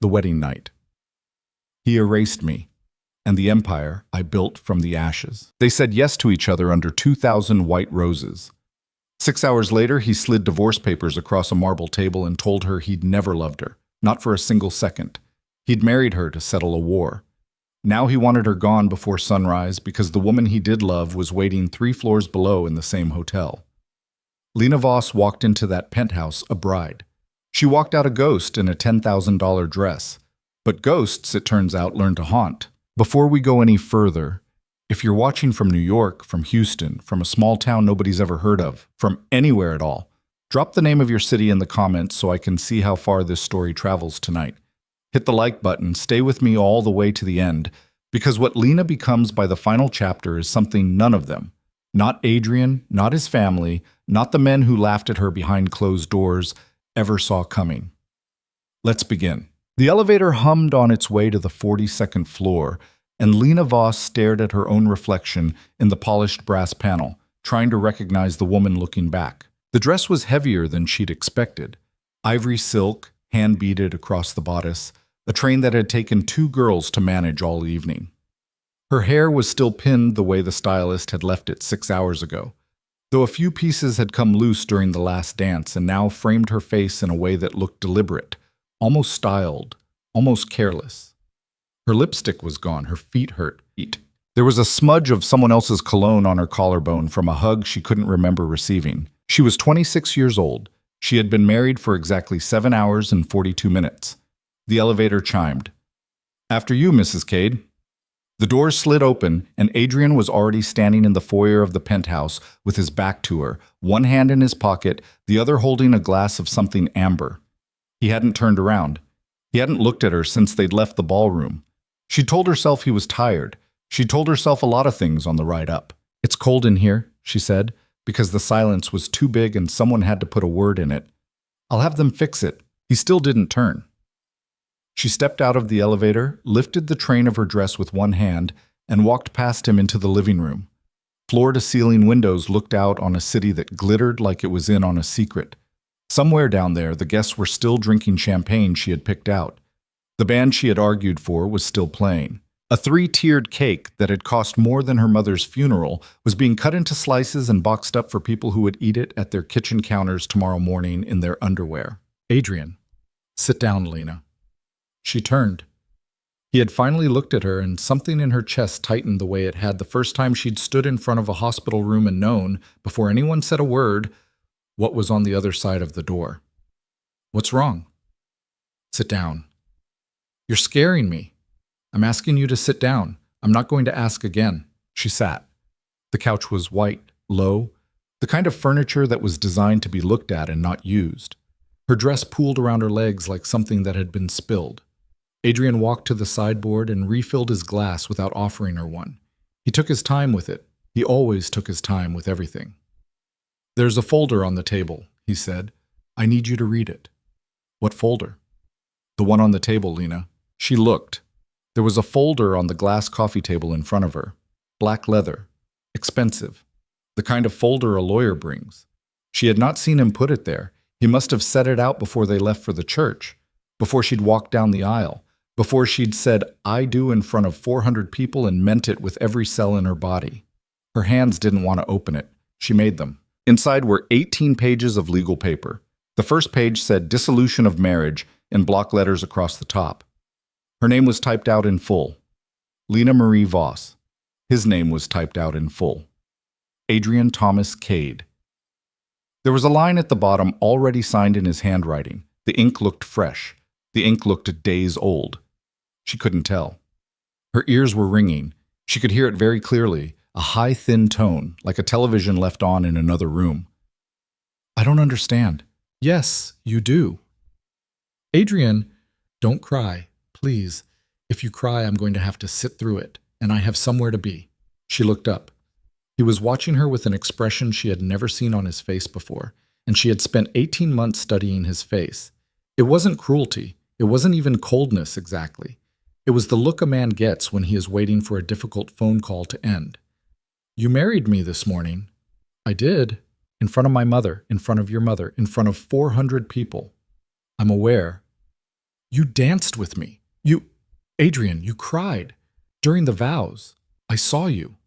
the wedding night. He erased me, and the empire I built from the ashes. They said yes to each other under 2,000 white roses. 6 hours later, he slid divorce papers across a marble table and told her he'd never loved her, not for a single second. He'd married her to settle a war. Now he wanted her gone before sunrise because the woman he did love was waiting 3 floors below in the same hotel. Lena Voss walked into that penthouse a bride. She walked out a ghost in a $10,000 dress. But ghosts, it turns out, learn to haunt. Before we go any further, if you're watching from New York, from Houston, from a small town nobody's ever heard of, from anywhere at all, drop the name of your city in the comments so I can see how far this story travels tonight. Hit the like button, stay with me all the way to the end, because what Lena becomes by the final chapter is something none of them, not Adrian, not his family, not the men who laughed at her behind closed doors, ever saw coming. Let's begin. The elevator hummed on its way to the 42nd floor, and Lena Voss stared at her own reflection in the polished brass panel, trying to recognize the woman looking back. The dress was heavier than she'd expected. Ivory silk, hand-beaded across the bodice, a train that had taken 2 girls to manage all evening. Her hair was still pinned the way the stylist had left it 6 hours ago, though a few pieces had come loose during the last dance and now framed her face in a way that looked deliberate, almost styled, almost careless. Her lipstick was gone, her feet hurt. There was a smudge of someone else's cologne on her collarbone from a hug she couldn't remember receiving. She was 26 years old. She had been married for exactly 7 hours and 42 minutes. The elevator chimed. "After you, Mrs. Cade." The doors slid open, and Adrian was already standing in the foyer of the penthouse with his back to her, one hand in his pocket, the other holding a glass of something amber. He hadn't turned around. He hadn't looked at her since they'd left the ballroom. She told herself he was tired. She told herself a lot of things on the ride up. "It's cold in here," she said, because the silence was too big and someone had to put a word in it. "I'll have them fix it." He still didn't turn. She stepped out of the elevator, lifted the train of her dress with one hand, and walked past him into the living room. Floor-to-ceiling windows looked out on a city that glittered like it was in on a secret. Somewhere down there, the guests were still drinking champagne she had picked out. The band she had argued for was still playing. A 3-tiered cake that had cost more than her mother's funeral was being cut into slices and boxed up for people who would eat it at their kitchen counters tomorrow morning in their underwear. "Adrian." "Sit down, Lena." She turned. He had finally looked at her, and something in her chest tightened the way it had the first time she'd stood in front of a hospital room and known, before anyone said a word, what was on the other side of the door. "What's wrong?" "Sit down." "You're scaring me. I'm asking you to sit down. I'm not going to ask again." She sat. The couch was white, low, the kind of furniture that was designed to be looked at and not used. Her dress pooled around her legs like something that had been spilled. Adrian walked to the sideboard and refilled his glass without offering her one. He took his time with it. He always took his time with everything. "There's a folder on the table," he said. "I need you to read it." "What folder?" "The one on the table, Lena." She looked. There was a folder on the glass coffee table in front of her. Black leather. Expensive. The kind of folder a lawyer brings. She had not seen him put it there. He must have set it out before they left for the church, before she'd walked down the aisle, before she'd said, "I do" in front of 400 people and meant it with every cell in her body. Her hands didn't want to open it. She made them. Inside were 18 pages of legal paper. The first page said "Dissolution of Marriage" in block letters across the top. Her name was typed out in full. Lena Marie Voss. His name was typed out in full. Adrian Thomas Cade. There was a line at the bottom already signed in his handwriting. The ink looked fresh. The ink looked days old. She couldn't tell. Her ears were ringing. She could hear it very clearly, a high, thin tone, like a television left on in another room. "I don't understand." "Yes, you do." "Adrian, don't cry, please. If you cry, I'm going to have to sit through it, and I have somewhere to be." She looked up. He was watching her with an expression she had never seen on his face before, and she had spent 18 months studying his face. It wasn't cruelty. It wasn't even coldness exactly. It was the look a man gets when he is waiting for a difficult phone call to end. "You married me this morning." "I did. In front of my mother, in front of your mother, in front of 400 people." "I'm aware." You danced with me. Adrian, you cried. During the vows. I saw you.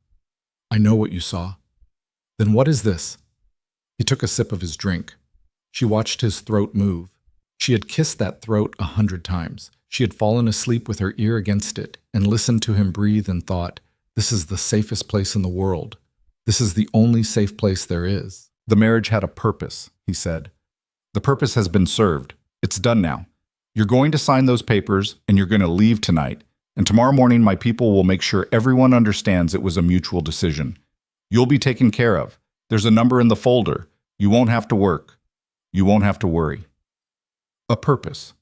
I know what you saw. Then what is this? He took a sip of his drink. She watched his throat move. She had kissed that throat 100 times. She had fallen asleep with her ear against it and listened to him breathe and thought, this is the safest place in the world. This is the only safe place there is. The marriage had a purpose, he said. The purpose has been served. It's done now. You're going to sign those papers and you're going to leave tonight. And tomorrow morning my people will make sure everyone understands it was a mutual decision. You'll be taken care of. There's a number in the folder. You won't have to work. You won't have to worry. A purpose.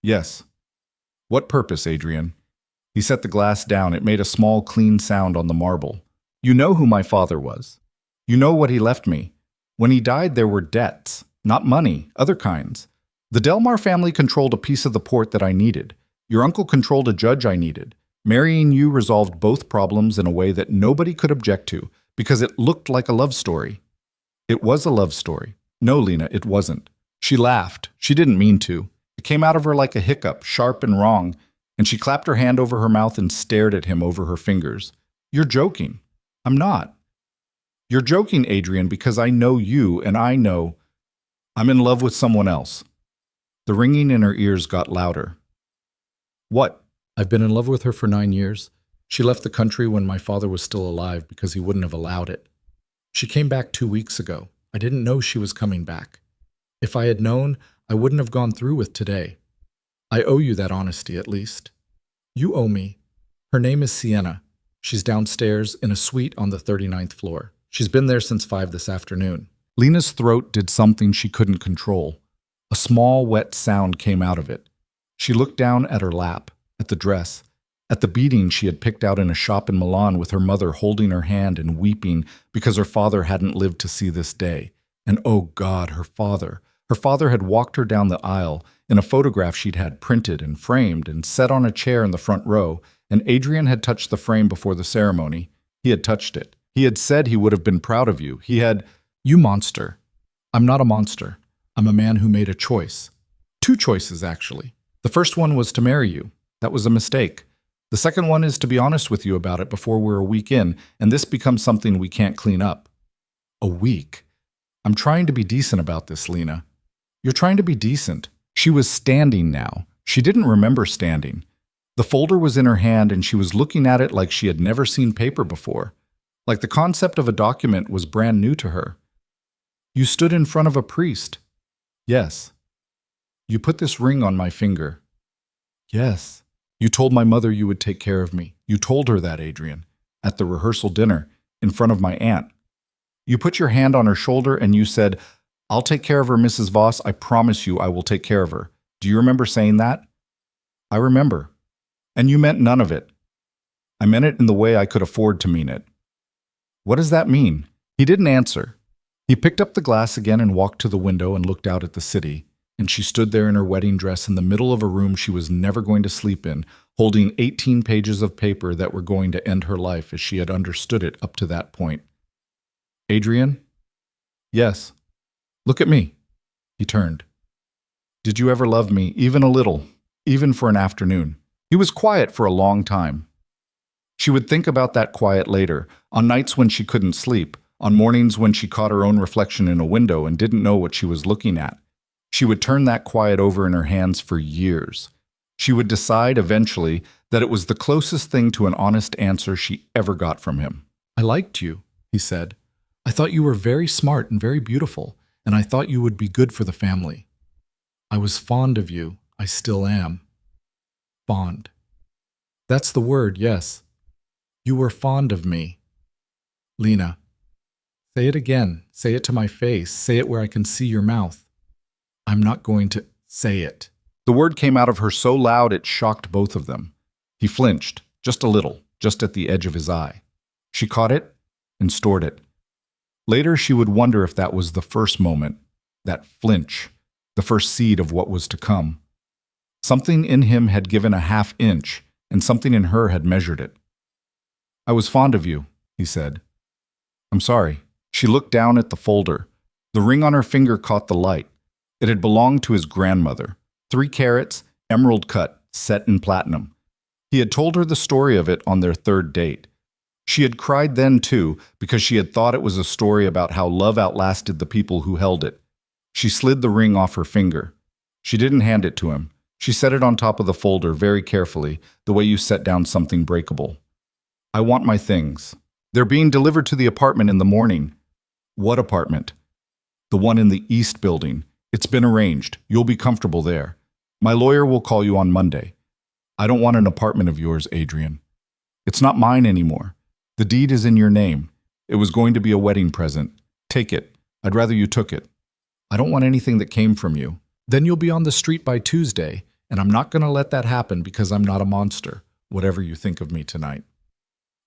Yes. What purpose, Adrian? He set the glass down. It made a small, clean sound on the marble. You know who my father was. You know what he left me. When he died, there were debts, not money, other kinds. The Delmar family controlled a piece of the port that I needed. Your uncle controlled a judge I needed. Marrying you resolved both problems in a way that nobody could object to, because it looked like a love story. It was a love story. No, Lena, it wasn't. She laughed. She didn't mean to. It came out of her like a hiccup, sharp and wrong, and she clapped her hand over her mouth and stared at him over her fingers. You're joking. I'm not. You're joking, Adrian, because I know you and I know I'm in love with someone else. The ringing in her ears got louder. What? I've been in love with her for 9 years. She left the country when my father was still alive because he wouldn't have allowed it. She came back 2 weeks ago. I didn't know she was coming back. If I had known, I wouldn't have gone through with today. I owe you that honesty, at least. You owe me. Her name is Sienna. She's downstairs in a suite on the 39th floor. She's been there since 5 this afternoon. Lena's throat did something she couldn't control. A small, wet sound came out of it. She looked down at her lap, at the dress, at the beading she had picked out in a shop in Milan with her mother holding her hand and weeping because her father hadn't lived to see this day. And oh God, her father. Her father had walked her down the aisle in a photograph she'd had printed and framed and set on a chair in the front row, and Adrian had touched the frame before the ceremony. He had touched it. He had said he would have been proud of you. He had, you monster. I'm not a monster. I'm a man who made a choice. 2 choices, actually. The first one was to marry you. That was a mistake. The second one is to be honest with you about it before we're a week in, and this becomes something we can't clean up. A week? I'm trying to be decent about this, Lena. You're trying to be decent. She was standing now. She didn't remember standing. The folder was in her hand and she was looking at it like she had never seen paper before. Like the concept of a document was brand new to her. You stood in front of a priest. Yes. You put this ring on my finger. Yes. You told my mother you would take care of me. You told her that, Adrian, at the rehearsal dinner, in front of my aunt. You put your hand on her shoulder and you said, I'll take care of her, Mrs. Voss. I promise you I will take care of her. Do you remember saying that? I remember. And you meant none of it. I meant it in the way I could afford to mean it. What does that mean? He didn't answer. He picked up the glass again and walked to the window and looked out at the city, and she stood there in her wedding dress in the middle of a room she was never going to sleep in, holding 18 pages of paper that were going to end her life as she had understood it up to that point. Adrian? Yes. Look at me. He turned. Did you ever love me, even a little, even for an afternoon? He was quiet for a long time. She would think about that quiet later, on nights when she couldn't sleep, on mornings when she caught her own reflection in a window and didn't know what she was looking at. She would turn that quiet over in her hands for years. She would decide eventually that it was the closest thing to an honest answer she ever got from him. I liked you, he said. I thought you were very smart and very beautiful, and I thought you would be good for the family. I was fond of you. I still am. Fond. That's the word, yes. You were fond of me. Lena. Say it again. Say it to my face. Say it where I can see your mouth. I'm not going to say it. The word came out of her so loud it shocked both of them. He flinched, just a little, just at the edge of his eye. She caught it and stored it. Later she would wonder if that was the first moment, that flinch, the first seed of what was to come. Something in him had given a half inch, and something in her had measured it. I was fond of you, he said. I'm sorry. She looked down at the folder. The ring on her finger caught the light. It had belonged to his grandmother. 3 carats, emerald cut, set in platinum. He had told her the story of it on their third date. She had cried then too, because she had thought it was a story about how love outlasted the people who held it. She slid the ring off her finger. She didn't hand it to him. She set it on top of the folder very carefully, the way you set down something breakable. I want my things. They're being delivered to the apartment in the morning. What apartment? The one in the East building. It's been arranged. You'll be comfortable there. My lawyer will call you on Monday. I don't want an apartment of yours, Adrian. It's not mine anymore. The deed is in your name. It was going to be a wedding present. Take it. I'd rather you took it. I don't want anything that came from you. Then you'll be on the street by Tuesday, and I'm not going to let that happen because I'm not a monster, whatever you think of me tonight.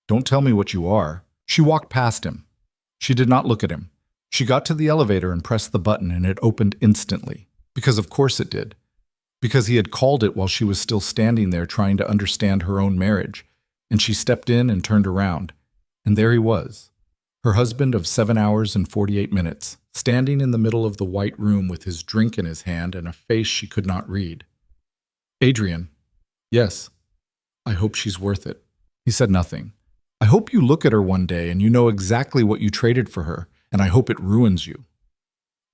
Don't tell me what you are. She walked past him. She did not look at him. She got to the elevator and pressed the button, and it opened instantly. Because of course it did. Because he had called it while she was still standing there trying to understand her own marriage. And she stepped in and turned around. And there he was, her husband of 7 hours and 48 minutes, standing in the middle of the white room with his drink in his hand and a face she could not read. Adrian. Yes. I hope she's worth it. He said nothing. I hope you look at her one day and you know exactly what you traded for her, and I hope it ruins you.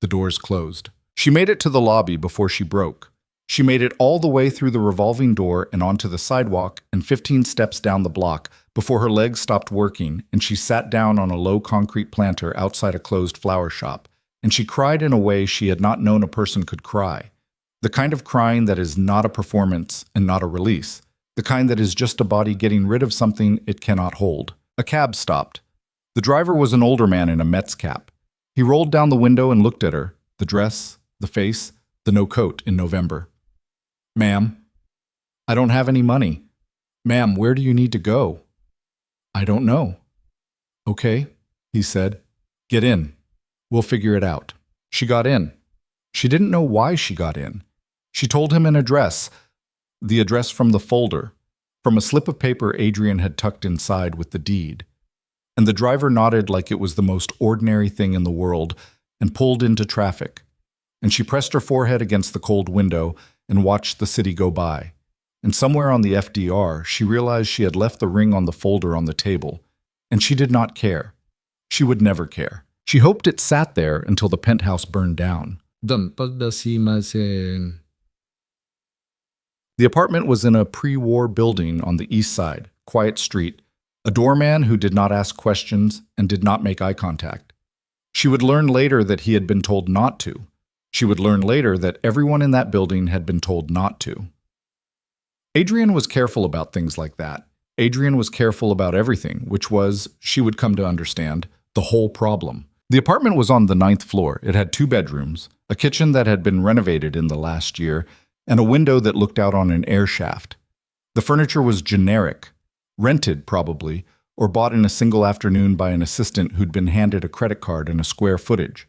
The doors closed. She made it to the lobby before she broke. She made it all the way through the revolving door and onto the sidewalk and 15 steps down the block before her legs stopped working and she sat down on a low concrete planter outside a closed flower shop, and she cried in a way she had not known a person could cry. The kind of crying that is not a performance and not a release. The kind that is just a body getting rid of something it cannot hold. A cab stopped. The driver was an older man in a Mets cap. He rolled down the window and looked at her, the dress, the face, the no coat in November. Ma'am, I don't have any money. Ma'am, where do you need to go? I don't know. Okay, he said. Get in. We'll figure it out. She got in. She didn't know why she got in. She told him an address, the address from the folder, from a slip of paper Adrian had tucked inside with the deed. And the driver nodded like it was the most ordinary thing in the world and pulled into traffic. And she pressed her forehead against the cold window and watched the city go by. And somewhere on the FDR, she realized she had left the ring on the folder on the table. And she did not care. She would never care. She hoped it sat there until the penthouse burned down. The apartment was in a pre-war building on the east side, quiet street, a doorman who did not ask questions and did not make eye contact. She would learn later that he had been told not to. She would learn later that everyone in that building had been told not to. Adrian was careful about things like that. Adrian was careful about everything, which was, she would come to understand, the whole problem. The apartment was on the 9th floor. It had 2 bedrooms, a kitchen that had been renovated in the last year, and a window that looked out on an air shaft. The furniture was generic, rented probably, or bought in a single afternoon by an assistant who'd been handed a credit card and a square footage.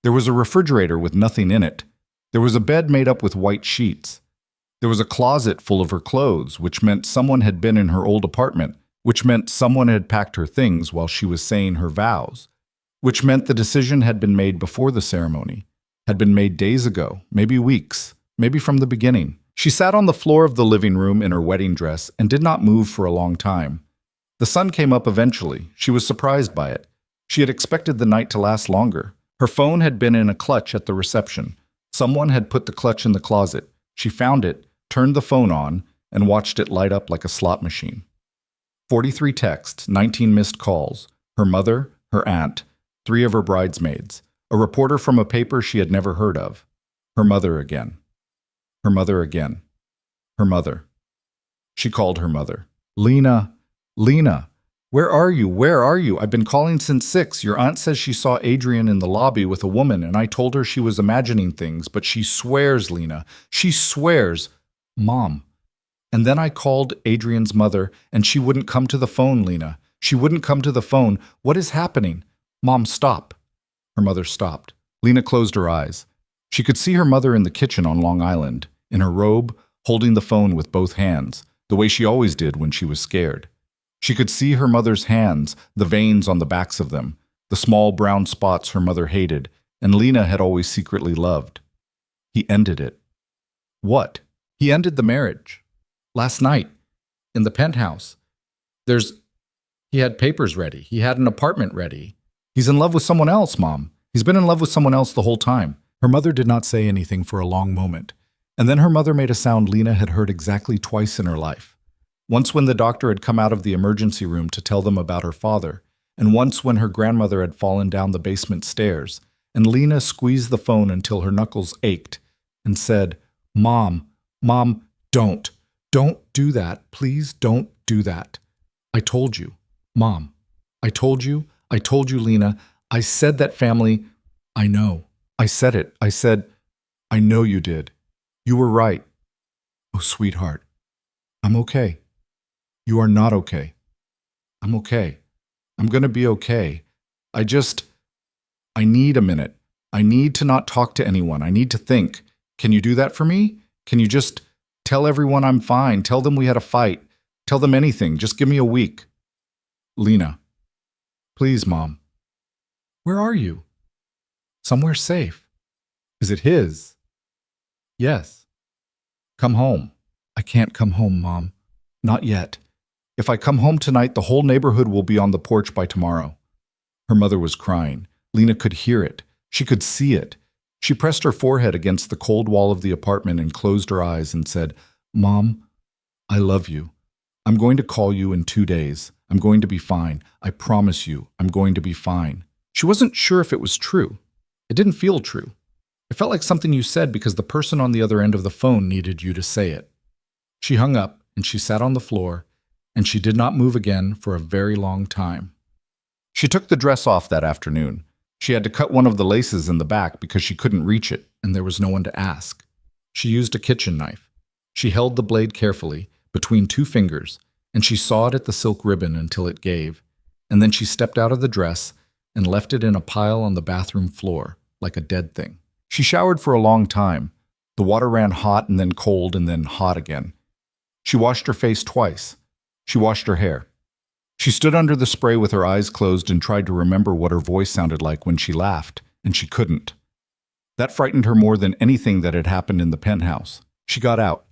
There was a refrigerator with nothing in it. There was a bed made up with white sheets. There was a closet full of her clothes, which meant someone had been in her old apartment, which meant someone had packed her things while she was saying her vows, which meant the decision had been made before the ceremony, had been made days ago, maybe weeks, maybe from the beginning. She sat on the floor of the living room in her wedding dress and did not move for a long time. The sun came up eventually. She was surprised by it. She had expected the night to last longer. Her phone had been in a clutch at the reception. Someone had put the clutch in the closet. She found it, turned the phone on, and watched it light up like a slot machine. 43 texts, 19 missed calls. Her mother, her aunt, 3 of her bridesmaids, a reporter from a paper she had never heard of. Her mother again. Her mother again. Her mother. She called her mother. Lena, Lena, where are you? Where are you? I've been calling since 6. Your aunt says she saw Adrian in the lobby with a woman, and I told her she was imagining things, but she swears, Lena. She swears. Mom. And then I called Adrian's mother, and she wouldn't come to the phone, Lena. She wouldn't come to the phone. What is happening? Mom, stop. Her mother stopped. Lena closed her eyes. She could see her mother in the kitchen on Long Island, in her robe, holding the phone with both hands, the way she always did when she was scared. She could see her mother's hands, the veins on the backs of them, the small brown spots her mother hated, and Lena had always secretly loved. He ended it. What? He ended the marriage. Last night, in the penthouse. He had papers ready. He had an apartment ready. He's in love with someone else, Mom. He's been in love with someone else the whole time. Her mother did not say anything for a long moment. And then her mother made a sound Lena had heard exactly twice in her life. Once when the doctor had come out of the emergency room to tell them about her father, and once when her grandmother had fallen down the basement stairs, and Lena squeezed the phone until her knuckles ached and said, Mom, don't do that. Please don't do that. I told you, Mom. I told you, Lena. I said that family. I know. I said it. I said, I know you did. You were right. Oh, sweetheart. I'm okay. You are not okay. I'm okay. I'm going to be okay. I need a minute. I need to not talk to anyone. I need to think. Can you do that for me? Can you just tell everyone I'm fine? Tell them we had a fight. Tell them anything. Just give me a week. Lena. Please, Mom. Where are you? Somewhere safe. Is it his? Yes. Come home. I can't come home, Mom. Not yet. If I come home tonight, the whole neighborhood will be on the porch by tomorrow. Her mother was crying. Lena could hear it. She could see it. She pressed her forehead against the cold wall of the apartment and closed her eyes and said, Mom, I love you. I'm going to call you in 2 days. I'm going to be fine. I promise you, I'm going to be fine. She wasn't sure if it was true. It didn't feel true. It felt like something you said because the person on the other end of the phone needed you to say it. She hung up and she sat on the floor, and she did not move again for a very long time. She took the dress off that afternoon. She had to cut one of the laces in the back because she couldn't reach it, and there was no one to ask. She used a kitchen knife. She held the blade carefully between 2 fingers, and she sawed at the silk ribbon until it gave, and then she stepped out of the dress and left it in a pile on the bathroom floor, like a dead thing. She showered for a long time. The water ran hot and then cold and then hot again. She washed her face twice. She washed her hair. She stood under the spray with her eyes closed and tried to remember what her voice sounded like when she laughed, and she couldn't. That frightened her more than anything that had happened in the penthouse. She got out.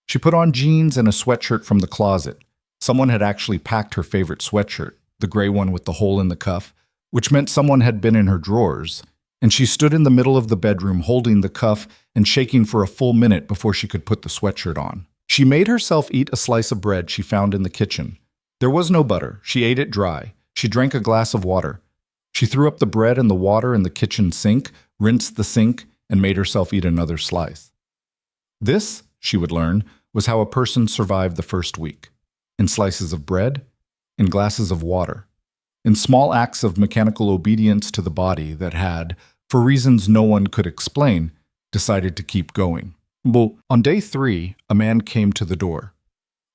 She put on jeans and a sweatshirt from the closet. Someone had actually packed her favorite sweatshirt, the gray one with the hole in the cuff, which meant someone had been in her drawers, and she stood in the middle of the bedroom holding the cuff and shaking for a full minute before she could put the sweatshirt on. She made herself eat a slice of bread she found in the kitchen. There was no butter. She ate it dry. She drank a glass of water. She threw up the bread and the water in the kitchen sink, rinsed the sink, and made herself eat another slice. This, she would learn, was how a person survived the first week. In slices of bread, in glasses of water, in small acts of mechanical obedience to the body that had, for reasons no one could explain, decided to keep going. Well, on day 3, a man came to the door.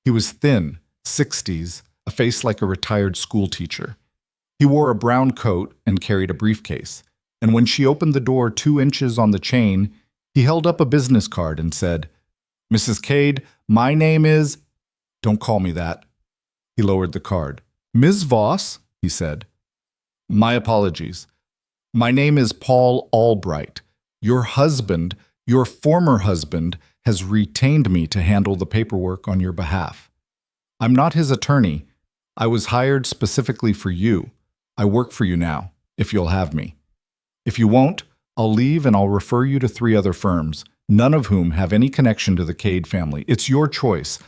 He was thin, 60s, a face like a retired school teacher. He wore a brown coat and carried a briefcase, and when she opened the door 2 inches on the chain, he held up a business card and said, Mrs. Cade, my name is... Don't call me that. He lowered the card. Ms. Voss, he said. My apologies. My name is Paul Albright. Your husband, your former husband, has retained me to handle the paperwork on your behalf. I'm not his attorney. I was hired specifically for you. I work for you now, if you'll have me. If you won't, I'll leave and I'll refer you to 3 other firms, none of whom have any connection to the Cade family. It's your choice.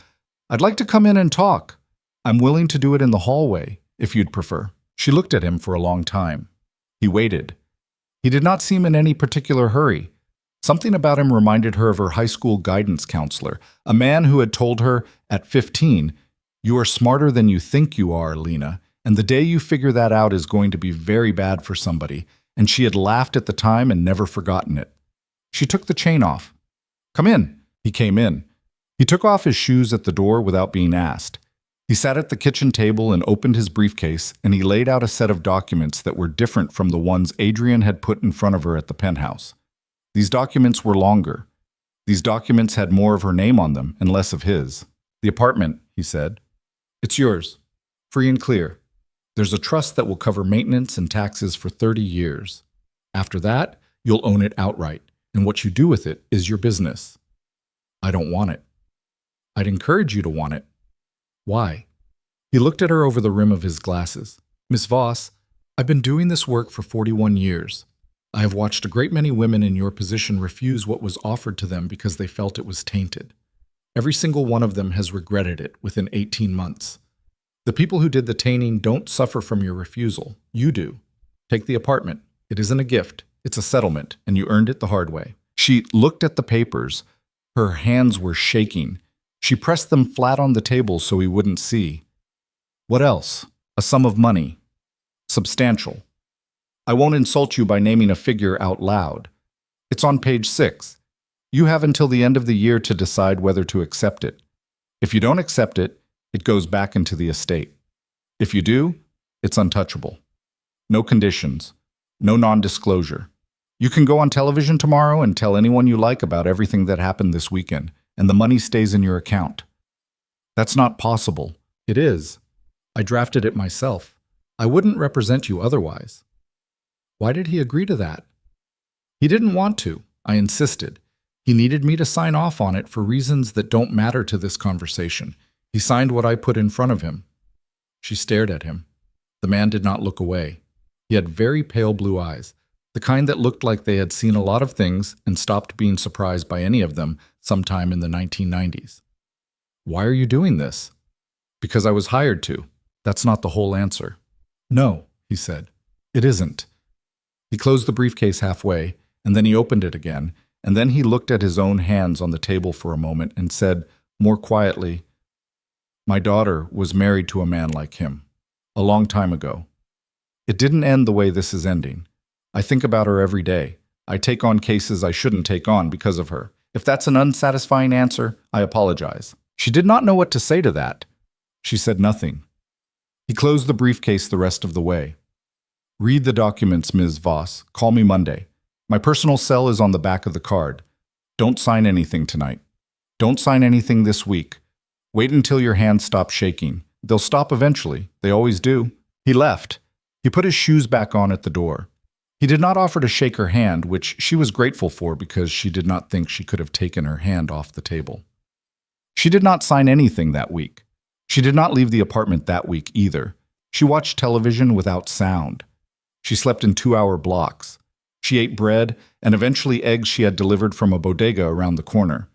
I'd like to come in and talk. I'm willing to do it in the hallway, if you'd prefer. She looked at him for a long time. He waited. He did not seem in any particular hurry. Something about him reminded her of her high school guidance counselor, a man who had told her, at 15, "You are smarter than you think you are, Lena, and the day you figure that out is going to be very bad for somebody," and she had laughed at the time and never forgotten it. She took the chain off. Come in. He came in. He took off his shoes at the door without being asked. He sat at the kitchen table and opened his briefcase, and he laid out a set of documents that were different from the ones Adrian had put in front of her at the penthouse. These documents were longer. These documents had more of her name on them and less of his. The apartment, he said. It's yours. Free and clear. There's a trust that will cover maintenance and taxes for 30 years. After that, you'll own it outright, and what you do with it is your business. I don't want it. I'd encourage you to want it. Why? He looked at her over the rim of his glasses. Miss Voss, I've been doing this work for 41 years. I have watched a great many women in your position refuse what was offered to them because they felt it was tainted. Every single one of them has regretted it within 18 months. The people who did the tainting don't suffer from your refusal. You do. Take the apartment. It isn't a gift. It's a settlement, and you earned it the hard way. She looked at the papers. Her hands were shaking. She pressed them flat on the table so he wouldn't see. What else? A sum of money. Substantial. I won't insult you by naming a figure out loud. It's on page 6. You have until the end of the year to decide whether to accept it. If you don't accept it, it goes back into the estate. If you do, it's untouchable. No conditions. No non-disclosure. You can go on television tomorrow and tell anyone you like about everything that happened this weekend, and the money stays in your account. That's not possible. It is. I drafted it myself. I wouldn't represent you otherwise. Why did he agree to that? He didn't want to. I insisted. He needed me to sign off on it for reasons that don't matter to this conversation. He signed what I put in front of him. She stared at him. The man did not look away. He had very pale blue eyes, the kind that looked like they had seen a lot of things and stopped being surprised by any of them sometime in the 1990s. Why are you doing this? Because I was hired to. That's not the whole answer. No, he said. It isn't. He closed the briefcase halfway, and then he opened it again, and then he looked at his own hands on the table for a moment and said, more quietly, my daughter was married to a man like him, a long time ago. It didn't end the way this is ending. I think about her every day. I take on cases I shouldn't take on because of her. If that's an unsatisfying answer, I apologize. She did not know what to say to that. She said nothing. He closed the briefcase the rest of the way. Read the documents, Ms. Voss. Call me Monday. My personal cell is on the back of the card. Don't sign anything tonight. Don't sign anything this week. Wait until your hands stop shaking. They'll stop eventually. They always do. He left. He put his shoes back on at the door. He did not offer to shake her hand, which she was grateful for because she did not think she could have taken her hand off the table. She did not sign anything that week. She did not leave the apartment that week either. She watched television without sound. She slept in 2-hour blocks. She ate bread and eventually eggs she had delivered from a bodega around the corner.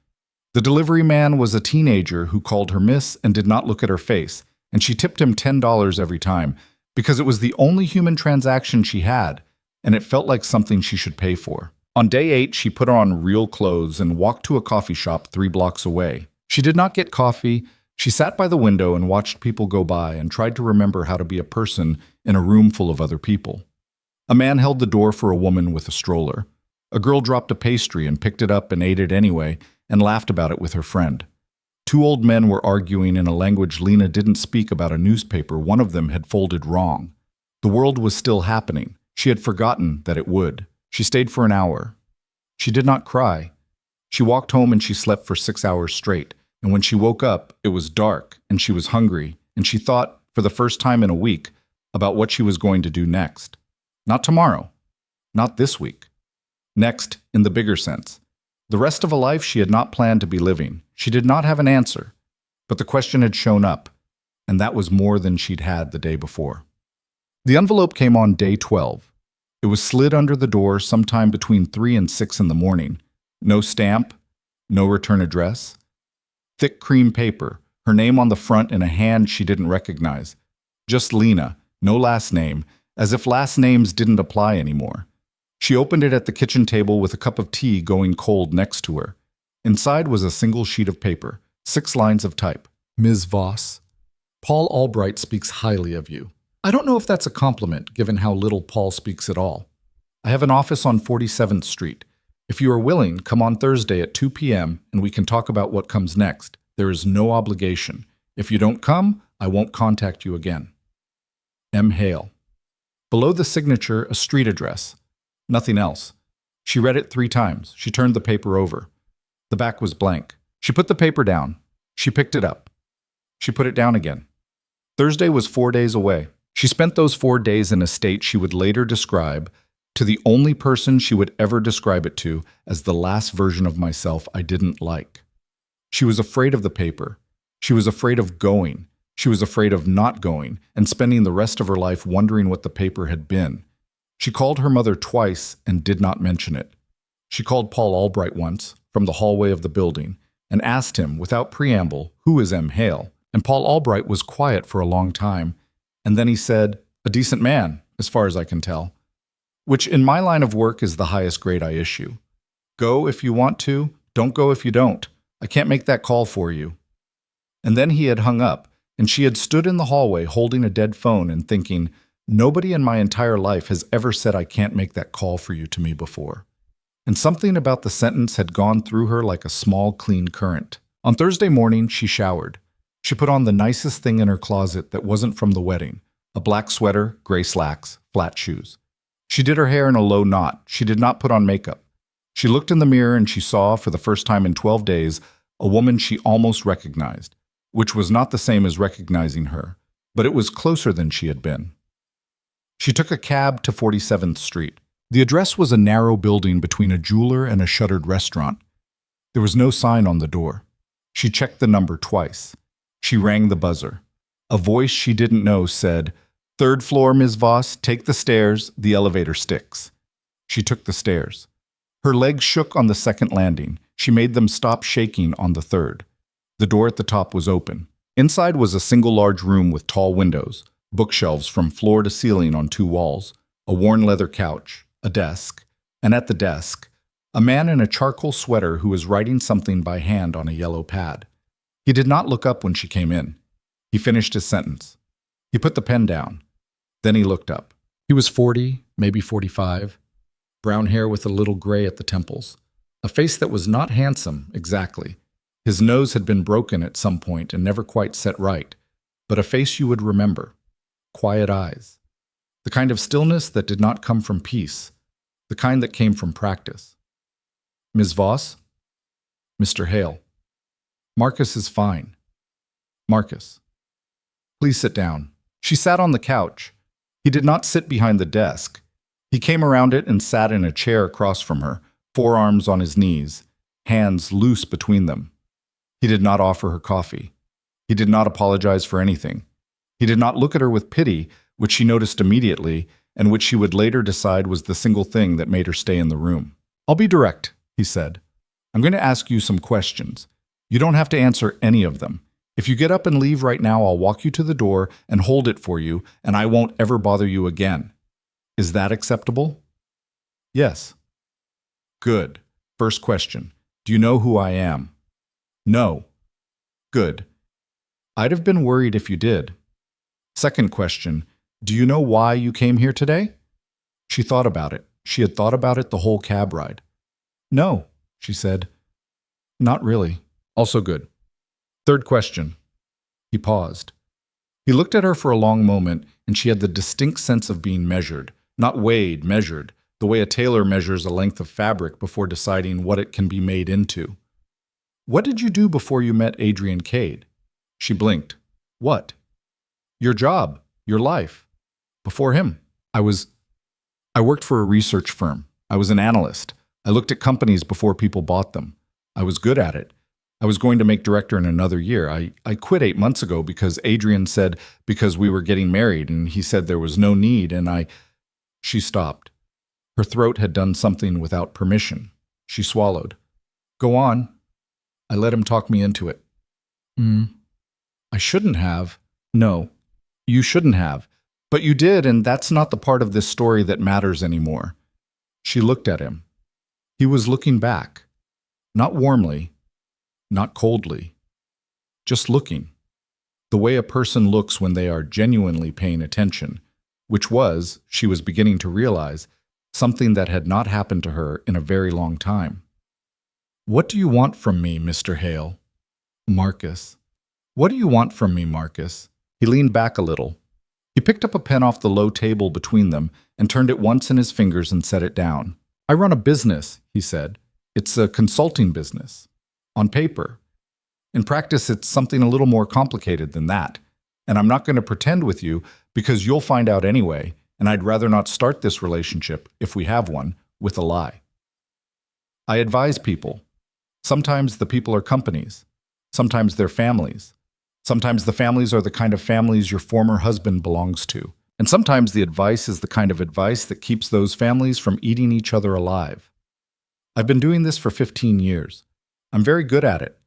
The delivery man was a teenager who called her miss and did not look at her face, and she tipped him $10 every time because it was the only human transaction she had, and it felt like something she should pay for. On day 8, she put on real clothes and walked to a coffee shop 3 blocks away. She did not get coffee. She sat by the window and watched people go by and tried to remember how to be a person in a room full of other people. A man held the door for a woman with a stroller. A girl dropped a pastry and picked it up and ate it anyway and laughed about it with her friend. 2 old men were arguing in a language Lena didn't speak about a newspaper one of them had folded wrong. The world was still happening. She had forgotten that it would. She stayed for an hour. She did not cry. She walked home and she slept for 6 hours straight. And when she woke up, it was dark and she was hungry, and she thought, for the first time in a week, about what she was going to do next. Not tomorrow. Not this week. Next, in the bigger sense. The rest of a life she had not planned to be living. She did not have an answer. But the question had shown up, and that was more than she'd had the day before. The envelope came on day 12. It was slid under the door sometime between 3 and 6 in the morning. No stamp, no return address. Thick cream paper, her name on the front in a hand she didn't recognize. Just Lena, no last name, as if last names didn't apply anymore. She opened it at the kitchen table with a cup of tea going cold next to her. Inside was a single sheet of paper, 6 lines of type. Ms. Voss, Paul Albright speaks highly of you. I don't know if that's a compliment, given how little Paul speaks at all. I have an office on 47th Street. If you are willing, come on Thursday at 2 p.m. and we can talk about what comes next. There is no obligation. If you don't come, I won't contact you again. M. Hale. Below the signature, a street address. Nothing else. She read it 3 times. She turned the paper over. The back was blank. She put the paper down. She picked it up. She put it down again. Thursday was 4 days away. She spent those 4 days in a state she would later describe to the only person she would ever describe it to as the last version of myself I didn't like. She was afraid of the paper. She was afraid of going. She was afraid of not going and spending the rest of her life wondering what the paper had been. She called her mother twice and did not mention it. She called Paul Albright once, from the hallway of the building, and asked him, without preamble, who is M. Hale? And Paul Albright was quiet for a long time, and then he said, a decent man, as far as I can tell, which in my line of work is the highest grade I issue. Go if you want to, don't go if you don't. I can't make that call for you. And then he had hung up, and she had stood in the hallway holding a dead phone and thinking, nobody in my entire life has ever said I can't make that call for you to me before. And something about the sentence had gone through her like a small, clean current. On Thursday morning, she showered. She put on the nicest thing in her closet that wasn't from the wedding, a black sweater, gray slacks, flat shoes. She did her hair in a low knot. She did not put on makeup. She looked in the mirror and she saw, for the first time in 12 days, a woman she almost recognized, which was not the same as recognizing her, but it was closer than she had been. She took a cab to 47th Street. The address was a narrow building between a jeweler and a shuttered restaurant. There was no sign on the door. She checked the number twice. She rang the buzzer. A voice she didn't know said, "Third floor, Ms. Voss, take the stairs, the elevator sticks." She took the stairs. Her legs shook on the second landing. She made them stop shaking on the third. The door at the top was open. Inside was a single large room with tall windows, bookshelves from floor to ceiling on two walls, a worn leather couch, a desk, and at the desk, a man in a charcoal sweater who was writing something by hand on a yellow pad. He did not look up when she came in. He finished his sentence. He put the pen down. Then he looked up. He was 40, maybe 45, brown hair with a little gray at the temples, a face that was not handsome, exactly. His nose had been broken at some point and never quite set right, but a face you would remember. Quiet eyes. The kind of stillness that did not come from peace, the kind that came from practice. Ms. Voss? Mr. Hale. Marcus is fine. Marcus. Please sit down. She sat on the couch. He did not sit behind the desk. He came around it and sat in a chair across from her, forearms on his knees, hands loose between them. He did not offer her coffee. He did not apologize for anything. He did not look at her with pity, which she noticed immediately, and which she would later decide was the single thing that made her stay in the room. I'll be direct, he said. I'm going to ask you some questions. You don't have to answer any of them. If you get up and leave right now, I'll walk you to the door and hold it for you, and I won't ever bother you again. Is that acceptable? Yes. Good. First question. Do you know who I am? No. Good. I'd have been worried if you did. Second question. Do you know why you came here today? She thought about it. She had thought about it the whole cab ride. No, she said. Not really. Also good. Third question. He paused. He looked at her for a long moment, and she had the distinct sense of being measured, not weighed, measured, the way a tailor measures a length of fabric before deciding what it can be made into. What did you do before you met Adrian Cade? She blinked. What? Your job, your life. Before him, I worked for a research firm. I was an analyst. I looked at companies before people bought them. I was good at it. I was going to make director in another year. I quit 8 months ago because Adrian said because we were getting married, and he said there was no need, and She stopped. Her throat had done something without permission. She swallowed. Go on. I let him talk me into it. I shouldn't have. No, you shouldn't have. But you did, and that's not the part of this story that matters anymore. She looked at him. He was looking back. Not warmly, not coldly. Just looking. The way a person looks when they are genuinely paying attention, which was, she was beginning to realize, something that had not happened to her in a very long time. What do you want from me, Mr. Hale? Marcus. What do you want from me, Marcus? He leaned back a little. He picked up a pen off the low table between them and turned it once in his fingers and set it down. I run a business, he said. It's a consulting business. On paper. In practice, it's something a little more complicated than that. And I'm not going to pretend with you because you'll find out anyway, and I'd rather not start this relationship, if we have one, with a lie. I advise people. Sometimes the people are companies. Sometimes they're families. Sometimes the families are the kind of families your former husband belongs to. And sometimes the advice is the kind of advice that keeps those families from eating each other alive. I've been doing this for 15 years. I'm very good at it.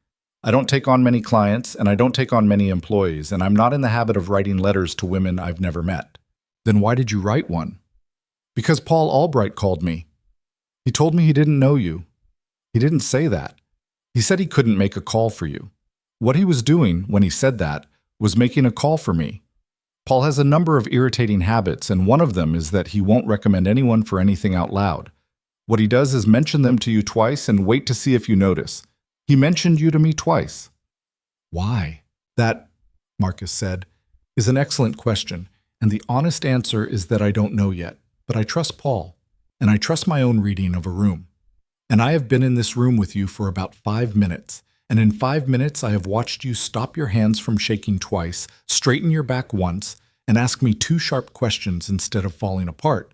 I don't take on many clients, and I don't take on many employees, and I'm not in the habit of writing letters to women I've never met. Then why did you write one? Because Paul Albright called me. He told me he didn't know you. He didn't say that. He said he couldn't make a call for you. What he was doing when he said that was making a call for me. Paul has a number of irritating habits, and one of them is that he won't recommend anyone for anything out loud. What he does is mention them to you twice and wait to see if you notice. He mentioned you to me twice. Why? That, Marcus said, is an excellent question, and the honest answer is that I don't know yet. But I trust Paul, and I trust my own reading of a room. And I have been in this room with you for about 5 minutes, and in 5 minutes I have watched you stop your hands from shaking twice, straighten your back once, and ask me 2 sharp questions instead of falling apart,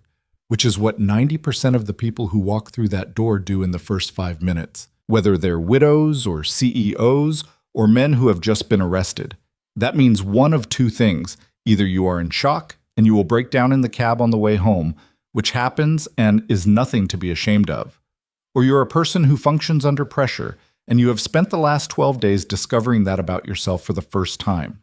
which is what 90% of the people who walk through that door do in the first 5 minutes, whether they're widows or CEOs or men who have just been arrested. That means one of 2 things. Either you are in shock and you will break down in the cab on the way home, which happens and is nothing to be ashamed of, or you're a person who functions under pressure and you have spent the last 12 days discovering that about yourself for the first time.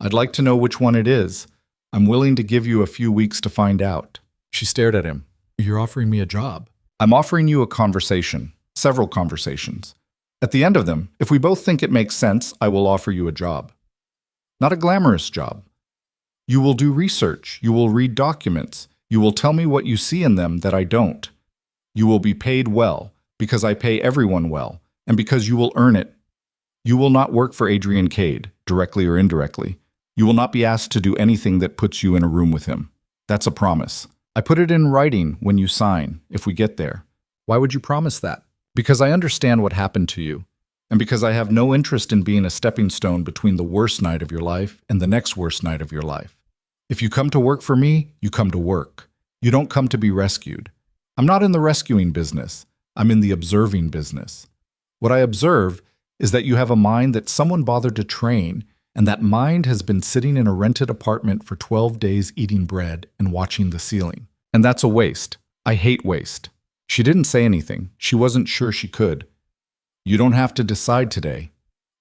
I'd like to know which one it is. I'm willing to give you a few weeks to find out. She stared at him. You're offering me a job. I'm offering you a conversation, several conversations. At the end of them, if we both think it makes sense, I will offer you a job. Not a glamorous job. You will do research. You will read documents. You will tell me what you see in them that I don't. You will be paid well, because I pay everyone well, and because you will earn it. You will not work for Adrian Cade, directly or indirectly. You will not be asked to do anything that puts you in a room with him. That's a promise. I put it in writing when you sign, if we get there. Why would you promise that? Because I understand what happened to you, and because I have no interest in being a stepping stone between the worst night of your life and the next worst night of your life. If you come to work for me, you come to work. You don't come to be rescued. I'm not in the rescuing business. I'm in the observing business. What I observe is that you have a mind that someone bothered to train, and that mind has been sitting in a rented apartment for 12 days eating bread and watching the ceiling. And that's a waste. I hate waste. She didn't say anything. She wasn't sure she could. You don't have to decide today,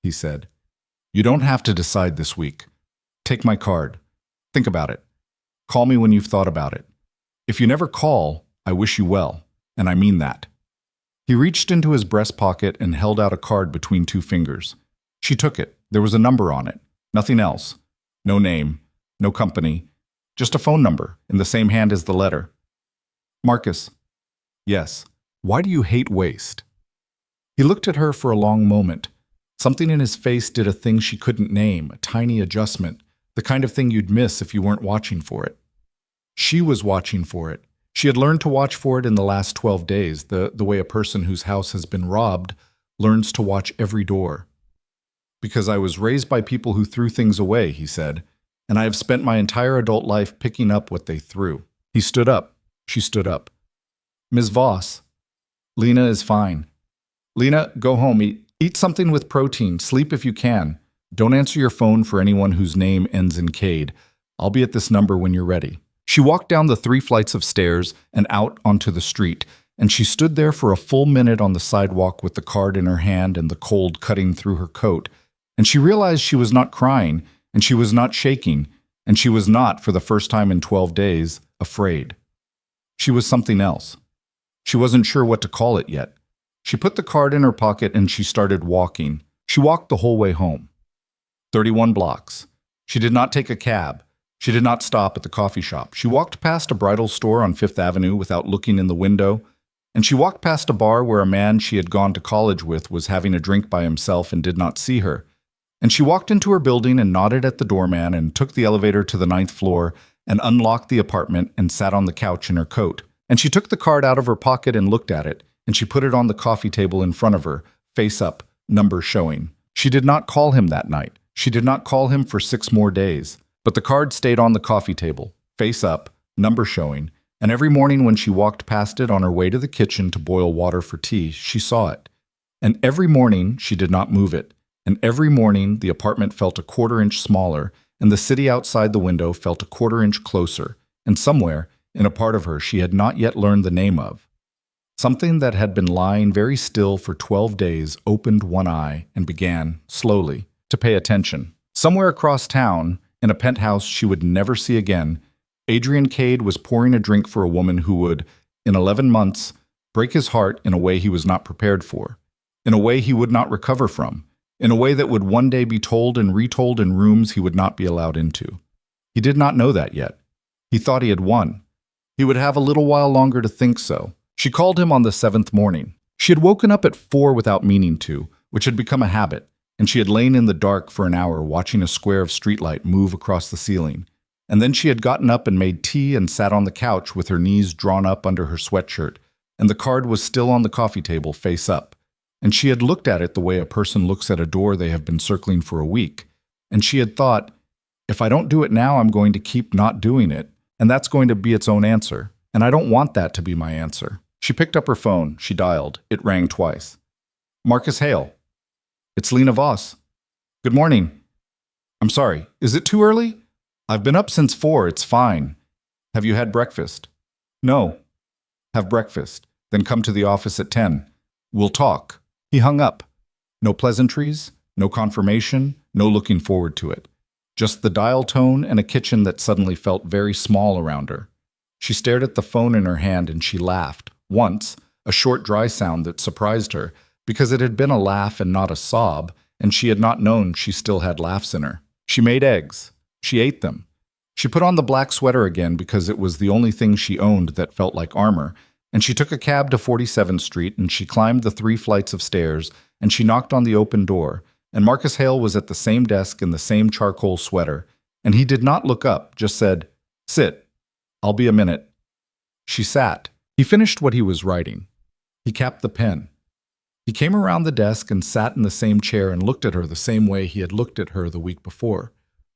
he said. You don't have to decide this week. Take my card. Think about it. Call me when you've thought about it. If you never call, I wish you well, and I mean that. He reached into his breast pocket and held out a card between 2 fingers. She took it. There was a number on it. Nothing else. No name. No company. Just a phone number in the same hand as the letter. Marcus. Yes. Why do you hate waste? He looked at her for a long moment. Something in his face did a thing she couldn't name, a tiny adjustment, the kind of thing you'd miss if you weren't watching for it. She was watching for it. She had learned to watch for it in the last 12 days, the way a person whose house has been robbed learns to watch every door. Because I was raised by people who threw things away, he said, and I have spent my entire adult life picking up what they threw. He stood up. She stood up. Ms. Voss, Lena is fine. Lena, go home. Eat something with protein. Sleep if you can. Don't answer your phone for anyone whose name ends in Cade. I'll be at this number when you're ready. She walked down the 3 flights of stairs and out onto the street, and she stood there for a full minute on the sidewalk with the card in her hand and the cold cutting through her coat. And she realized she was not crying, and she was not shaking, and she was not, for the first time in 12 days, afraid. She was something else. She wasn't sure what to call it yet. She put the card in her pocket and she started walking. She walked the whole way home. 31 blocks. She did not take a cab. She did not stop at the coffee shop. She walked past a bridal store on Fifth Avenue without looking in the window, and she walked past a bar where a man she had gone to college with was having a drink by himself and did not see her. And she walked into her building and nodded at the doorman and took the elevator to the 9th floor and unlocked the apartment and sat on the couch in her coat. And she took the card out of her pocket and looked at it, and she put it on the coffee table in front of her, face up, number showing. She did not call him that night. She did not call him for 6 more days. But the card stayed on the coffee table, face up, number showing, and every morning when she walked past it on her way to the kitchen to boil water for tea, she saw it. And every morning she did not move it. And every morning, the apartment felt a quarter-inch smaller, and the city outside the window felt a quarter-inch closer, and somewhere, in a part of her she had not yet learned the name of, something that had been lying very still for 12 days opened one eye and began, slowly, to pay attention. Somewhere across town, in a penthouse she would never see again, Adrian Cade was pouring a drink for a woman who would, in 11 months, break his heart in a way he was not prepared for, in a way he would not recover from, in a way that would one day be told and retold in rooms he would not be allowed into. He did not know that yet. He thought he had won. He would have a little while longer to think so. She called him on the 7th morning. She had woken up at 4 without meaning to, which had become a habit, and she had lain in the dark for an hour watching a square of streetlight move across the ceiling. And then she had gotten up and made tea and sat on the couch with her knees drawn up under her sweatshirt, and the card was still on the coffee table, face up. And she had looked at it the way a person looks at a door they have been circling for a week. And she had thought, if I don't do it now, I'm going to keep not doing it, and that's going to be its own answer. And I don't want that to be my answer. She picked up her phone. She dialed. It rang twice. Marcus Hale. It's Lena Voss. Good morning. I'm sorry. Is it too early? I've been up since 4. It's fine. Have you had breakfast? No. Have breakfast. Then come to the office at 10. We'll talk. He hung up. No pleasantries, no confirmation, no looking forward to it. Just the dial tone and a kitchen that suddenly felt very small around her. She stared at the phone in her hand and she laughed. Once, a short dry sound that surprised her, because it had been a laugh and not a sob, and she had not known she still had laughs in her. She made eggs. She ate them. She put on the black sweater again because it was the only thing she owned that felt like armor, and she took a cab to 47th Street and she climbed the 3 flights of stairs and she knocked on the open door, and Marcus Hale was at the same desk in the same charcoal sweater, and he did not look up, just said, "Sit. I'll be a minute." She sat. He finished what he was writing. He capped the pen. He came around the desk and sat in the same chair and looked at her the same way he had looked at her the week before,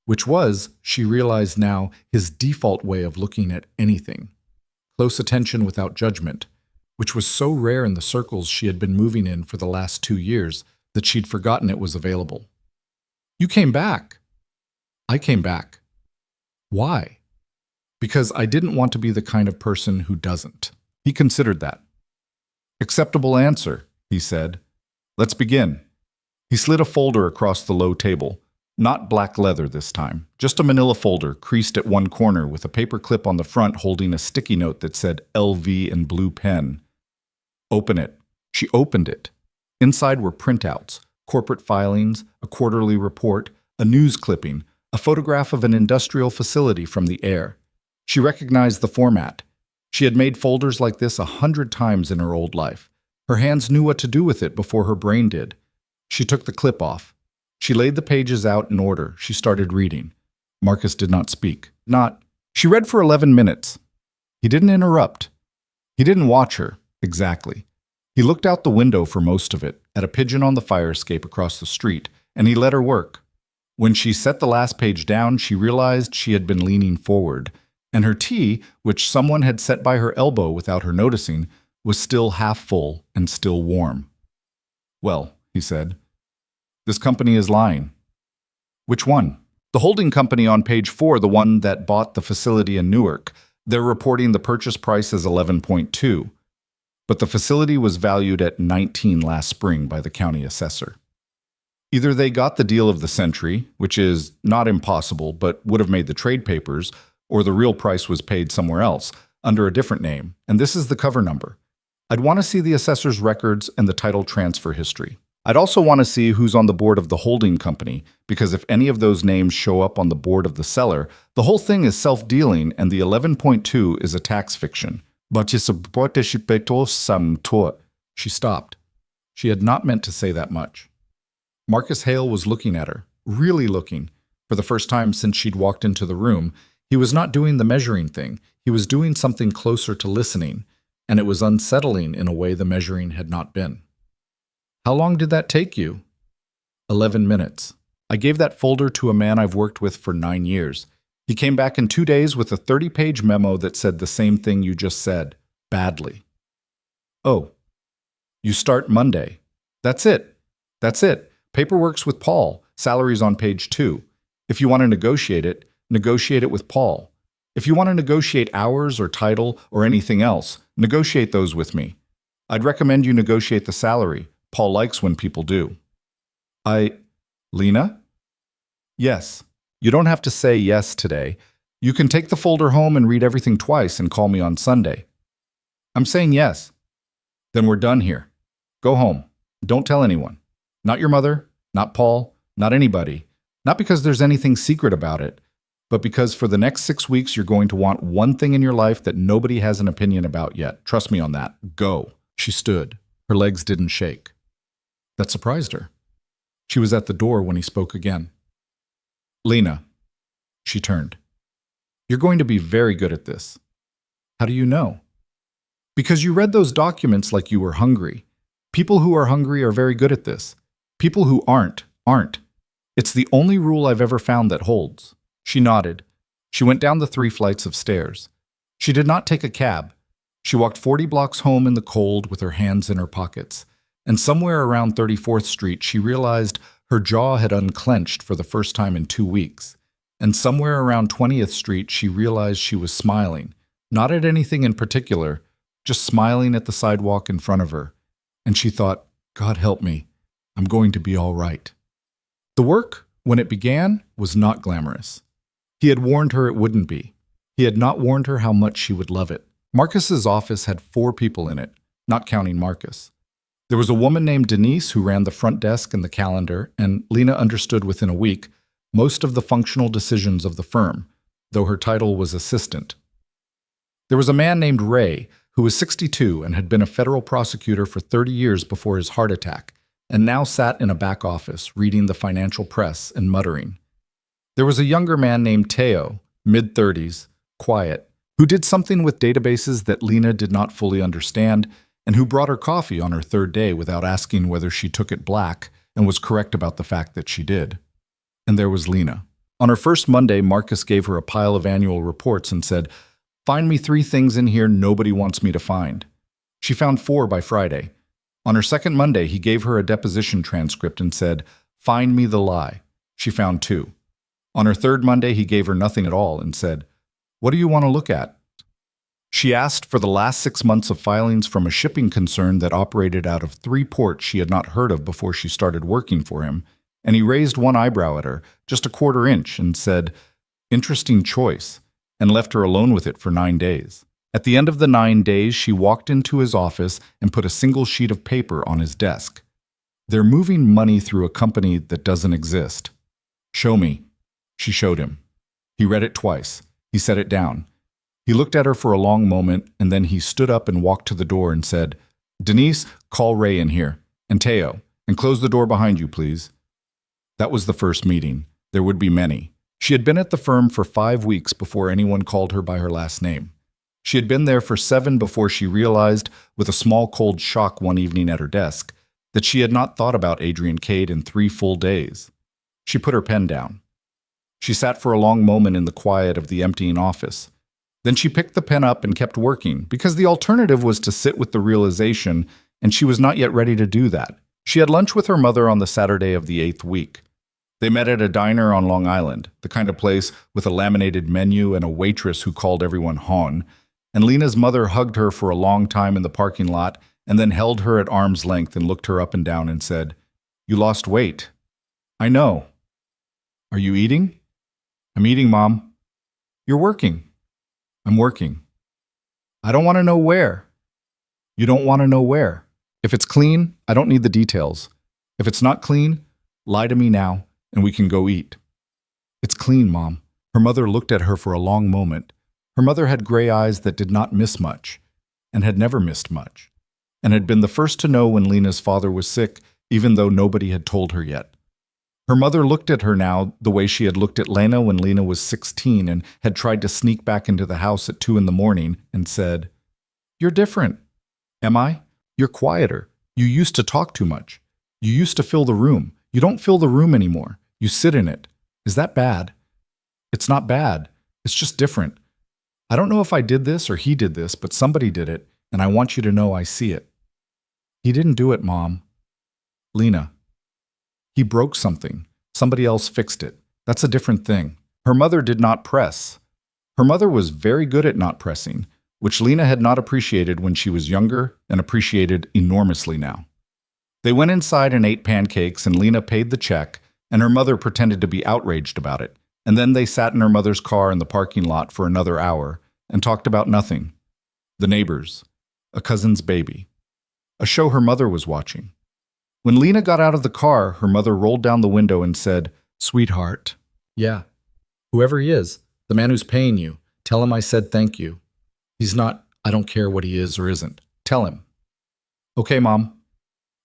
which was, she realized now, his default way of looking at anything. Close attention without judgment, which was so rare in the circles she had been moving in for the last 2 years that she'd forgotten it was available. "You came back." "I came back." "Why?" "Because I didn't want to be the kind of person who doesn't." He considered that. "Acceptable answer," he said. "Let's begin." He slid a folder across the low table. Not black leather this time, just a manila folder creased at one corner with a paper clip on the front holding a sticky note that said LV in blue pen. "Open it." She opened it. Inside were printouts, corporate filings, a quarterly report, a news clipping, a photograph of an industrial facility from the air. She recognized the format. She had made folders like this 100 times in her old life. Her hands knew what to do with it before her brain did. She took the clip off. She laid the pages out in order. She started reading. Marcus did not speak. She read for 11 minutes. He didn't interrupt. He didn't watch her, exactly. He looked out the window for most of it, at a pigeon on the fire escape across the street, and he let her work. When she set the last page down, she realized she had been leaning forward, and her tea, which someone had set by her elbow without her noticing, was still half full and still warm. "Well," he said, "this company is lying." "Which one?" "The holding company on page 4, the one that bought the facility in Newark. They're reporting the purchase price as 11.2. But the facility was valued at 19 last spring by the county assessor. Either they got the deal of the century, which is not impossible but would have made the trade papers, or the real price was paid somewhere else, under a different name, and this is the cover number. I'd want to see the assessor's records and the title transfer history. I'd also want to see who's on the board of the holding company, because if any of those names show up on the board of the seller, the whole thing is self-dealing and the 11.2 is a tax fiction. She stopped. She had not meant to say that much. Marcus Hale was looking at her, really looking. For the first time since she'd walked into the room, he was not doing the measuring thing. He was doing something closer to listening, and it was unsettling in a way the measuring had not been. "How long did that take you?" 11 minutes. I gave that folder to a man I've worked with for 9 years. He came back in 2 days with a 30-page memo that said the same thing you just said, badly. "Oh, you start Monday." That's it. Paperwork's with Paul. Salary's on page 2. If you want to negotiate it with Paul. If you want to negotiate hours or title or anything else, negotiate those with me. I'd recommend you negotiate the salary. Paul likes when people do. Lena? Yes. You don't have to say yes today. You can take the folder home and read everything twice and call me on Sunday. I'm saying yes. Then we're done here. Go home. Don't tell anyone. Not your mother, not Paul, not anybody. Not because there's anything secret about it, but because for the next 6 weeks you're going to want one thing in your life that nobody has an opinion about yet. Trust me on that. Go. She stood. Her legs didn't shake. That surprised her. She was at the door when he spoke again. Lena. She turned. You're going to be very good at this. How do you know? Because you read those documents like you were hungry. People who are hungry are very good at this. People who aren't. It's the only rule I've ever found that holds. She nodded. She went down the 3 flights of stairs. She did not take a cab. She walked 40 blocks home in the cold with her hands in her pockets. And somewhere around 34th Street, she realized her jaw had unclenched for the first time in 2 weeks. And somewhere around 20th Street, she realized she was smiling. Not at anything in particular, just smiling at the sidewalk in front of her. And she thought, God help me, I'm going to be all right. The work, when it began, was not glamorous. He had warned her it wouldn't be. He had not warned her how much she would love it. Marcus's office had 4 people in it, not counting Marcus. There was a woman named Denise who ran the front desk and the calendar, and Lena understood within a week most of the functional decisions of the firm, though her title was assistant. There was a man named Ray, who was 62 and had been a federal prosecutor for 30 years before his heart attack, and now sat in a back office reading the financial press and muttering. There was a younger man named Teo, mid-30s, quiet, who did something with databases that Lena did not fully understand, and who brought her coffee on her 3rd day without asking whether she took it black and was correct about the fact that she did. And there was Lena. On her first Monday, Marcus gave her a pile of annual reports and said, "Find me 3 things in here nobody wants me to find." She found 4 by Friday. On her second Monday, he gave her a deposition transcript and said, "Find me the lie." She found 2. On her 3rd Monday, he gave her nothing at all and said, "What do you want to look at?" She asked for the last 6 months of filings from a shipping concern that operated out of 3 ports she had not heard of before she started working for him, and he raised one eyebrow at her, just a 1/4 inch, and said, "Interesting choice," and left her alone with it for 9 days. At the end of the 9 days, she walked into his office and put a single sheet of paper on his desk. "They're moving money through a company that doesn't exist." "Show me." She showed him. He read it twice. He set it down. He looked at her for a long moment, and then he stood up and walked to the door and said, "Denise, call Ray in here. And Teo, and close the door behind you, please." That was the first meeting. There would be many. She had been at the firm for 5 weeks before anyone called her by her last name. She had been there for 7 before she realized, with a small cold shock one evening at her desk, that she had not thought about Adrian Cade in 3 full days. She put her pen down. She sat for a long moment in the quiet of the emptying office. Then she picked the pen up and kept working, because the alternative was to sit with the realization, and she was not yet ready to do that. She had lunch with her mother on the Saturday of the 8th week. They met at a diner on Long Island, the kind of place with a laminated menu and a waitress who called everyone Hon, and Lena's mother hugged her for a long time in the parking lot and then held her at arm's length and looked her up and down and said, "You lost weight." "I know." "Are you eating?" "I'm eating, Mom." "You're working." "I'm working." "I don't want to know where." "You don't want to know where. If it's clean, I don't need the details. If it's not clean, lie to me now, and we can go eat." "It's clean, Mom." Her mother looked at her for a long moment. Her mother had gray eyes that did not miss much, and had never missed much, and had been the first to know when Lena's father was sick, even though nobody had told her yet. Her mother looked at her now the way she had looked at Lena when Lena was 16 and had tried to sneak back into the house at 2 in the morning and said, "You're different." "Am I?" "You're quieter. You used to talk too much. You used to fill the room. You don't fill the room anymore. You sit in it. Is that bad?" "It's not bad. It's just different. I don't know if I did this or he did this, but somebody did it, and I want you to know I see it." "He didn't do it, Mom." "Lena." He broke something. Somebody else fixed it. That's a different thing. Her mother did not press. Her mother was very good at not pressing, which Lena had not appreciated when she was younger and appreciated enormously now. They went inside and ate pancakes, and Lena paid the check, and her mother pretended to be outraged about it. And then they sat in her mother's car in the parking lot for another hour and talked about nothing. The neighbors, a cousin's baby, a show her mother was watching. When Lena got out of the car, her mother rolled down the window and said, "Sweetheart." "Yeah. Whoever he is, the man who's paying you, tell him I said thank you. He's not, I don't care what he is or isn't. Tell him." "Okay, Mom."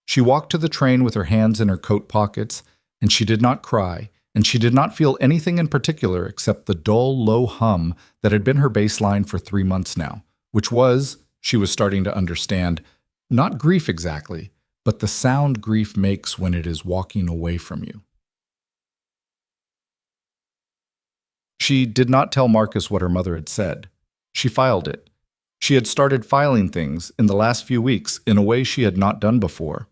She walked to the train with her hands in her coat pockets, and she did not cry, and she did not feel anything in particular except the dull, low hum that had been her baseline for 3 months now, which was, she was starting to understand, not grief exactly, but the sound grief makes when it is walking away from you. She did not tell Marcus what her mother had said. She filed it. She had started filing things in the last few weeks in a way she had not done before.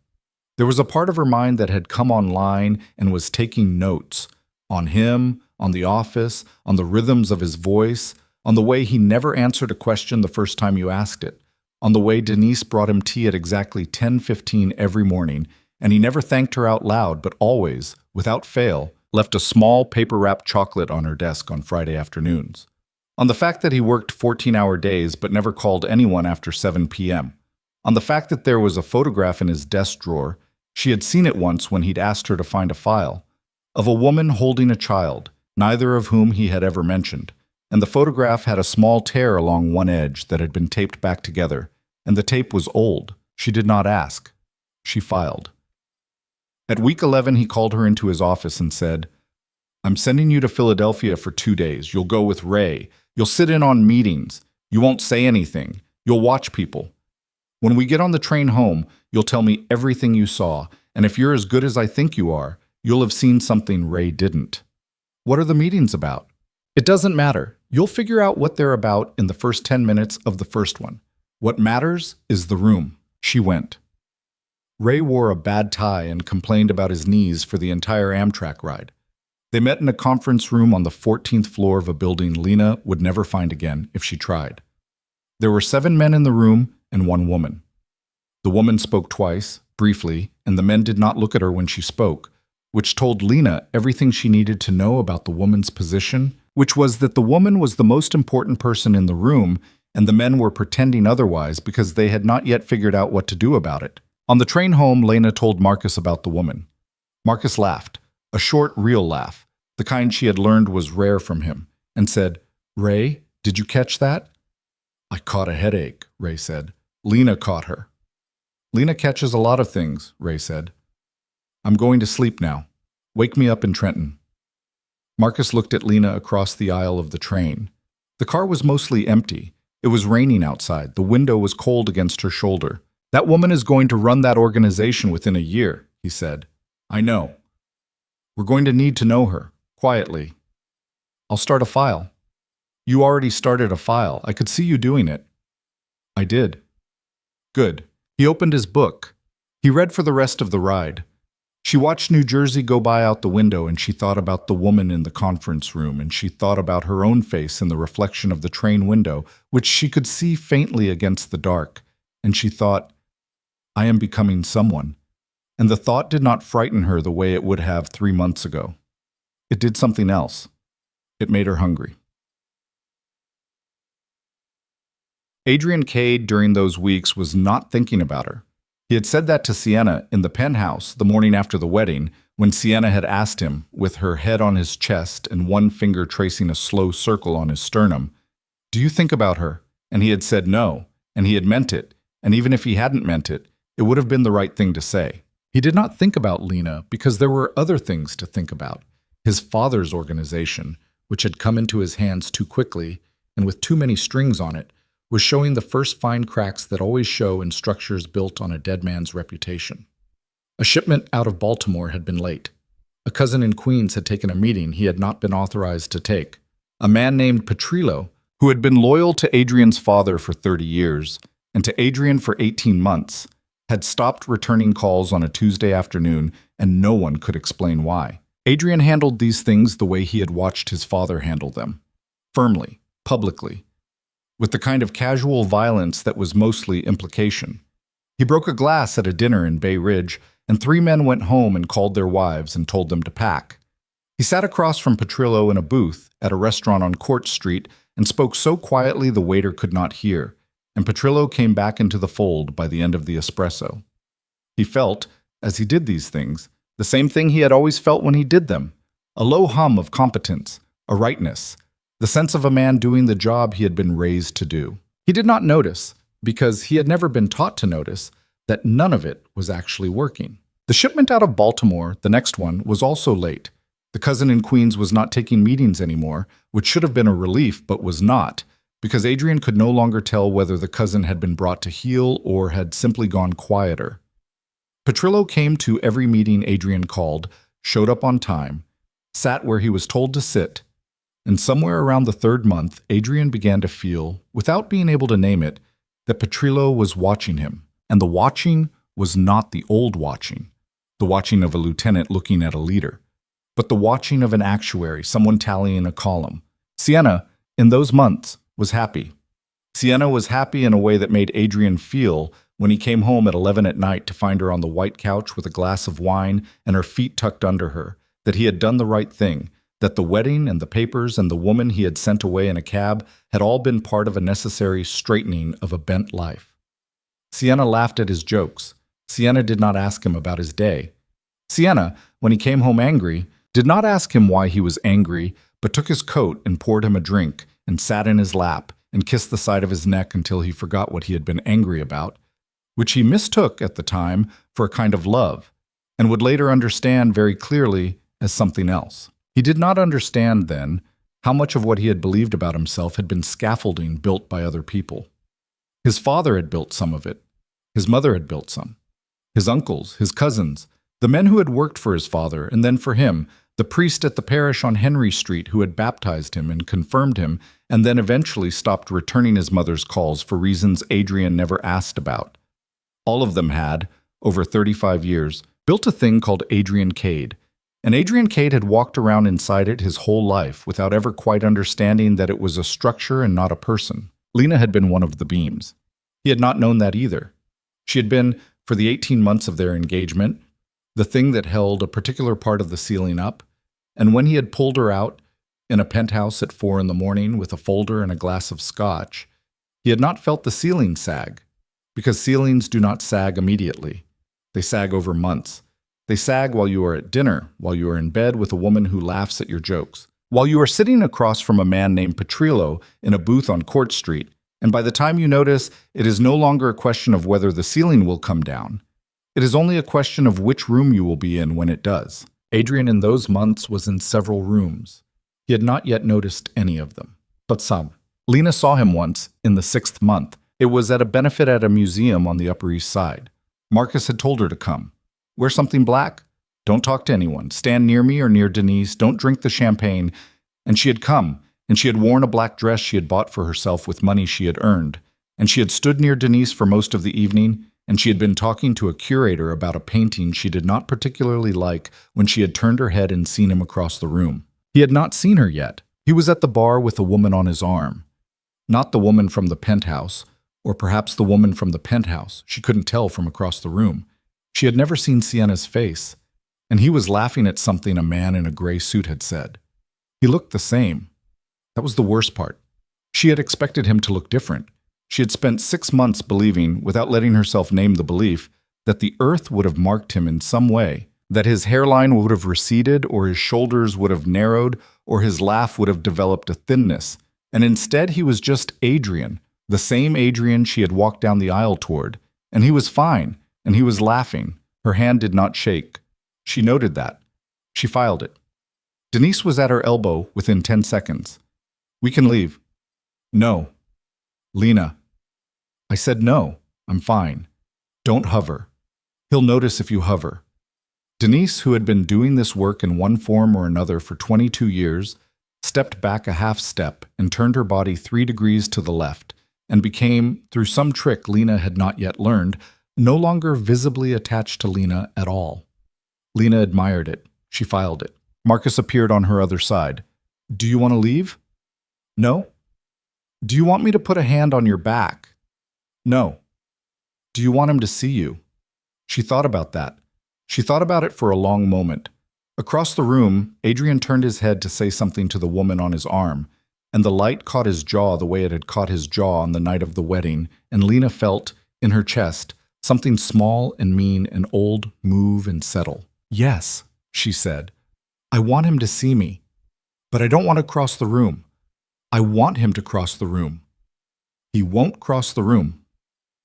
There was a part of her mind that had come online and was taking notes on him, on the office, on the rhythms of his voice, on the way he never answered a question the first time you asked it, on the way Denise brought him tea at exactly 10:15 every morning, and he never thanked her out loud, but always, without fail, left a small paper-wrapped chocolate on her desk on Friday afternoons. On the fact that he worked 14-hour days but never called anyone after 7 p.m. On the fact that there was a photograph in his desk drawer, she had seen it once when he'd asked her to find a file, of a woman holding a child, neither of whom he had ever mentioned, and the photograph had a small tear along one edge that had been taped back together, and the tape was old. She did not ask. She filed. At week 11, he called her into his office and said, "I'm sending you to Philadelphia for 2 days. You'll go with Ray. You'll sit in on meetings. You won't say anything. You'll watch people. When we get on the train home, you'll tell me everything you saw, and if you're as good as I think you are, you'll have seen something Ray didn't." "What are the meetings about?" "It doesn't matter. You'll figure out what they're about in the first 10 minutes of the first one. What matters is the room." She went. Ray wore a bad tie and complained about his knees for the entire Amtrak ride. They met in a conference room on the 14th floor of a building Lena would never find again if she tried. There were 7 men in the room and 1 woman. The woman spoke twice, briefly, and the men did not look at her when she spoke, which told Lena everything she needed to know about the woman's position, which was that the woman was the most important person in the room, and the men were pretending otherwise because they had not yet figured out what to do about it. On the train home, Lena told Marcus about the woman. Marcus laughed, a short, real laugh, the kind she had learned was rare from him, and said, "Ray, did you catch that?" "I caught a headache," Ray said. "Lena caught her." "Lena catches a lot of things," Ray said. "I'm going to sleep now. Wake me up in Trenton." Marcus looked at Lena across the aisle of the train. The car was mostly empty. It was raining outside. The window was cold against her shoulder. "That woman is going to run that organization within a year," he said. "I know. We're going to need to know her, quietly. I'll start a file." "You already started a file. I could see you doing it." "I did." "Good." He opened his book. He read for the rest of the ride. She watched New Jersey go by out the window, and she thought about the woman in the conference room, and she thought about her own face in the reflection of the train window, which she could see faintly against the dark, and she thought, "I am becoming someone." And the thought did not frighten her the way it would have 3 months ago. It did something else. It made her hungry. Adrian Cade during those weeks was not thinking about her. He had said that to Sienna in the penthouse the morning after the wedding, when Sienna had asked him, with her head on his chest and one finger tracing a slow circle on his sternum, "Do you think about her?" And he had said no, and he had meant it, and even if he hadn't meant it, it would have been the right thing to say. He did not think about Lena because there were other things to think about. His father's organization, which had come into his hands too quickly and with too many strings on it, was showing the first fine cracks that always show in structures built on a dead man's reputation. A shipment out of Baltimore had been late. A cousin in Queens had taken a meeting he had not been authorized to take. A man named Petrillo, who had been loyal to Adrian's father for 30 years and to Adrian for 18 months, had stopped returning calls on a Tuesday afternoon and no one could explain why. Adrian handled these things the way he had watched his father handle them. Firmly, publicly, with the kind of casual violence that was mostly implication. He broke a glass at a dinner in Bay Ridge, and 3 men went home and called their wives and told them to pack. He sat across from Petrillo in a booth at a restaurant on Court Street and spoke so quietly the waiter could not hear, and Petrillo came back into the fold by the end of the espresso. He felt, as he did these things, the same thing he had always felt when he did them, a low hum of competence, a rightness, the sense of a man doing the job he had been raised to do. He did not notice, because he had never been taught to notice, that none of it was actually working. The shipment out of Baltimore, the next one, was also late. The cousin in Queens was not taking meetings anymore, which should have been a relief but was not, because Adrian could no longer tell whether the cousin had been brought to heel or had simply gone quieter. Petrillo came to every meeting Adrian called, showed up on time, sat where he was told to sit, and somewhere around the 3rd month, Adrian began to feel, without being able to name it, that Petrillo was watching him. And the watching was not the old watching, the watching of a lieutenant looking at a leader, but the watching of an actuary, someone tallying a column. Sienna, in those months, was happy. Sienna was happy in a way that made Adrian feel when he came home at 11 at night to find her on the white couch with a glass of wine and her feet tucked under her, that he had done the right thing, that the wedding and the papers and the woman he had sent away in a cab had all been part of a necessary straightening of a bent life. Sienna laughed at his jokes. Sienna did not ask him about his day. Sienna, when he came home angry, did not ask him why he was angry, but took his coat and poured him a drink and sat in his lap and kissed the side of his neck until he forgot what he had been angry about, which he mistook at the time for a kind of love, and would later understand very clearly as something else. He did not understand then how much of what he had believed about himself had been scaffolding built by other people. His father had built some of it. His mother had built some. His uncles, his cousins, the men who had worked for his father and then for him, the priest at the parish on Henry Street who had baptized him and confirmed him and then eventually stopped returning his mother's calls for reasons Adrian never asked about. All of them had, over 35 years, built a thing called Adrian Cade. And Adrian Cade had walked around inside it his whole life without ever quite understanding that it was a structure and not a person. Lena had been one of the beams. He had not known that either. She had been, for the 18 months of their engagement, the thing that held a particular part of the ceiling up, and when he had pulled her out in a penthouse at 4 a.m. with a folder and a glass of scotch, he had not felt the ceiling sag, because ceilings do not sag immediately. They sag over months. They sag while you are at dinner, while you are in bed with a woman who laughs at your jokes, while you are sitting across from a man named Petrillo in a booth on Court Street, and by the time you notice, it is no longer a question of whether the ceiling will come down. It is only a question of which room you will be in when it does. Adrian in those months was in several rooms. He had not yet noticed any of them, but some. Lena saw him once, in the 6th month. It was at a benefit at a museum on the Upper East Side. Marcus had told her to come. Wear something black. Don't talk to anyone. Stand near me or near Denise. Don't drink the champagne. And she had come, and she had worn a black dress she had bought for herself with money she had earned. And she had stood near Denise for most of the evening, and she had been talking to a curator about a painting she did not particularly like when she had turned her head and seen him across the room. He had not seen her yet. He was at the bar with a woman on his arm. Not the woman from the penthouse, or perhaps the woman from the penthouse. She couldn't tell from across the room. She had never seen Sienna's face, and he was laughing at something a man in a gray suit had said. He looked the same. That was the worst part. She had expected him to look different. She had spent 6 months believing, without letting herself name the belief, that the earth would have marked him in some way, that his hairline would have receded, or his shoulders would have narrowed, or his laugh would have developed a thinness. And instead he was just Adrian, the same Adrian she had walked down the aisle toward. And he was fine, and he was laughing. Her hand did not shake. She noted that. She filed it. Denise was at her elbow within 10 seconds. We can leave. No. Lena. I said no. I'm fine. Don't hover. He'll notice if you hover. Denise, who had been doing this work in one form or another for 22 years, stepped back a half step and turned her body 3 degrees to the left and became, through some trick Lena had not yet learned, no longer visibly attached to Lena at all. Lena admired it. She filed it. Marcus appeared on her other side. Do you want to leave? No. Do you want me to put a hand on your back? No. Do you want him to see you? She thought about that. She thought about it for a long moment. Across the room, Adrian turned his head to say something to the woman on his arm, and the light caught his jaw the way it had caught his jaw on the night of the wedding, and Lena felt, in her chest, something small and mean and old move and settle. Yes, she said. I want him to see me. But I don't want to cross the room. I want him to cross the room. He won't cross the room.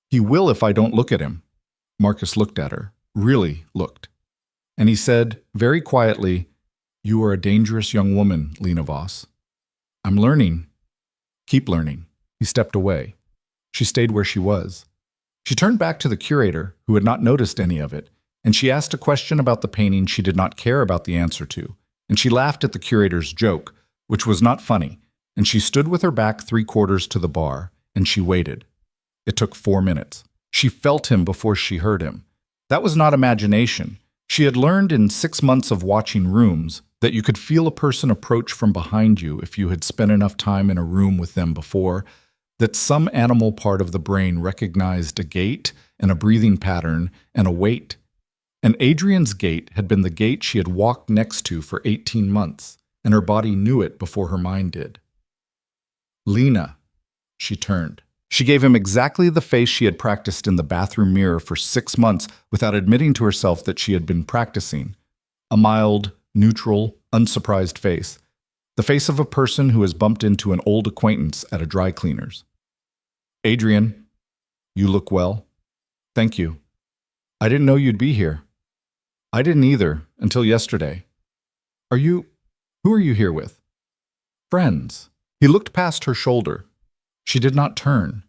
He will if I don't look at him. Marcus looked at her, really looked. And he said, very quietly, You are a dangerous young woman, Lena Voss. I'm learning. Keep learning. He stepped away. She stayed where she was. She turned back to the curator, who had not noticed any of it, and she asked a question about the painting she did not care about the answer to, and she laughed at the curator's joke, which was not funny, and she stood with her back 3/4 to the bar, and she waited. It took 4 minutes. She felt him before she heard him. That was not imagination. She had learned in 6 months of watching rooms that you could feel a person approach from behind you if you had spent enough time in a room with them before, that some animal part of the brain recognized a gait and a breathing pattern and a weight. And Adrian's gait had been the gait she had walked next to for 18 months, and her body knew it before her mind did. Lena, she turned. She gave him exactly the face she had practiced in the bathroom mirror for 6 months without admitting to herself that she had been practicing. A mild, neutral, unsurprised face. The face of a person who has bumped into an old acquaintance at a dry cleaner's. Adrian, you look well. Thank you. I didn't know you'd be here. I didn't either, until yesterday. Who are you here with? Friends. He looked past her shoulder. She did not turn.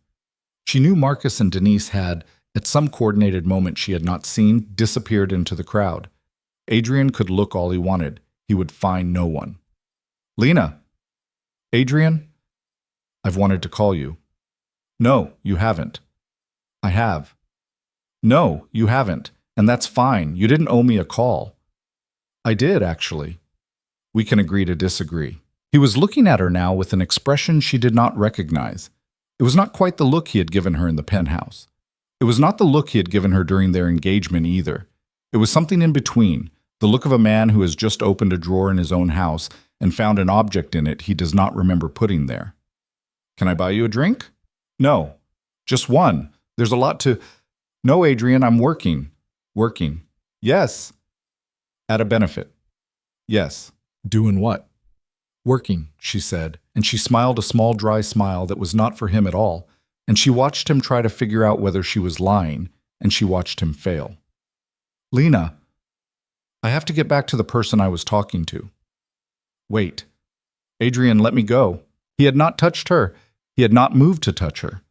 She knew Marcus and Denise had, at some coordinated moment she had not seen, disappeared into the crowd. Adrian could look all he wanted. He would find no one. Lena. Adrian? I've wanted to call you. No, you haven't. I have. No, you haven't, and that's fine. You didn't owe me a call. I did, actually. We can agree to disagree. He was looking at her now with an expression she did not recognize. It was not quite the look he had given her in the penthouse. It was not the look he had given her during their engagement either. It was something in between, the look of a man who has just opened a drawer in his own house and found an object in it he does not remember putting there. Can I buy you a drink? No, just one. There's a lot to... No, Adrian, I'm working. Working. Yes. At a benefit. Yes. Doing what? Working, she said, and she smiled a small dry smile that was not for him at all, and she watched him try to figure out whether she was lying, and she watched him fail. Lena, I have to get back to the person I was talking to. Wait. Adrian, let me go. He had not touched her. He had not moved to touch her.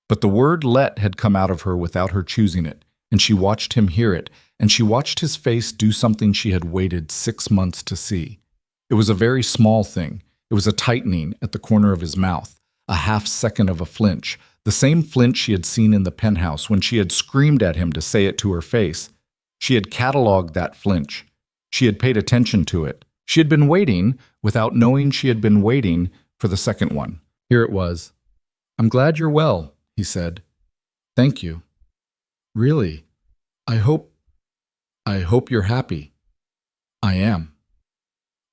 But the word let had come out of her without her choosing it, and she watched him hear it, and she watched his face do something she had waited 6 months to see. It was a very small thing. It was a tightening at the corner of his mouth, a half-second of a flinch, the same flinch she had seen in the penthouse when she had screamed at him to say it to her face. She had catalogued that flinch. She had paid attention to it. She had been waiting, without knowing she had been waiting, for the second one. Here it was. I'm glad you're well, he said. Thank you. Really. I hope you're happy. I am.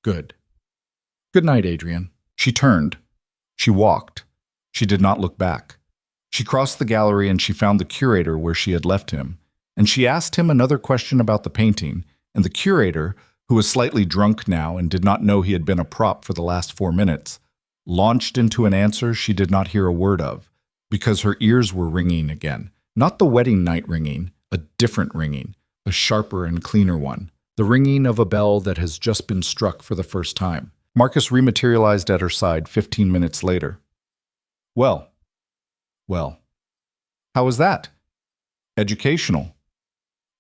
Good. Good night, Adrian. She turned. She walked. She did not look back. She crossed the gallery and she found the curator where she had left him, and she asked him another question about the painting, and the curator, who was slightly drunk now and did not know he had been a prop for the last 4 minutes, launched into an answer she did not hear a word of, because her ears were ringing again. Not the wedding night ringing, a different ringing, a sharper and cleaner one, the ringing of a bell that has just been struck for the first time. Marcus rematerialized at her side 15 minutes later. Well, how was that? Educational.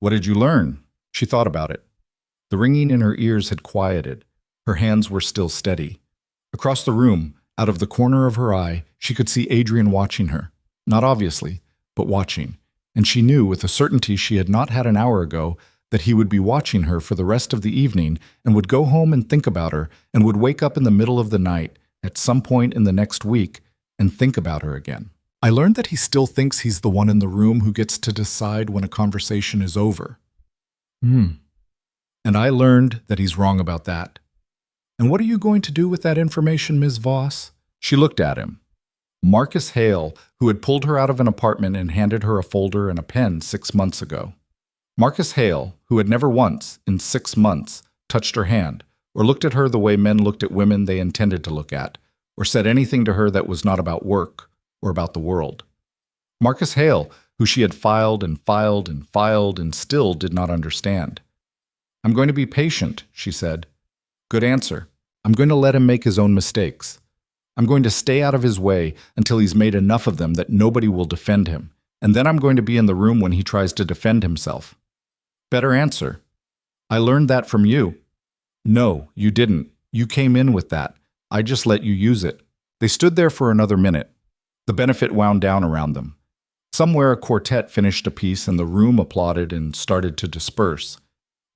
What did you learn? She thought about it. The ringing in her ears had quieted. Her hands were still steady. Across the room, out of the corner of her eye, she could see Adrian watching her. Not obviously, but watching. And she knew with a certainty she had not had an hour ago that he would be watching her for the rest of the evening and would go home and think about her and would wake up in the middle of the night at some point in the next week and think about her again. I learned that he still thinks he's the one in the room who gets to decide when a conversation is over. And I learned that he's wrong about that. And what are you going to do with that information, Ms. Voss? She looked at him. Marcus Hale, who had pulled her out of an apartment and handed her a folder and a pen 6 months ago. Marcus Hale, who had never once, in 6 months, touched her hand, or looked at her the way men looked at women they intended to look at, or said anything to her that was not about work or about the world. Marcus Hale, who she had filed and filed and filed and still did not understand. I'm going to be patient, she said. Good answer. I'm going to let him make his own mistakes. I'm going to stay out of his way until he's made enough of them that nobody will defend him, and then I'm going to be in the room when he tries to defend himself. Better answer. I learned that from you. No, you didn't. You came in with that. I just let you use it. They stood there for another minute. The benefit wound down around them. Somewhere a quartet finished a piece and the room applauded and started to disperse.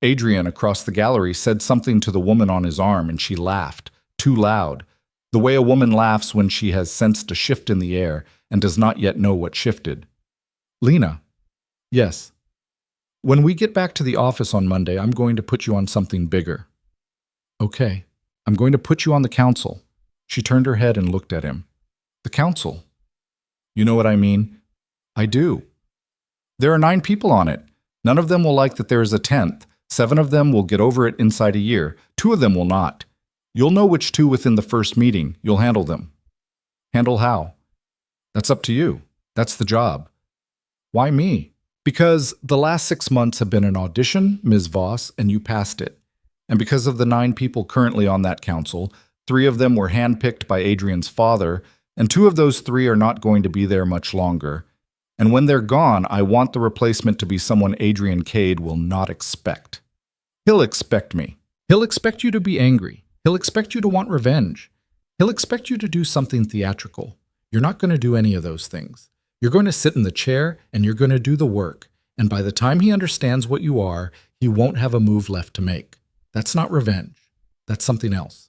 Adrian across the gallery said something to the woman on his arm and she laughed, too loud, the way a woman laughs when she has sensed a shift in the air and does not yet know what shifted. Lena. Yes. When we get back to the office on Monday, I'm going to put you on something bigger. Okay. I'm going to put you on the council. She turned her head and looked at him. The council? You know what I mean? I do. There are 9 people on it. None of them will like that there is a 10th. 7 of them will get over it inside a year. 2 of them will not. You'll know which 2 within the first meeting. You'll handle them. Handle how? That's up to you. That's the job. Why me? Because the last 6 months have been an audition, Ms. Voss, and you passed it. And because of the 9 people currently on that council, 3 of them were handpicked by Adrian's father, and 2 of those 3 are not going to be there much longer. And when they're gone, I want the replacement to be someone Adrian Cade will not expect. He'll expect me. He'll expect you to be angry. He'll expect you to want revenge. He'll expect you to do something theatrical. You're not going to do any of those things. You're going to sit in the chair and you're going to do the work. And by the time he understands what you are, he won't have a move left to make. That's not revenge. That's something else.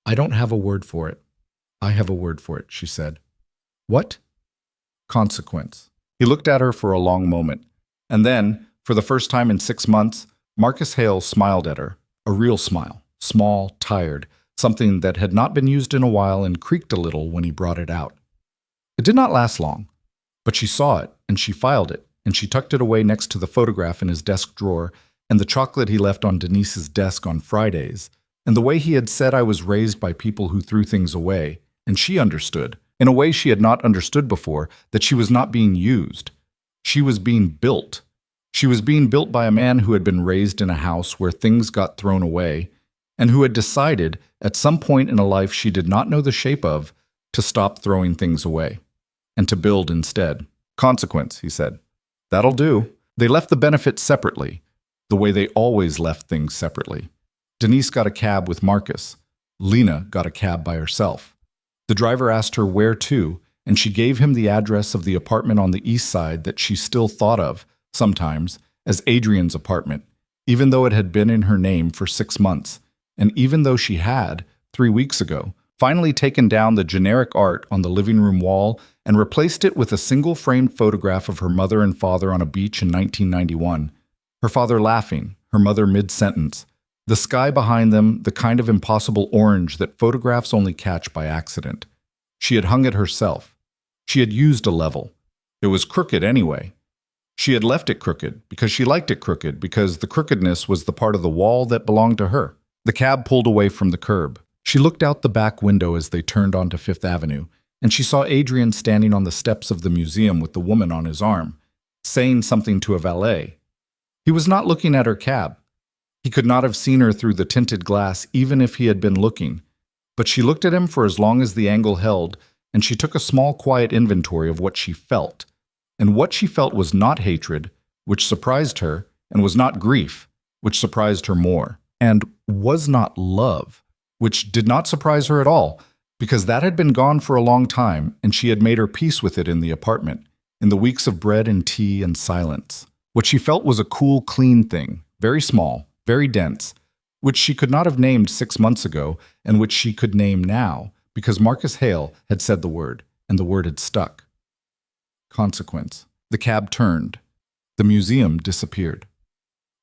I don't have a word for it. I have a word for it, she said. What? Consequence. He looked at her for a long moment. And then, for the first time in 6 months, Marcus Hale smiled at her. A real smile. Small, tired, something that had not been used in a while and creaked a little when he brought it out. It did not last long, but she saw it, and she filed it, and she tucked it away next to the photograph in his desk drawer and the chocolate he left on Denise's desk on Fridays, and the way he had said I was raised by people who threw things away, and she understood, in a way she had not understood before, that she was not being used. She was being built. She was being built by a man who had been raised in a house where things got thrown away, and who had decided, at some point in a life she did not know the shape of, to stop throwing things away, and to build instead. Consequence, he said. That'll do. They left the benefits separately, the way they always left things separately. Denise got a cab with Marcus. Lena got a cab by herself. The driver asked her where to, and she gave him the address of the apartment on the east side that she still thought of, sometimes, as Adrian's apartment, even though it had been in her name for 6 months. And even though she had, 3 weeks ago, finally taken down the generic art on the living room wall and replaced it with a single framed photograph of her mother and father on a beach in 1991, her father laughing, her mother mid-sentence, the sky behind them the kind of impossible orange that photographs only catch by accident. She had hung it herself. She had used a level. It was crooked anyway. She had left it crooked because she liked it crooked, because the crookedness was the part of the wall that belonged to her. The cab pulled away from the curb. She looked out the back window as they turned onto Fifth Avenue, and she saw Adrian standing on the steps of the museum with the woman on his arm, saying something to a valet. He was not looking at her cab. He could not have seen her through the tinted glass even if he had been looking. But she looked at him for as long as the angle held, and she took a small, quiet inventory of what she felt. And what she felt was not hatred, which surprised her, and was not grief, which surprised her more, and was not love, which did not surprise her at all, because that had been gone for a long time, and she had made her peace with it in the apartment, in the weeks of bread and tea and silence. What she felt was a cool, clean thing, very small, very dense, which she could not have named 6 months ago and which she could name now because Marcus Hale had said the word, and the word had stuck. Consequence. The cab turned. The museum disappeared.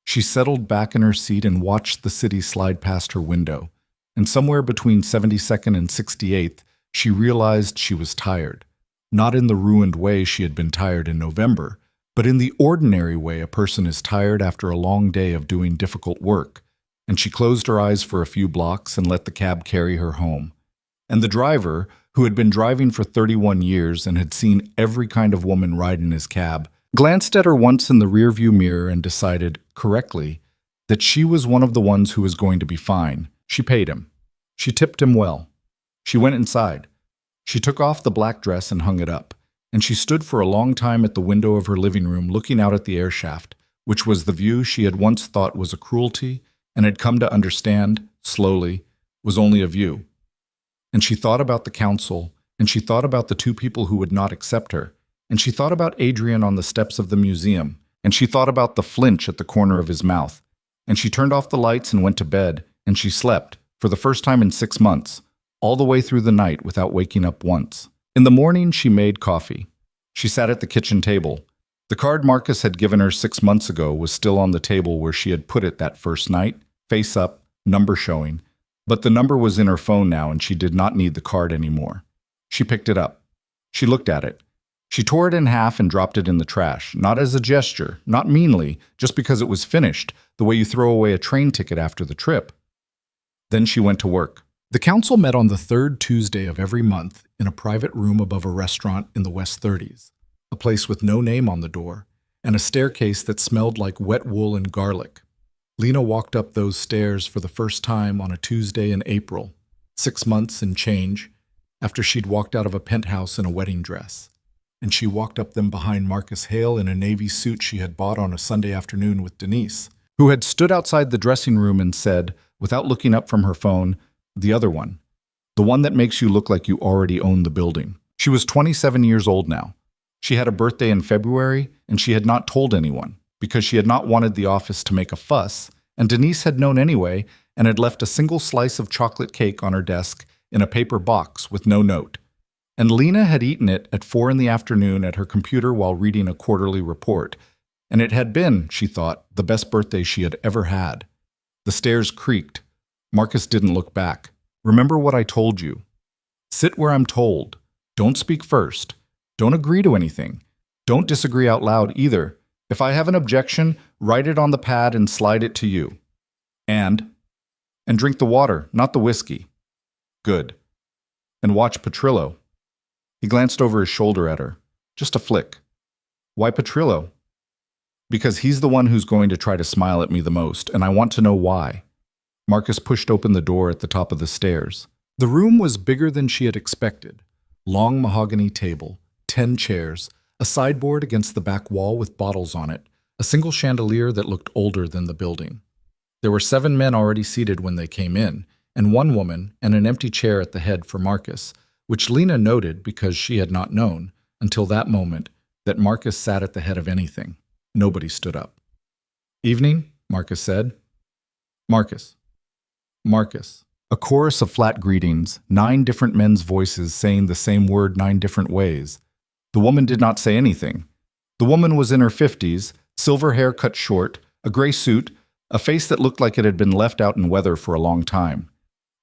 She settled back in her seat and watched the city slide past her window, and somewhere between 72nd and 68th, she realized she was tired. Not in the ruined way she had been tired in November, but in the ordinary way a person is tired after a long day of doing difficult work, and she closed her eyes for a few blocks and let the cab carry her home. And the driver, who had been driving for 31 years and had seen every kind of woman ride in his cab, glanced at her once in the rearview mirror and decided, correctly, that she was one of the ones who was going to be fine. She paid him. She tipped him well. She went inside. She took off the black dress and hung it up, and she stood for a long time at the window of her living room looking out at the air shaft, which was the view she had once thought was a cruelty and had come to understand, slowly, was only a view. And she thought about the council, and she thought about the two people who would not accept her, and she thought about Adrian on the steps of the museum, and she thought about the flinch at the corner of his mouth, and she turned off the lights and went to bed, and she slept, for the first time in 6 months, all the way through the night without waking up once. In the morning, she made coffee. She sat at the kitchen table. The card Marcus had given her 6 months ago was still on the table where she had put it that first night, face up, number showing, but the number was in her phone now and she did not need the card anymore. She picked it up. She looked at it. She tore it in half and dropped it in the trash, not as a gesture, not meanly, just because it was finished, the way you throw away a train ticket after the trip. Then she went to work. The council met on the third Tuesday of every month in a private room above a restaurant in the West 30s, a place with no name on the door, and a staircase that smelled like wet wool and garlic. Lena walked up those stairs for the first time on a Tuesday in April, 6 months and change, after she'd walked out of a penthouse in a wedding dress. And she walked up them behind Marcus Hale in a navy suit she had bought on a Sunday afternoon with Denise, who had stood outside the dressing room and said, without looking up from her phone, the other one, the one that makes you look like you already own the building. She was 27 years old now. She had a birthday in February, and she had not told anyone, because she had not wanted the office to make a fuss, and Denise had known anyway and had left a single slice of chocolate cake on her desk in a paper box with no note. And Lena had eaten it at 4 in the afternoon at her computer while reading a quarterly report, and it had been, she thought, the best birthday she had ever had. The stairs creaked. Marcus didn't look back. Remember what I told you. Sit where I'm told. Don't speak first. Don't agree to anything. Don't disagree out loud either. If I have an objection, write it on the pad and slide it to you. And drink the water, not the whiskey. Good. And watch Petrillo. He glanced over his shoulder at her. Just a flick. Why Petrillo? Because he's the one who's going to try to smile at me the most, and I want to know why. Marcus pushed open the door at the top of the stairs. The room was bigger than she had expected. Long mahogany table, 10 chairs, a sideboard against the back wall with bottles on it, a single chandelier that looked older than the building. There were 7 men already seated when they came in, and 1 woman and an empty chair at the head for Marcus, which Lena noted because she had not known, until that moment, that Marcus sat at the head of anything. Nobody stood up. Evening, Marcus said. Marcus. Marcus. A chorus of flat greetings, 9 different men's voices saying the same word 9 different ways. The woman did not say anything. The woman was in her 50s, silver hair cut short, a gray suit, a face that looked like it had been left out in weather for a long time.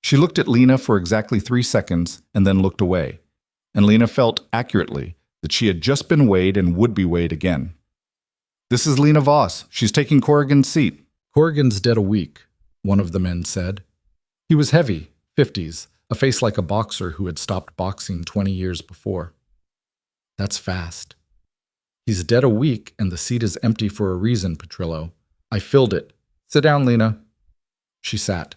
She looked at Lena for exactly 3 seconds and then looked away. And Lena felt, accurately, that she had just been weighed and would be weighed again. This is Lena Voss. She's taking Corrigan's seat. Corrigan's dead a week, one of the men said. He was heavy, 50s, a face like a boxer who had stopped boxing 20 years before. That's fast. He's dead a week and the seat is empty for a reason, Petrillo. I filled it. Sit down, Lena. She sat.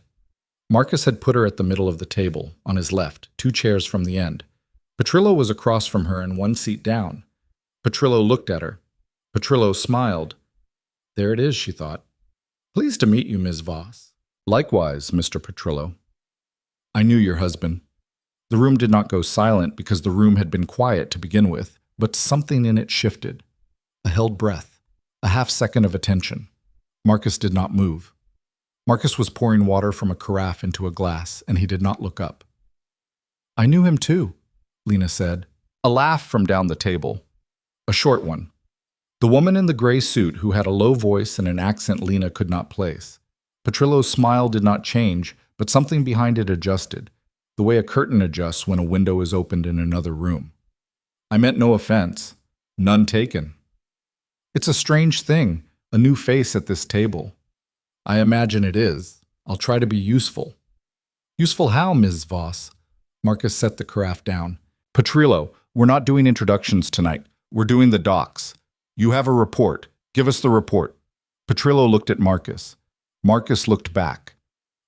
Marcus had put her at the middle of the table, on his left, 2 chairs from the end. Petrillo was across from her and 1 seat down. Petrillo looked at her. Petrillo smiled. There it is, she thought. Pleased to meet you, Ms. Voss. Likewise, Mr. Petrillo. I knew your husband. The room did not go silent because the room had been quiet to begin with, but something in it shifted. A held breath. A half second of attention. Marcus did not move. Marcus was pouring water from a carafe into a glass, and he did not look up. "I knew him too," Lena said. A laugh from down the table. A short one. The woman in the gray suit who had a low voice and an accent Lena could not place. Petrillo's smile did not change, but something behind it adjusted, the way a curtain adjusts when a window is opened in another room. "I meant no offense. None taken. It's a strange thing, a new face at this table. I imagine it is. I'll try to be useful." "Useful how, Ms. Voss?" Marcus set the carafe down. "Petrillo, we're not doing introductions tonight. We're doing the docs. You have a report. Give us the report." Petrillo looked at Marcus. Marcus looked back.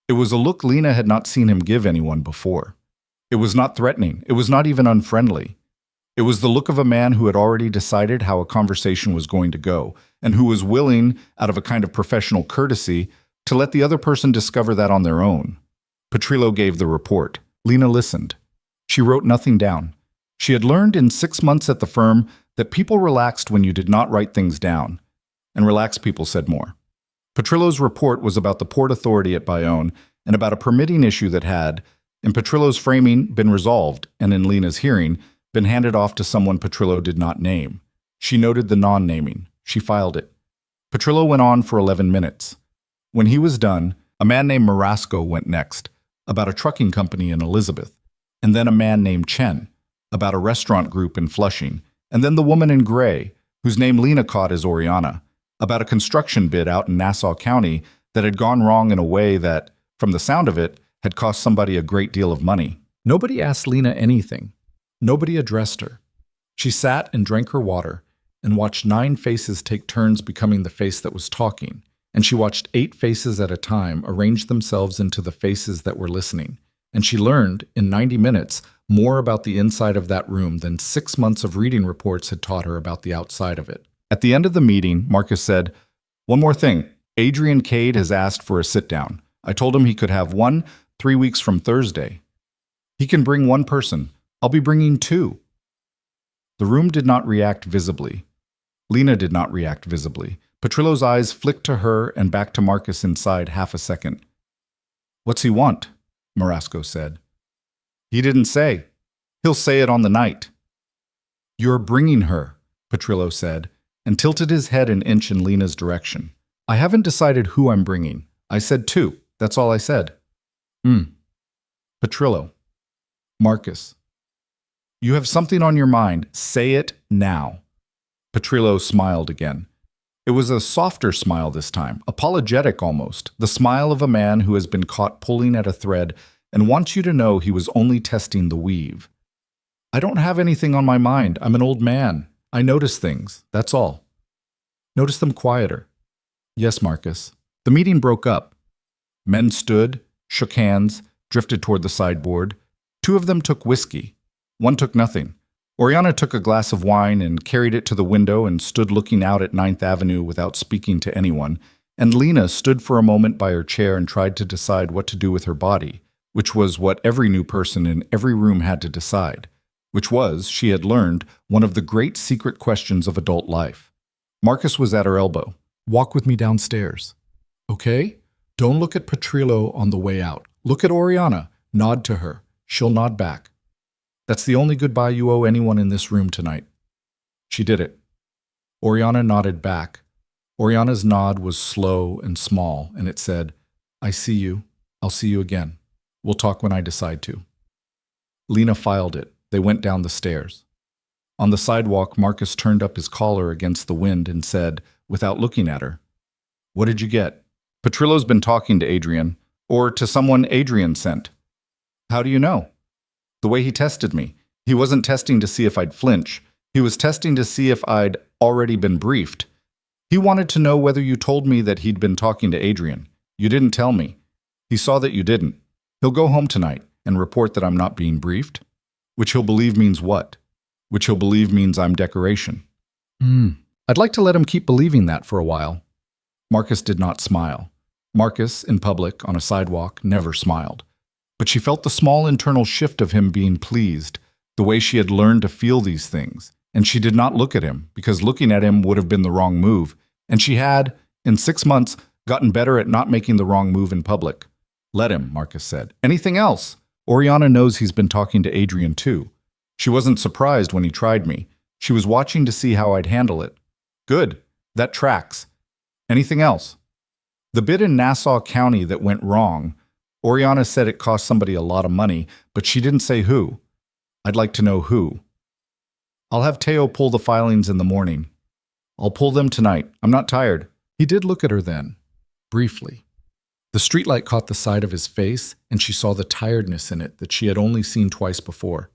It was a look Lena had not seen him give anyone before. It was not threatening. It was not even unfriendly. It was the look of a man who had already decided how a conversation was going to go, and who was willing, out of a kind of professional courtesy, to let the other person discover that on their own. Petrillo gave the report. Lena listened. She wrote nothing down. She had learned in 6 months at the firm that people relaxed when you did not write things down, and relaxed people said more. Petrillo's report was about the Port Authority at Bayonne and about a permitting issue that had, in Petrillo's framing, been resolved, and in Lena's hearing, been handed off to someone Petrillo did not name. She noted the non-naming. She filed it. Petrillo went on for 11 minutes. When he was done, a man named Marasco went next, about a trucking company in Elizabeth, and then a man named Chen, about a restaurant group in Flushing, and then the woman in gray, whose name Lena caught as Oriana, about a construction bid out in Nassau County that had gone wrong in a way that, from the sound of it, had cost somebody a great deal of money. Nobody asked Lena anything. Nobody addressed her. She sat and drank her water and watched 9 faces take turns becoming the face that was talking, and she watched 8 faces at a time arrange themselves into the faces that were listening, and she learned, in 90 minutes, more about the inside of that room than 6 months of reading reports had taught her about the outside of it. At the end of the meeting, Marcus said, "One more thing. Adrian Cade has asked for a sit-down. I told him he could have one 3 weeks from Thursday. He can bring one person. I'll be bringing 2. The room did not react visibly. Lena did not react visibly. Petrillo's eyes flicked to her and back to Marcus inside half a second. "What's he want?" Marasco said. "He didn't say. He'll say it on the night." "You're bringing her," Petrillo said, and tilted his head an inch in Lena's direction. "I haven't decided who I'm bringing. I said 2. That's all I said." Petrillo. Marcus. "You have something on your mind. Say it now." Petrillo smiled again. It was a softer smile this time, apologetic almost, the smile of a man who has been caught pulling at a thread and wants you to know he was only testing the weave. "I don't have anything on my mind. I'm an old man. I notice things, that's all." "Notice them quieter." "Yes, Marcus." The meeting broke up. Men stood, shook hands, drifted toward the sideboard. 2 of them took whiskey. 1 took nothing. Oriana took a glass of wine and carried it to the window and stood looking out at 9th Avenue without speaking to anyone, and Lena stood for a moment by her chair and tried to decide what to do with her body, which was what every new person in every room had to decide, which was, she had learned, one of the great secret questions of adult life. Marcus was at her elbow. "Walk with me downstairs." "Okay? Don't look at Petrillo on the way out. Look at Oriana. Nod to her. She'll nod back. That's the only goodbye you owe anyone in this room tonight." She did it. Oriana nodded back. Oriana's nod was slow and small, and it said, "I see you. I'll see you again. We'll talk when I decide to." Lena filed it. They went down the stairs. On the sidewalk, Marcus turned up his collar against the wind and said, without looking at her, "What did you get?" "Petrillo's been talking to Adrian, or to someone Adrian sent." "How do you know?" "The way he tested me. He wasn't testing to see if I'd flinch. He was testing to see if I'd already been briefed. He wanted to know whether you told me that he'd been talking to Adrian. You didn't tell me. He saw that you didn't. He'll go home tonight and report that I'm not being briefed. Which he'll believe means what? Which he'll believe means I'm decoration." I'd like to let him keep believing that for a while." Marcus did not smile. Marcus, in public, on a sidewalk, never smiled. But she felt the small internal shift of him being pleased, the way she had learned to feel these things, and she did not look at him, because looking at him would have been the wrong move, And she had, in 6 months, gotten better at not making the wrong move in public. Let him, Marcus said. Anything else? Oriana knows he's been talking to Adrian too. She wasn't surprised when he tried me. She was watching to see how I'd handle it. Good. That tracks. Anything else? The bit in Nassau County that went wrong. Oriana said it cost somebody a lot of money, but she didn't say who. I'd like to know who. I'll have Teo pull the filings in the morning. I'll pull them tonight. I'm not tired. He did look at her then, briefly. The streetlight caught the side of his face, and she saw the tiredness in it that she had only seen twice before.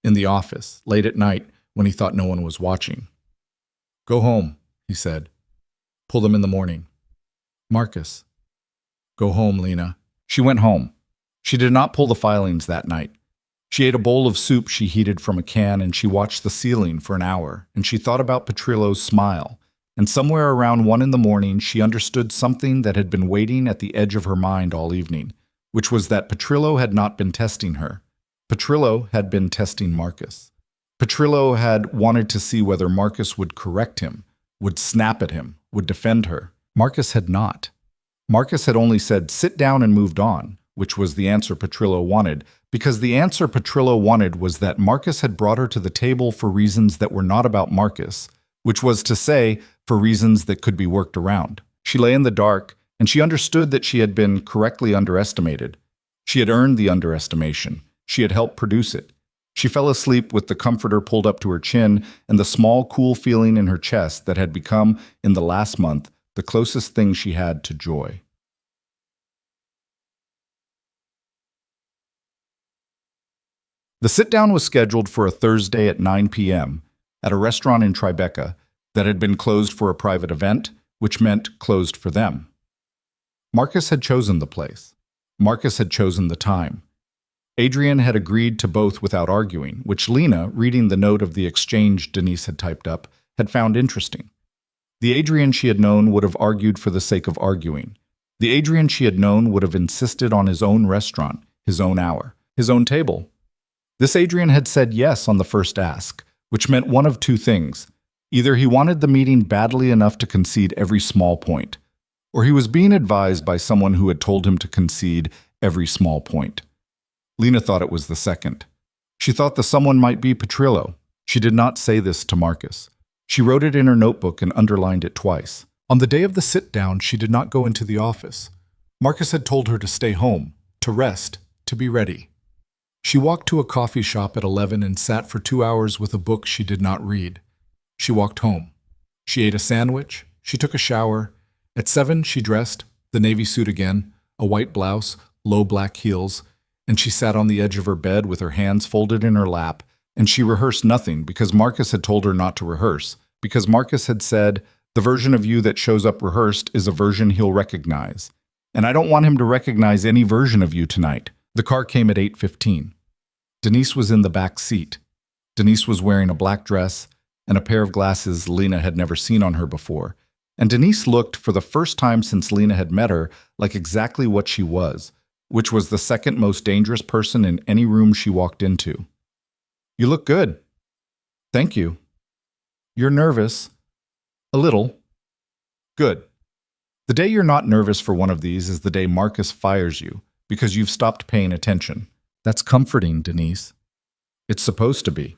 In the office, late at night, when he thought no one was watching. Go home, he said. Pull them in the morning. Marcus. Go home, Lena. She went home. She did not pull the filings that night. She ate a bowl of soup she heated from a can, and she watched the ceiling for an hour, and she thought about Petrillo's smile. And somewhere around 1 in the morning, she understood something that had been waiting at the edge of her mind all evening, which was that Petrillo had not been testing her. Petrillo had been testing Marcus. Petrillo had wanted to see whether Marcus would correct him, would snap at him, would defend her. Marcus had not. Marcus had only said, sit down and moved on, which was the answer Petrillo wanted, because the answer Petrillo wanted was that Marcus had brought her to the table for reasons that were not about Marcus, which was to say, for reasons that could be worked around. She lay in the dark, and she understood that she had been correctly underestimated. She had earned the underestimation. She had helped produce it. She fell asleep with the comforter pulled up to her chin and the small, cool feeling in her chest that had become, in the last month, the closest thing she had to joy. The sit-down was scheduled for a Thursday at 9 p.m. at a restaurant in Tribeca that had been closed for a private event, which meant closed for them. Marcus had chosen the place. Marcus had chosen the time. Adrian had agreed to both without arguing, which Lena, reading the note of the exchange Denise had typed up, had found interesting. The Adrian she had known would have argued for the sake of arguing. The Adrian she had known would have insisted on his own restaurant, his own hour, his own table. This Adrian had said yes on the first ask, which meant one of two things. Either he wanted the meeting badly enough to concede every small point, or he was being advised by someone who had told him to concede every small point. Lena thought it was the second. She thought the someone might be Petrillo. She did not say this to Marcus. She wrote it in her notebook and underlined it twice. On the day of the sit-down, she did not go into the office. Marcus had told her to stay home, to rest, to be ready. She walked to a coffee shop at 11 and sat for 2 hours with a book she did not read. She walked home. She ate a sandwich. She took a shower. At 7, she dressed, the navy suit again, a white blouse, low black heels, and she sat on the edge of her bed with her hands folded in her lap, and she rehearsed nothing because Marcus had told her not to rehearse, because Marcus had said, the version of you that shows up rehearsed is a version he'll recognize. And I don't want him to recognize any version of you tonight. The car came at 8:15. Denise was in the back seat. Denise was wearing a black dress and a pair of glasses Lena had never seen on her before. And Denise looked, for the first time since Lena had met her, like exactly what she was, which was the second most dangerous person in any room she walked into. You look good. Thank you. You're nervous. A little. Good. The day you're not nervous for one of these is the day Marcus fires you, because you've stopped paying attention. That's comforting, Denise. It's supposed to be.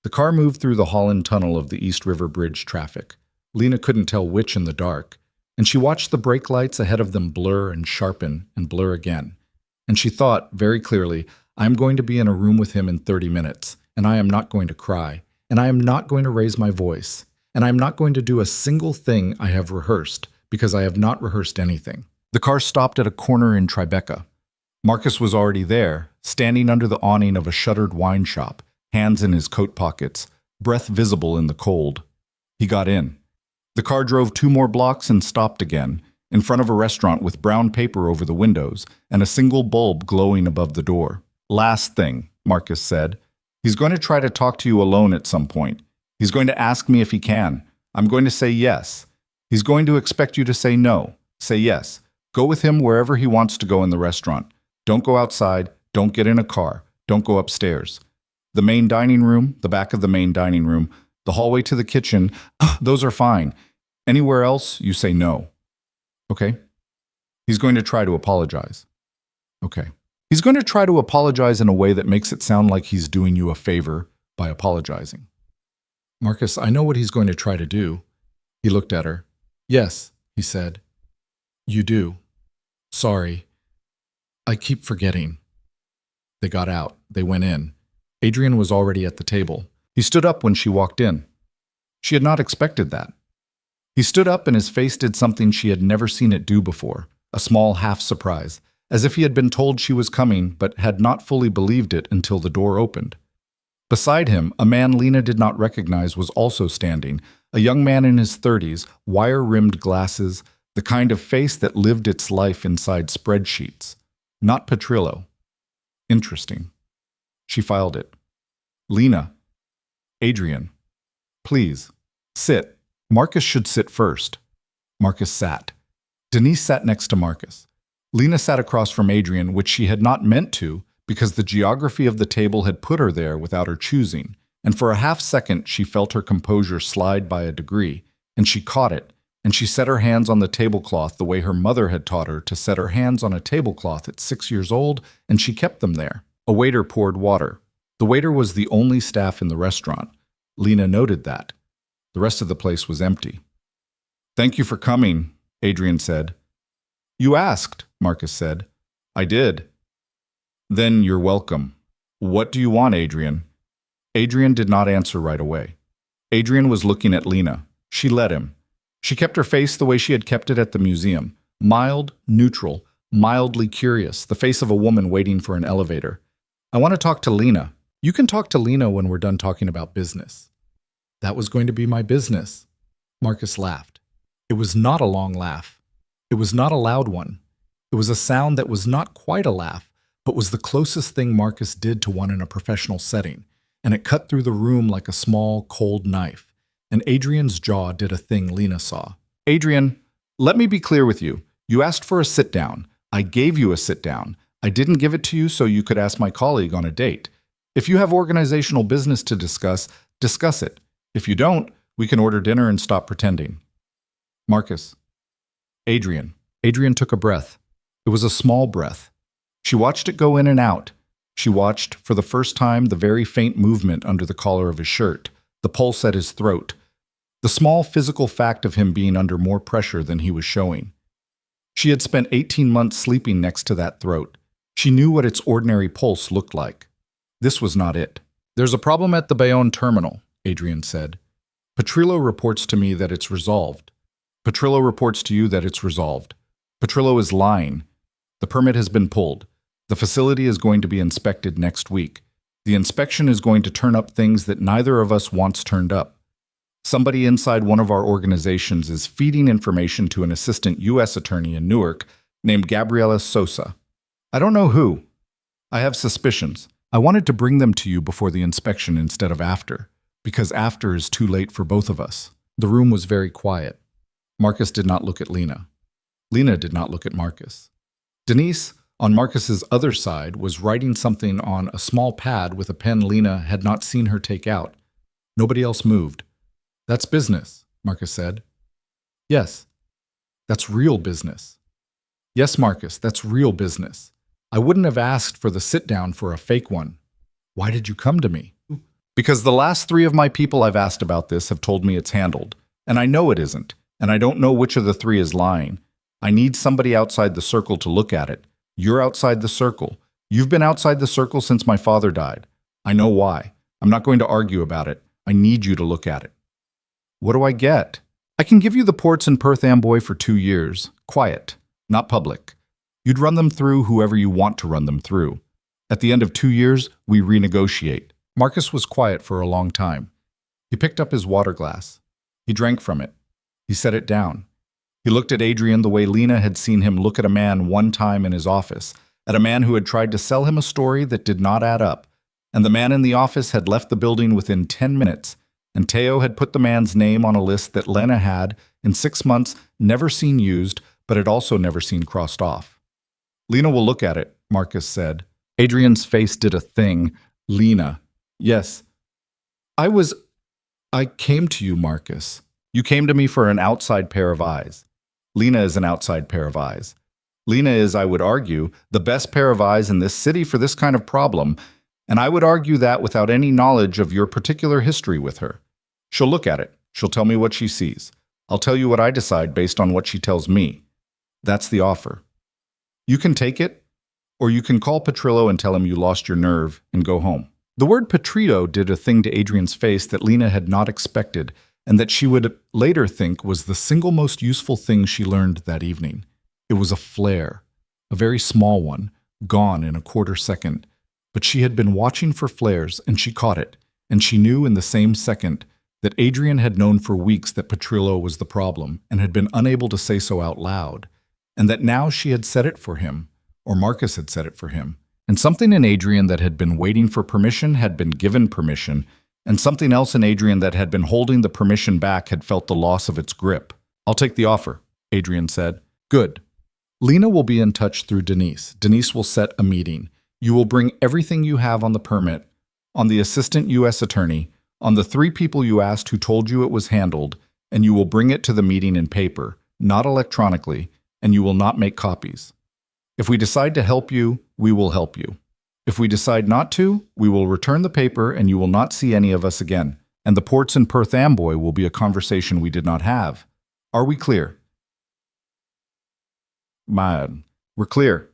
The car moved through the Holland Tunnel of the East River Bridge traffic. Lena couldn't tell which in the dark, and she watched the brake lights ahead of them blur and sharpen and blur again. And she thought, very clearly, I'm going to be in a room with him in 30 minutes, and I am not going to cry, and I am not going to raise my voice, and I am not going to do a single thing I have rehearsed, because I have not rehearsed anything. The car stopped at a corner in Tribeca. Marcus was already there, standing under the awning of a shuttered wine shop, hands in his coat pockets, breath visible in the cold. He got in. The car drove 2 more blocks and stopped again, in front of a restaurant with brown paper over the windows and a single bulb glowing above the door. Last thing, Marcus said. He's going to try to talk to you alone at some point. He's going to ask me if he can. I'm going to say yes. He's going to expect you to say no. Say yes. Go with him wherever he wants to go in the restaurant. Don't go outside. Don't get in a car. Don't go upstairs. The main dining room, the back of the main dining room, the hallway to the kitchen, those are fine. Anywhere else, you say no. Okay? He's going to try to apologize. Okay. He's going to try to apologize in a way that makes it sound like he's doing you a favor by apologizing. Marcus, I know what he's going to try to do. He looked at her. Yes, he said. You do. Sorry. I keep forgetting. They got out. They went in. Adrian was already at the table. He stood up when she walked in. She had not expected that. He stood up and his face did something she had never seen it do before, a small half-surprise, as if he had been told she was coming but had not fully believed it until the door opened. Beside him, a man Lena did not recognize was also standing, a young man in his 30s, wire-rimmed glasses, the kind of face that lived its life inside spreadsheets. Not Petrillo. Interesting. She filed it. Lena. Adrian. Please. Sit. Marcus should sit first. Marcus sat. Denise sat next to Marcus. Lena sat across from Adrian, which she had not meant to, because the geography of the table had put her there without her choosing, and for a half-second she felt her composure slide by a degree, and she caught it, and she set her hands on the tablecloth the way her mother had taught her to set her hands on a tablecloth at 6 years old, and she kept them there. A waiter poured water. The waiter was the only staff in the restaurant. Lena noted that. The rest of the place was empty. Thank you for coming, Adrian said. You asked, Marcus said. I did. Then you're welcome. What do you want, Adrian? Adrian did not answer right away. Adrian was looking at Lena. She let him. She kept her face the way she had kept it at the museum. Mild, neutral, mildly curious, the face of a woman waiting for an elevator. I want to talk to Lena. You can talk to Lena when we're done talking about business. That was going to be my business. Marcus laughed. It was not a long laugh. It was not a loud one. It was a sound that was not quite a laugh, but was the closest thing Marcus did to one in a professional setting, and it cut through the room like a small, cold knife, and Adrian's jaw did a thing Lena saw. Adrian, let me be clear with you. You asked for a sit-down. I gave you a sit-down. I didn't give it to you so you could ask my colleague on a date. If you have organizational business to discuss, discuss it. If you don't, we can order dinner and stop pretending. Marcus. Adrian. Adrian took a breath. It was a small breath. She watched it go in and out. She watched, for the first time, the very faint movement under the collar of his shirt, the pulse at his throat, the small physical fact of him being under more pressure than he was showing. She had spent 18 months sleeping next to that throat. She knew what its ordinary pulse looked like. This was not it. There's a problem at the Bayonne terminal, Adrian said. Petrillo reports to me that it's resolved. Petrillo reports to you that it's resolved. Petrillo is lying. The permit has been pulled. The facility is going to be inspected next week. The inspection is going to turn up things that neither of us wants turned up. Somebody inside one of our organizations is feeding information to an assistant U.S. attorney in Newark named Gabriela Sosa. I don't know who. I have suspicions. I wanted to bring them to you before the inspection instead of after, because after is too late for both of us. The room was very quiet. Marcus did not look at Lena. Lena did not look at Marcus. Denise, on Marcus's other side, was writing something on a small pad with a pen Lena had not seen her take out. Nobody else moved. That's business, Marcus said. Yes, that's real business. Yes, Marcus, that's real business. I wouldn't have asked for the sit-down for a fake one. Why did you come to me? Because the last 3 of my people I've asked about this have told me it's handled, and I know it isn't, and I don't know which of the 3 is lying. I need somebody outside the circle to look at it. You're outside the circle. You've been outside the circle since my father died. I know why. I'm not going to argue about it. I need you to look at it. What do I get? I can give you the ports in Perth Amboy for 2 years. Quiet, not public. You'd run them through whoever you want to run them through. At the end of 2 years, we renegotiate. Marcus was quiet for a long time. He picked up his water glass. He drank from it. He set it down. He looked at Adrian the way Lena had seen him look at a man one time in his office, at a man who had tried to sell him a story that did not add up, and the man in the office had left the building within 10 minutes, and Teo had put the man's name on a list that Lena had, in 6 months, never seen used, but had also never seen crossed off. Lena will look at it, Marcus said. Adrian's face did a thing. Lena. Yes. I came to you, Marcus. You came to me for an outside pair of eyes. Lena is an outside pair of eyes. Lena is, I would argue, the best pair of eyes in this city for this kind of problem, and I would argue that without any knowledge of your particular history with her. She'll look at it. She'll tell me what she sees. I'll tell you what I decide based on what she tells me. That's the offer. You can take it, or you can call Petrillo and tell him you lost your nerve and go home. The word Petrillo did a thing to Adrian's face that Lena had not expected, and that she would later think was the single most useful thing she learned that evening. It was a flare, a very small one, gone in a quarter second. But she had been watching for flares, and she caught it, and she knew in the same second that Adrian had known for weeks that Petrillo was the problem and had been unable to say so out loud, and that now she had said it for him, or Marcus had said it for him. And something in Adrian that had been waiting for permission had been given permission, and something else in Adrian that had been holding the permission back had felt the loss of its grip. I'll take the offer, Adrian said. Good. Lena will be in touch through Denise. Denise will set a meeting. You will bring everything you have on the permit, on the assistant U.S. attorney, on the 3 people you asked who told you it was handled, and you will bring it to the meeting in paper, not electronically, and you will not make copies. If we decide to help you, we will help you. If we decide not to, we will return the paper and you will not see any of us again. And the ports in Perth Amboy will be a conversation we did not have. Are we clear? Mad. We're clear.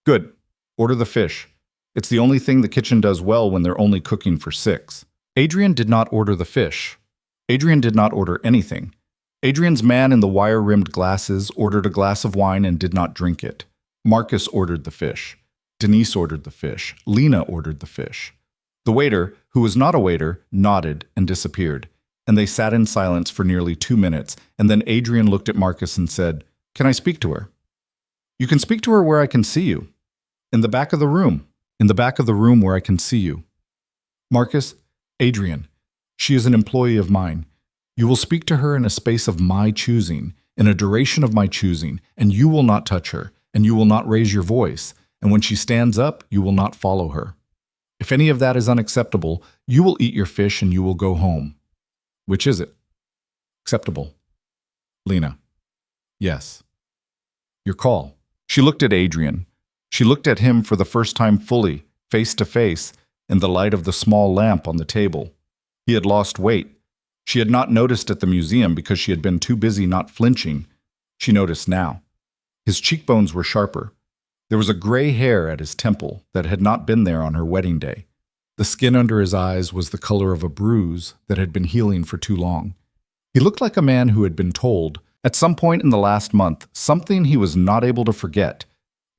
Good. Order the fish. It's the only thing the kitchen does well when they're only cooking for 6. Adrian did not order the fish. Adrian did not order anything. Adrian's man in the wire-rimmed glasses ordered a glass of wine and did not drink it. Marcus ordered the fish. Denise ordered the fish. Lena ordered the fish. The waiter, who was not a waiter, nodded and disappeared, and they sat in silence for nearly 2 minutes, and then Adrian looked at Marcus and said, "Can I speak to her?" "You can speak to her where I can see you. In the back of the room. In the back of the room where I can see you." "Marcus, Adrian, she is an employee of mine. You will speak to her in a space of my choosing, in a duration of my choosing, and you will not touch her, and you will not raise your voice, and when she stands up, you will not follow her. If any of that is unacceptable, you will eat your fish and you will go home. Which is it?" "Acceptable." Lena. "Yes." "Your call." She looked at Adrian. She looked at him for the first time fully, face to face, in the light of the small lamp on the table. He had lost weight. She had not noticed at the museum because she had been too busy not flinching. She noticed now. His cheekbones were sharper. There was a gray hair at his temple that had not been there on her wedding day. The skin under his eyes was the color of a bruise that had been healing for too long. He looked like a man who had been told, at some point in the last month, something he was not able to forget,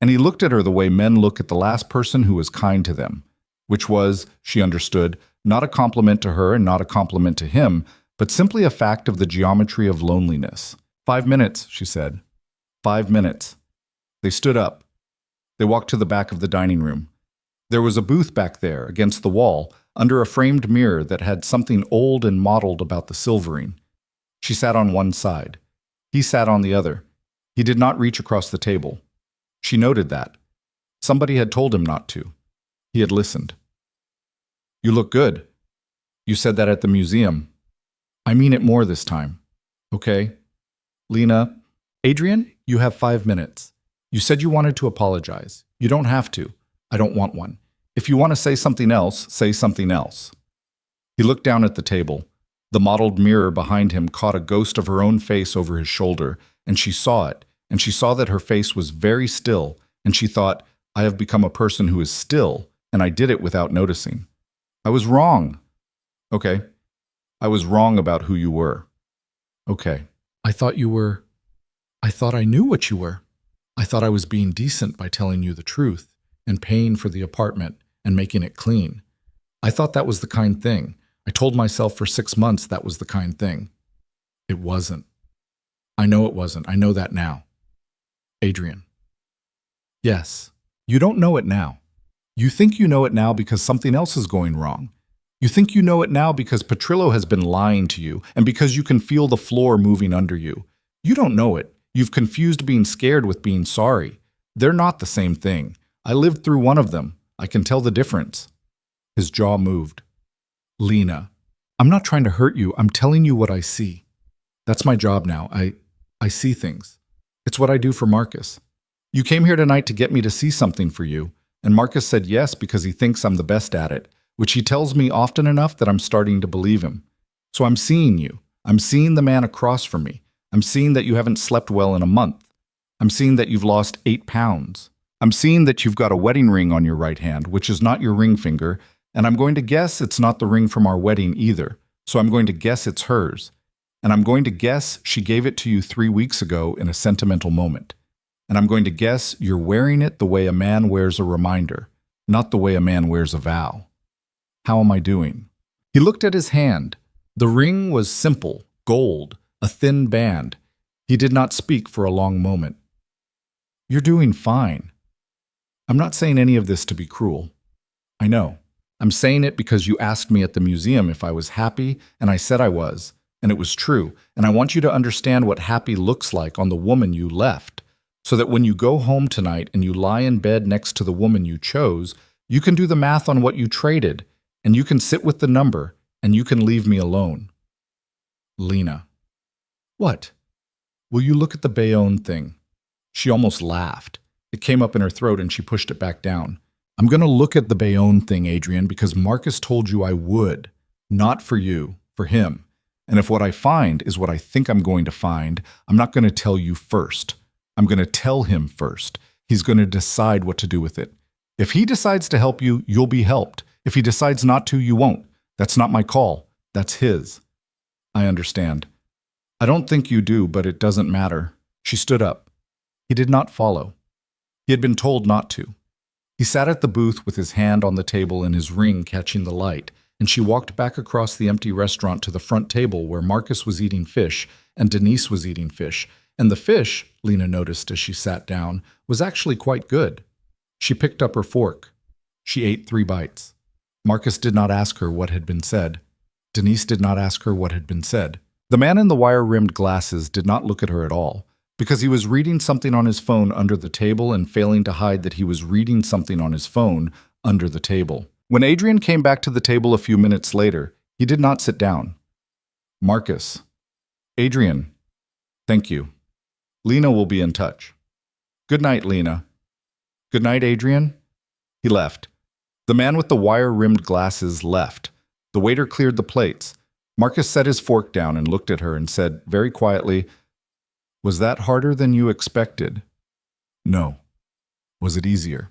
and he looked at her the way men look at the last person who was kind to them, which was, she understood, not a compliment to her and not a compliment to him, but simply a fact of the geometry of loneliness. 5 minutes, she said. 5 minutes. They stood up. They walked to the back of the dining room. There was a booth back there, against the wall, under a framed mirror that had something old and mottled about the silvering. She sat on one side. He sat on the other. He did not reach across the table. She noted that. Somebody had told him not to. He had listened. "You look good. You said that at the museum. I mean it more this time. Okay? Lena, Adrian, you have 5 minutes. You said you wanted to apologize. You don't have to. I don't want one. If you want to say something else, say something else." He looked down at the table. The mottled mirror behind him caught a ghost of her own face over his shoulder, and she saw it, and she saw that her face was very still, and she thought, "I have become a person who is still, and I did it without noticing. I was wrong." "Okay. I was wrong about who you were." "Okay. I thought I knew what you were. I thought I was being decent by telling you the truth, and paying for the apartment, and making it clean. I thought that was the kind thing. I told myself for 6 months that was the kind thing. It wasn't. I know it wasn't. I know that now." Adrian. "Yes. You don't know it now. You think you know it now because something else is going wrong. You think you know it now because Petrillo has been lying to you, and because you can feel the floor moving under you. You don't know it. You've confused being scared with being sorry. They're not the same thing. I lived through one of them. I can tell the difference." His jaw moved. "Lena, I'm not trying to hurt you. I'm telling you what I see." That's my job now. I see things. It's what I do for Marcus. You came here tonight to get me to see something for you, and Marcus said yes because he thinks I'm the best at it, which he tells me often enough that I'm starting to believe him. So I'm seeing you. I'm seeing the man across from me. I'm seeing that you haven't slept well in a month. I'm seeing that you've lost 8 pounds. I'm seeing that you've got a wedding ring on your right hand, which is not your ring finger, and I'm going to guess it's not the ring from our wedding either. So I'm going to guess it's hers. And I'm going to guess she gave it to you 3 weeks ago in a sentimental moment. And I'm going to guess you're wearing it the way a man wears a reminder, not the way a man wears a vow. How am I doing? He looked at his hand. The ring was simple, gold, a thin band. He did not speak for a long moment. You're doing fine. I'm not saying any of this to be cruel. I know. I'm saying it because you asked me at the museum if I was happy, and I said I was, and it was true, and I want you to understand what happy looks like on the woman you left, so that when you go home tonight and you lie in bed next to the woman you chose, you can do the math on what you traded, and you can sit with the number, and you can leave me alone. Lena. What? Will you look at the Bayonne thing? She almost laughed. It came up in her throat and she pushed it back down. I'm going to look at the Bayonne thing, Adrian, because Marcus told you I would. Not for you, for him. And if what I find is what I think I'm going to find, I'm not going to tell you first. I'm going to tell him first. He's going to decide what to do with it. If he decides to help you, you'll be helped. If he decides not to, you won't. That's not my call. That's his. I understand. I don't think you do, but it doesn't matter. She stood up. He did not follow. He had been told not to. He sat at the booth with his hand on the table and his ring catching the light, and she walked back across the empty restaurant to the front table where Marcus was eating fish and Denise was eating fish. And the fish, Lena noticed as she sat down, was actually quite good. She picked up her fork. She ate 3 bites. Marcus did not ask her what had been said. Denise did not ask her what had been said. The man in the wire-rimmed glasses did not look at her at all, because he was reading something on his phone under the table and failing to hide that he was reading something on his phone under the table. When Adrian came back to the table a few minutes later, he did not sit down. Marcus. Adrian. Thank you. Lena will be in touch. Good night, Lena. Good night, Adrian. He left. The man with the wire-rimmed glasses left. The waiter cleared the plates. Marcus set his fork down and looked at her and said very quietly, "Was that harder than you expected?" "No." "Was it easier?"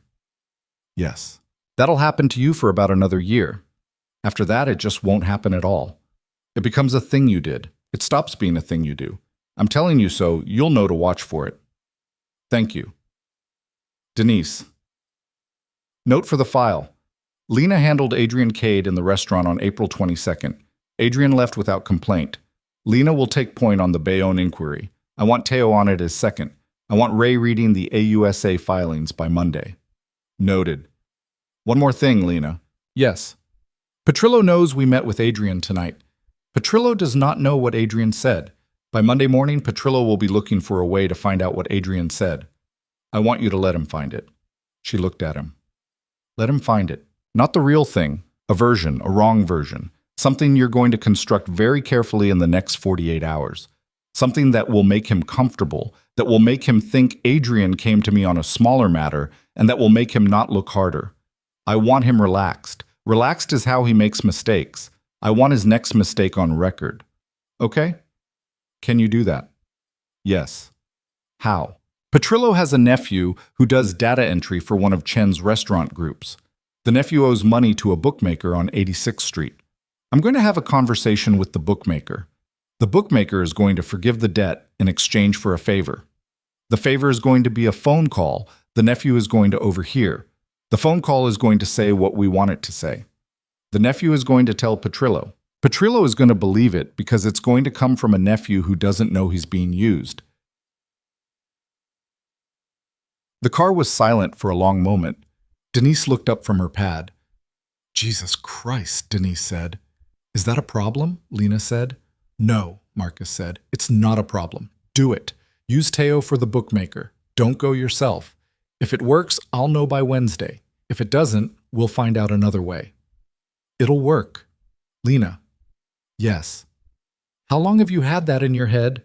"Yes." "That'll happen to you for about another year. After that, it just won't happen at all. It becomes a thing you did. It stops being a thing you do. I'm telling you so, you'll know to watch for it. Thank you. Denise." Note for the file. Lena handled Adrian Cade in the restaurant on April 22nd. Adrian left without complaint. Lena will take point on the Bayonne inquiry. I want Teo on it as second. I want Ray reading the AUSA filings by Monday. Noted. One more thing, Lena. Yes. Petrillo knows we met with Adrian tonight. Petrillo does not know what Adrian said. By Monday morning, Petrillo will be looking for a way to find out what Adrian said. I want you to let him find it. She looked at him. Let him find it. Not the real thing. A version, a wrong version. Something you're going to construct very carefully in the next 48 hours. Something that will make him comfortable, that will make him think Adrian came to me on a smaller matter, and that will make him not look harder. I want him relaxed. Relaxed is how he makes mistakes. I want his next mistake on record. Okay? Can you do that? Yes. How? Petrillo has a nephew who does data entry for one of Chen's restaurant groups. The nephew owes money to a bookmaker on 86th Street. I'm going to have a conversation with the bookmaker. The bookmaker is going to forgive the debt in exchange for a favor. The favor is going to be a phone call the nephew is going to overhear. The phone call is going to say what we want it to say. The nephew is going to tell Petrillo. Petrillo is going to believe it because it's going to come from a nephew who doesn't know he's being used. The car was silent for a long moment. Denise looked up from her pad. Jesus Christ, Denise said. Is that a problem? Lena said. No, Marcus said. It's not a problem. Do it. Use Teo for the bookmaker. Don't go yourself. If it works, I'll know by Wednesday. If it doesn't, we'll find out another way. It'll work. Lena. Yes. How long have you had that in your head?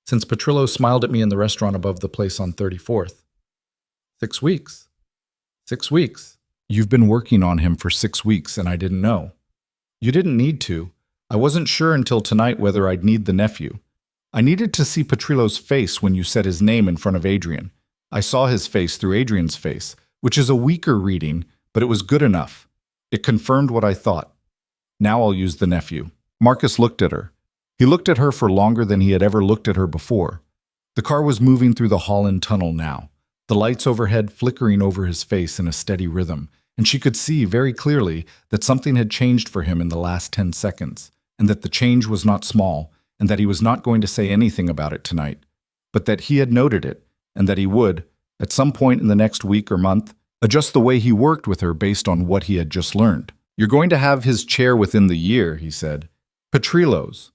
Since Petrillo smiled at me in the restaurant above the place on 34th. 6 weeks. 6 weeks. You've been working on him for 6 weeks and I didn't know. You didn't need to. I wasn't sure until tonight whether I'd need the nephew. I needed to see Petrillo's face when you said his name in front of Adrian. I saw his face through Adrian's face, which is a weaker reading, but it was good enough. It confirmed what I thought. Now I'll use the nephew. Marcus looked at her. He looked at her for longer than he had ever looked at her before. The car was moving through the Holland Tunnel now, the lights overhead flickering over his face in a steady rhythm, and she could see very clearly that something had changed for him in the last 10 seconds, and that the change was not small, and that he was not going to say anything about it tonight, but that he had noted it, and that he would, at some point in the next week or month, adjust the way he worked with her based on what he had just learned. You're going to have his chair within the year, he said. Petrillo's.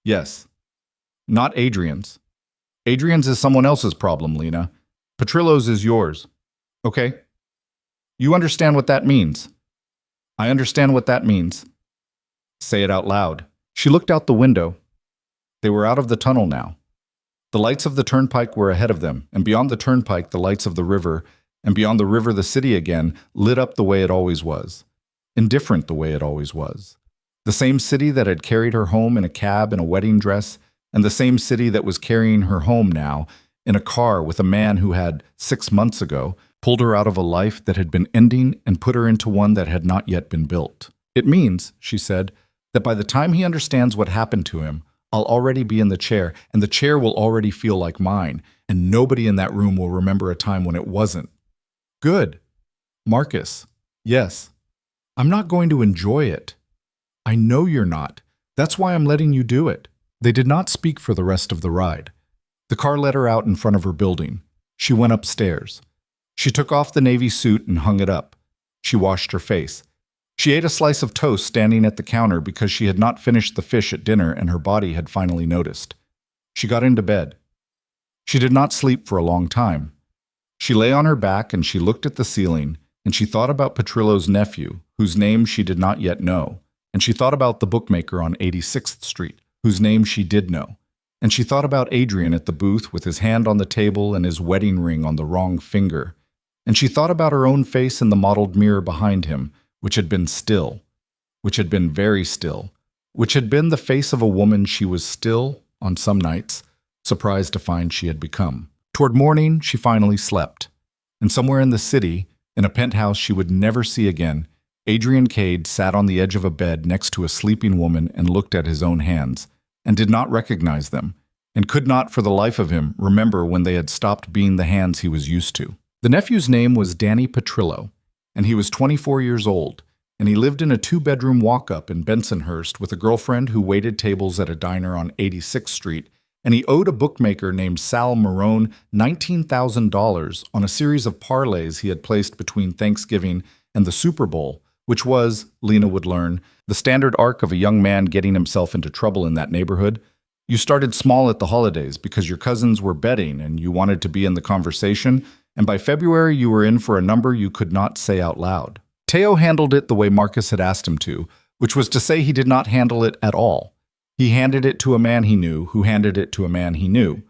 Yes. Not Adrian's. Adrian's is someone else's problem, Lena. Petrillo's is yours. Okay? You understand what that means? I understand what that means. Say it out loud. She looked out the window. They were out of the tunnel now. The lights of the turnpike were ahead of them, and beyond the turnpike the lights of the river, and beyond the river the city again, lit up the way it always was. Indifferent the way it always was. The same city that had carried her home in a cab in a wedding dress, and the same city that was carrying her home now in a car with a man who had, 6 months ago, pulled her out of a life that had been ending and put her into one that had not yet been built. It means, she said, that by the time he understands what happened to him, I'll already be in the chair, and the chair will already feel like mine, and nobody in that room will remember a time when it wasn't. Good. Marcus. Yes. I'm not going to enjoy it. I know you're not. That's why I'm letting you do it. They did not speak for the rest of the ride. The car let her out in front of her building. She went upstairs. She took off the navy suit and hung it up. She washed her face. She ate a slice of toast standing at the counter because she had not finished the fish at dinner and her body had finally noticed. She got into bed. She did not sleep for a long time. She lay on her back and she looked at the ceiling, and she thought about Petrillo's nephew, whose name she did not yet know, and she thought about the bookmaker on 86th Street, whose name she did know, and she thought about Adrian at the booth with his hand on the table and his wedding ring on the wrong finger, and she thought about her own face in the mottled mirror behind him, which had been still, which had been very still, which had been the face of a woman she was still, on some nights, surprised to find she had become. Toward morning, she finally slept, and somewhere in the city, in a penthouse she would never see again, Adrian Cade sat on the edge of a bed next to a sleeping woman and looked at his own hands, and did not recognize them, and could not for the life of him remember when they had stopped being the hands he was used to. The nephew's name was Danny Petrillo, and he was 24 years old, and he lived in a 2-bedroom walk-up in Bensonhurst with a girlfriend who waited tables at a diner on 86th Street, and he owed a bookmaker named Sal Marone $19,000 on a series of parlays he had placed between Thanksgiving and the Super Bowl, which was, Lena would learn, the standard arc of a young man getting himself into trouble in that neighborhood. You started small at the holidays because your cousins were betting and you wanted to be in the conversation, and by February you were in for a number you could not say out loud. Teo handled it the way Marcus had asked him to, which was to say he did not handle it at all. He handed it to a man he knew, who handed it to a man he knew.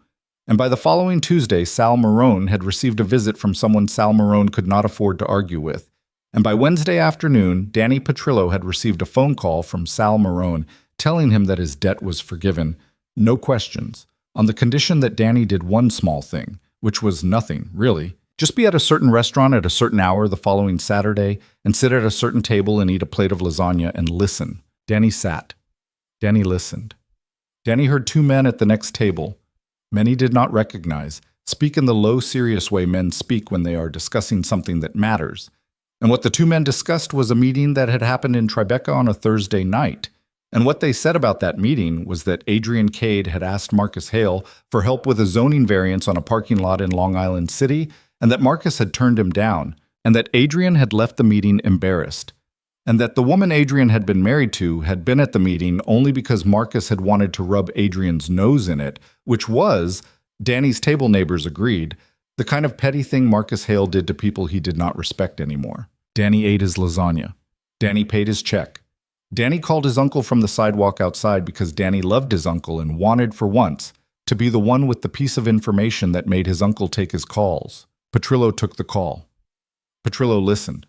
And by the following Tuesday, Sal Marone had received a visit from someone Sal Marone could not afford to argue with. And by Wednesday afternoon, Danny Petrillo had received a phone call from Sal Marone telling him that his debt was forgiven, no questions, on the condition that Danny did one small thing, which was nothing, really. Just be at a certain restaurant at a certain hour the following Saturday and sit at a certain table and eat a plate of lasagna and listen. Danny sat. Danny listened. Danny heard 2 men at the next table. Men he did not recognize, speak in the low, serious way men speak when they are discussing something that matters. And what the 2 men discussed was a meeting that had happened in Tribeca on a Thursday night. And what they said about that meeting was that Adrian Cade had asked Marcus Hale for help with a zoning variance on a parking lot in Long Island City, and that Marcus had turned him down, and that Adrian had left the meeting embarrassed, and that the woman Adrian had been married to had been at the meeting only because Marcus had wanted to rub Adrian's nose in it, which was, Danny's table neighbors agreed, the kind of petty thing Marcus Hale did to people he did not respect anymore. Danny ate his lasagna. Danny paid his check. Danny called his uncle from the sidewalk outside because Danny loved his uncle and wanted, for once, to be the one with the piece of information that made his uncle take his calls. Petrillo took the call. Petrillo listened.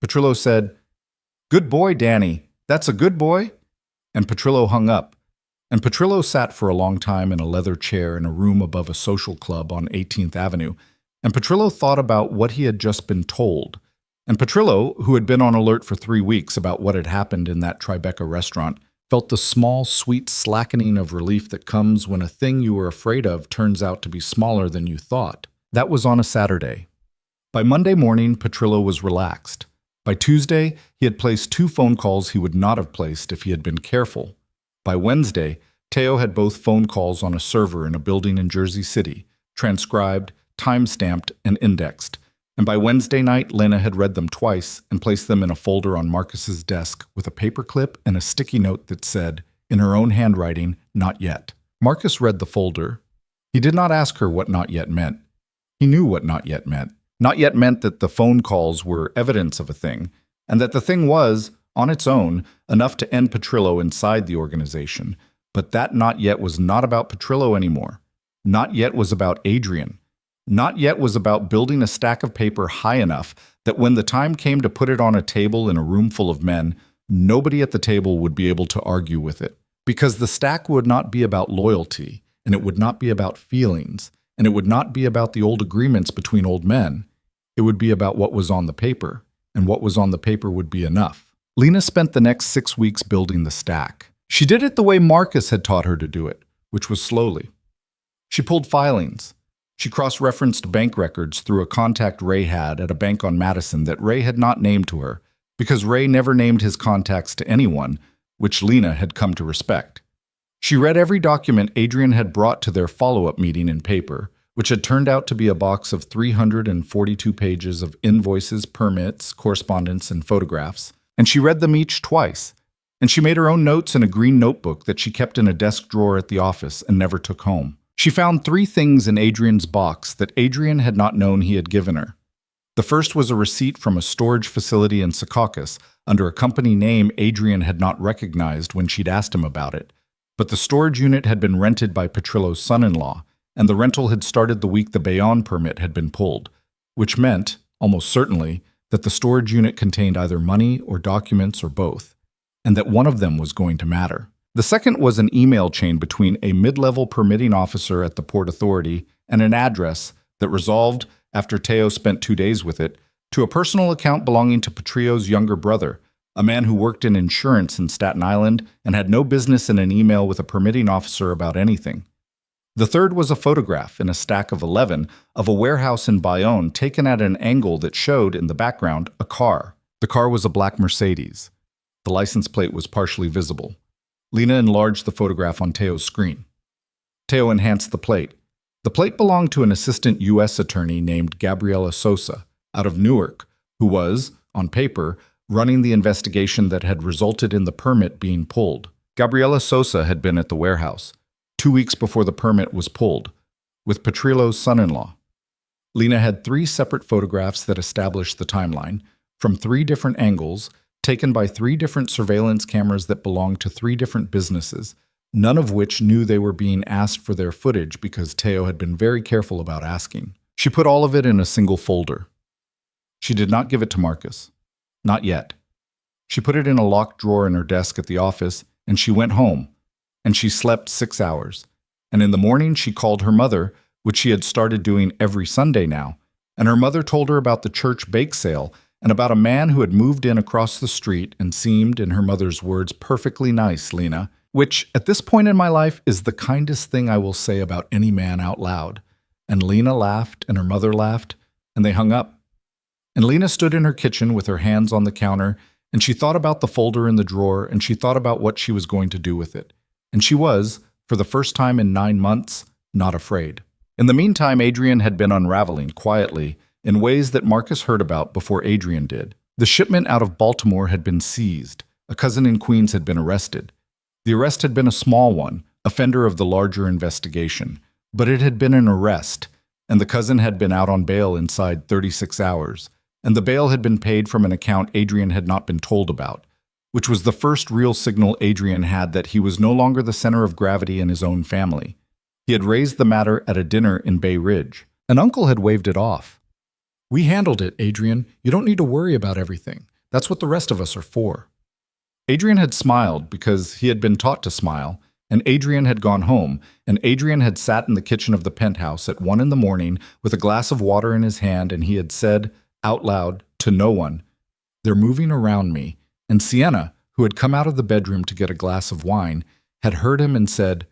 Petrillo said, "Good boy, Danny. That's a good boy." And Petrillo hung up. And Petrillo sat for a long time in a leather chair in a room above a social club on 18th Avenue. And Petrillo thought about what he had just been told. And Petrillo, who had been on alert for 3 weeks about what had happened in that Tribeca restaurant, felt the small, sweet slackening of relief that comes when a thing you were afraid of turns out to be smaller than you thought. That was on a Saturday. By Monday morning, Petrillo was relaxed. By Tuesday, he had placed 2 phone calls he would not have placed if he had been careful. By Wednesday, Teo had both phone calls on a server in a building in Jersey City, transcribed, time-stamped, and indexed. And by Wednesday night, Lena had read them twice and placed them in a folder on Marcus's desk with a paperclip and a sticky note that said, in her own handwriting, "Not yet." Marcus read the folder. He did not ask her what "not yet" meant. He knew what "not yet" meant. Not yet meant that the phone calls were evidence of a thing, and that the thing was, on its own, enough to end Petrillo inside the organization. But that "not yet" was not about Petrillo anymore. Not yet was about Adrian. Not yet was about building a stack of paper high enough that when the time came to put it on a table in a room full of men, nobody at the table would be able to argue with it. Because the stack would not be about loyalty, and it would not be about feelings, and it would not be about the old agreements between old men. It would be about what was on the paper, and what was on the paper would be enough. Lena spent the next 6 weeks building the stack. She did it the way Marcus had taught her to do it, which was slowly. She pulled filings. She cross-referenced bank records through a contact Ray had at a bank on Madison that Ray had not named to her, because Ray never named his contacts to anyone, which Lena had come to respect. She read every document Adrian had brought to their follow-up meeting in paper, which had turned out to be a box of 342 pages of invoices, permits, correspondence, and photographs, and she read them each twice. And she made her own notes in a green notebook that she kept in a desk drawer at the office and never took home. She found 3 things in Adrian's box that Adrian had not known he had given her. The first was a receipt from a storage facility in Secaucus under a company name Adrian had not recognized when she'd asked him about it. But the storage unit had been rented by Petrillo's son-in-law, and the rental had started the week the Bayonne permit had been pulled, which meant, almost certainly, that the storage unit contained either money or documents or both, and that one of them was going to matter. The second was an email chain between a mid-level permitting officer at the Port Authority and an address that resolved, after Teo spent 2 days with it, to a personal account belonging to Petrillo's younger brother, a man who worked in insurance in Staten Island and had no business in an email with a permitting officer about anything. The third was a photograph in a stack of 11 of a warehouse in Bayonne taken at an angle that showed, in the background, a car. The car was a black Mercedes. The license plate was partially visible. Lena enlarged the photograph on Teo's screen. Teo enhanced the plate. The plate belonged to an assistant U.S. attorney named Gabriela Sosa, out of Newark, who was, on paper, running the investigation that had resulted in the permit being pulled. Gabriela Sosa had been at the warehouse 2 weeks before the permit was pulled, with Petrillo's son-in-law. Lena had 3 separate photographs that established the timeline, from 3 different angles, taken by 3 different surveillance cameras that belonged to 3 different businesses, none of which knew they were being asked for their footage because Teo had been very careful about asking. She put all of it in a single folder. She did not give it to Marcus. Not yet. She put it in a locked drawer in her desk at the office, and she went home. And she slept 6 hours. And in the morning she called her mother, which she had started doing every Sunday now, and her mother told her about the church bake sale and about a man who had moved in across the street and seemed, in her mother's words, perfectly nice, Lena, which, at this point in my life, is the kindest thing I will say about any man out loud. And Lena laughed, and her mother laughed, and they hung up. And Lena stood in her kitchen with her hands on the counter, and she thought about the folder in the drawer, and she thought about what she was going to do with it. And she was, for the first time in 9 months, not afraid. In the meantime, Adrian had been unraveling quietly in ways that Marcus heard about before Adrian did. The shipment out of Baltimore had been seized. A cousin in Queens had been arrested. The arrest had been a small one, offender of the larger investigation, but it had been an arrest, and the cousin had been out on bail inside 36 hours, and the bail had been paid from an account Adrian had not been told about. which was the first real signal Adrian had that he was no longer the center of gravity in his own family. He had raised the matter at a dinner in Bay Ridge. An uncle had waved it off. "We handled it, Adrian. You don't need to worry about everything. That's what the rest of us are for." Adrian had smiled because he had been taught to smile, and Adrian had gone home, and Adrian had sat in the kitchen of the penthouse at 1 in the morning with a glass of water in his hand, and he had said, out loud, to no one, "They're moving around me." And Sienna, who had come out of the bedroom to get a glass of wine, had heard him and said,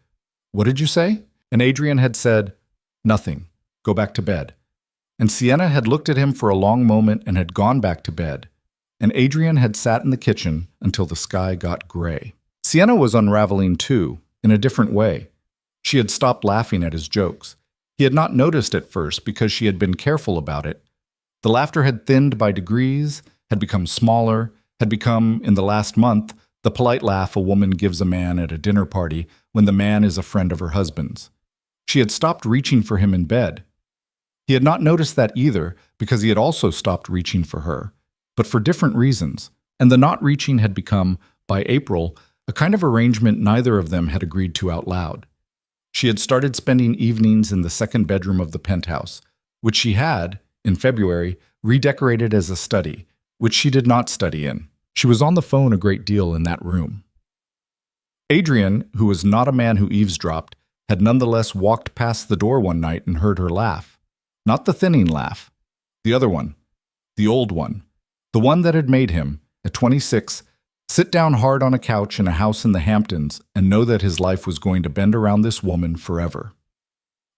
"What did you say?" And Adrian had said, "Nothing. Go back to bed." And Sienna had looked at him for a long moment and had gone back to bed. And Adrian had sat in the kitchen until the sky got gray. Sienna was unraveling too, in a different way. She had stopped laughing at his jokes. He had not noticed at first because she had been careful about it. The laughter had thinned by degrees, had become smaller, had become, in the last month, the polite laugh a woman gives a man at a dinner party when the man is a friend of her husband's. She had stopped reaching for him in bed. He had not noticed that either because he had also stopped reaching for her, but for different reasons, and the not reaching had become, by April, a kind of arrangement neither of them had agreed to out loud. She had started spending evenings in the second bedroom of the penthouse, which she had, in February, redecorated as a study, which she did not study in. She was on the phone a great deal in that room. Adrian, who was not a man who eavesdropped, had nonetheless walked past the door one night and heard her laugh. Not the thinning laugh. The other one. The old one. The one that had made him, at 26, sit down hard on a couch in a house in the Hamptons and know that his life was going to bend around this woman forever.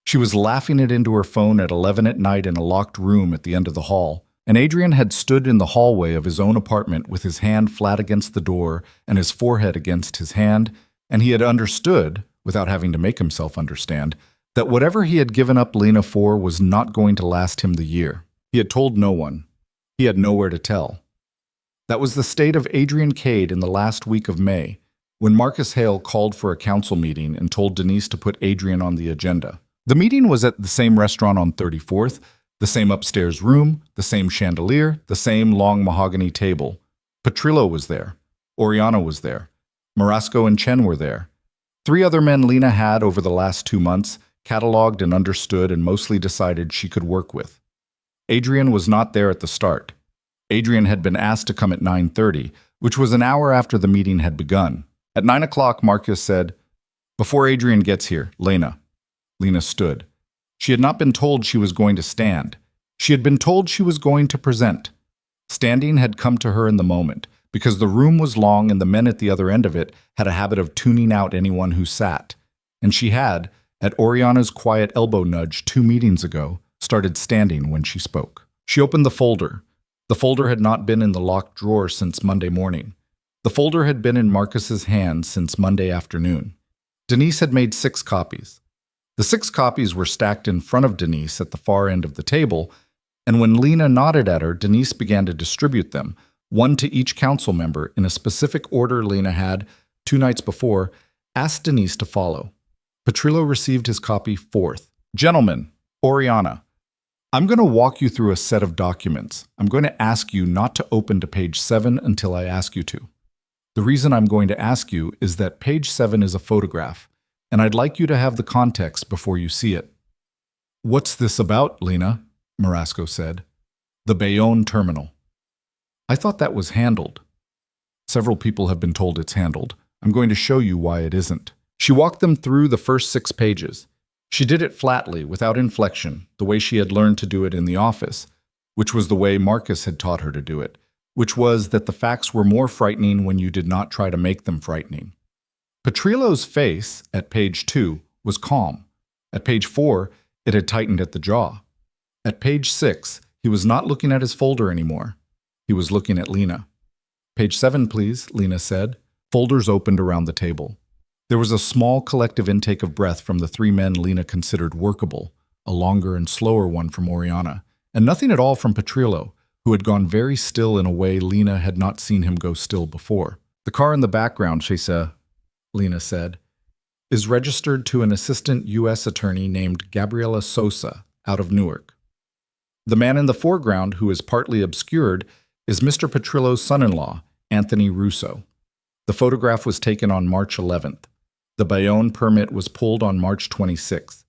She was laughing it into her phone at 11 at night in a locked room at the end of the hall, and Adrian had stood in the hallway of his own apartment with his hand flat against the door and his forehead against his hand, and he had understood, without having to make himself understand, that whatever he had given up Lena for was not going to last him the year. He had told no one. He had nowhere to tell. That was the state of Adrian Cade in the last week of May, when Marcus Hale called for a council meeting and told Denise to put Adrian on the agenda. The meeting was at the same restaurant on 34th, the same upstairs room, the same chandelier, the same long mahogany table. Petrillo was there. Oriana was there. Marasco and Chen were there. 3 other men Lena had, over the last 2 months, catalogued and understood and mostly decided she could work with. Adrian was not there at the start. Adrian had been asked to come at 9:30, which was an hour after the meeting had begun. At 9 o'clock, Marcus said, "Before Adrian gets here, Lena." Lena stood. She had not been told she was going to stand. She had been told she was going to present. Standing had come to her in the moment, because the room was long and the men at the other end of it had a habit of tuning out anyone who sat. And she had, at Oriana's quiet elbow nudge 2 meetings ago, started standing when she spoke. She opened the folder. The folder had not been in the locked drawer since Monday morning. The folder had been in Marcus's hands since Monday afternoon. Denise had made 6 copies. The 6 copies were stacked in front of Denise at the far end of the table, and when Lena nodded at her, Denise began to distribute them, one to each council member in a specific order Lena had, 2 nights before, asked Denise to follow. Petrillo received his copy 4th. "Gentlemen, Oriana, I'm going to walk you through a set of documents. I'm going to ask you not to open to page 7 until I ask you to. The reason I'm going to ask you is that page 7 is a photograph, and I'd like you to have the context before you see it." "What's this about, Lena?" Marasco said. "The Bayonne terminal." "I thought that was handled." "Several people have been told it's handled. I'm going to show you why it isn't." She walked them through the first 6 pages. She did it flatly, without inflection, the way she had learned to do it in the office, which was the way Marcus had taught her to do it, which was that the facts were more frightening when you did not try to make them frightening. Petrillo's face, at page 2, was calm. At page 4, it had tightened at the jaw. At page 6, he was not looking at his folder anymore. He was looking at Lena. "Page 7, please," Lena said. Folders opened around the table. There was a small collective intake of breath from the 3 men Lena considered workable, a longer and slower one from Oriana, and nothing at all from Petrillo, who had gone very still in a way Lena had not seen him go still before. "The car in the background, Chesa," Lena said, "is registered to an assistant U.S. attorney named Gabriela Sosa out of Newark. The man in the foreground, who is partly obscured, is Mr. Petrillo's son-in-law, Anthony Russo. The photograph was taken on March 11th. The Bayonne permit was pulled on March 26th.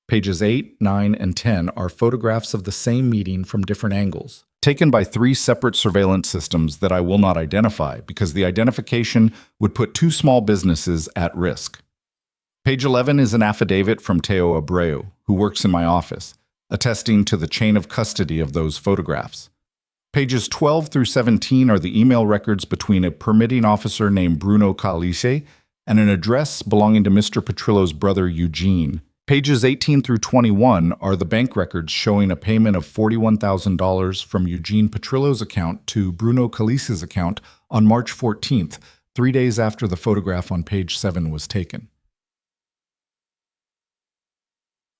Pages 8, 9, and 10 are photographs of the same meeting from different angles, taken by 3 separate surveillance systems that I will not identify because the identification would put 2 small businesses at risk. Page 11 is an affidavit from Teo Abreu, who works in my office, attesting to the chain of custody of those photographs. Pages 12 through 17 are the email records between a permitting officer named Bruno Calice and an address belonging to Mr. Petrillo's brother Eugene. Pages 18 through 21 are the bank records showing a payment of $41,000 from Eugene Petrillo's account to Bruno Calice's account on March 14th, 3 days after the photograph on page 7 was taken.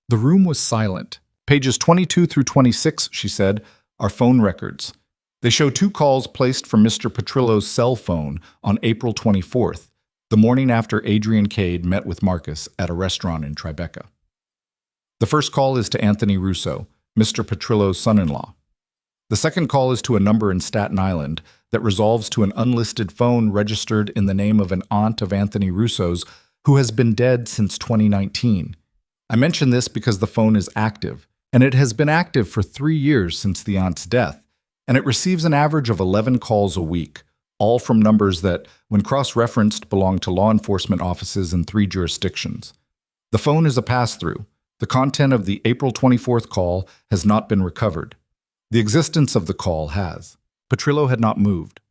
The room was silent. Pages 22 through 26, she said, are phone records. They show 2 calls placed from Mr. Petrillo's cell phone on April 24th, the morning after Adrian Cade met with Marcus at a restaurant in Tribeca. The first call is to Anthony Russo, Mr. Petrillo's son-in-law. The second call is to a number in Staten Island that resolves to an unlisted phone registered in the name of an aunt of Anthony Russo's who has been dead since 2019. I mention this because the phone is active, and it has been active for 3 years since the aunt's death, and it receives an average of 11 calls a week, all from numbers that, when cross-referenced, belong to law enforcement offices in 3 jurisdictions. The phone is a pass-through. The content of the April 24th call has not been recovered. The existence of the call has. Petrillo had not moved.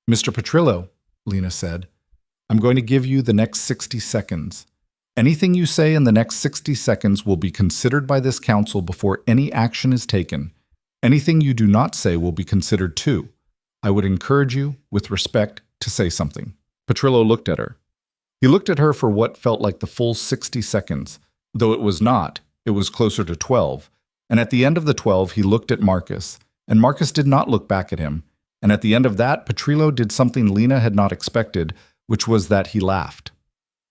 "Mr. Petrillo," Lena said, "I'm going to give you the next 60 seconds. Anything you say in the next 60 seconds will be considered by this council before any action is taken. Anything you do not say will be considered too. I would encourage you, with respect, to say something." Petrillo looked at her. He looked at her for what felt like the full 60 seconds, though it was not. It was closer to 12. And at the end of the 12, he looked at Marcus, and Marcus did not look back at him. And at the end of that, Petrillo did something Lena had not expected, which was that he laughed.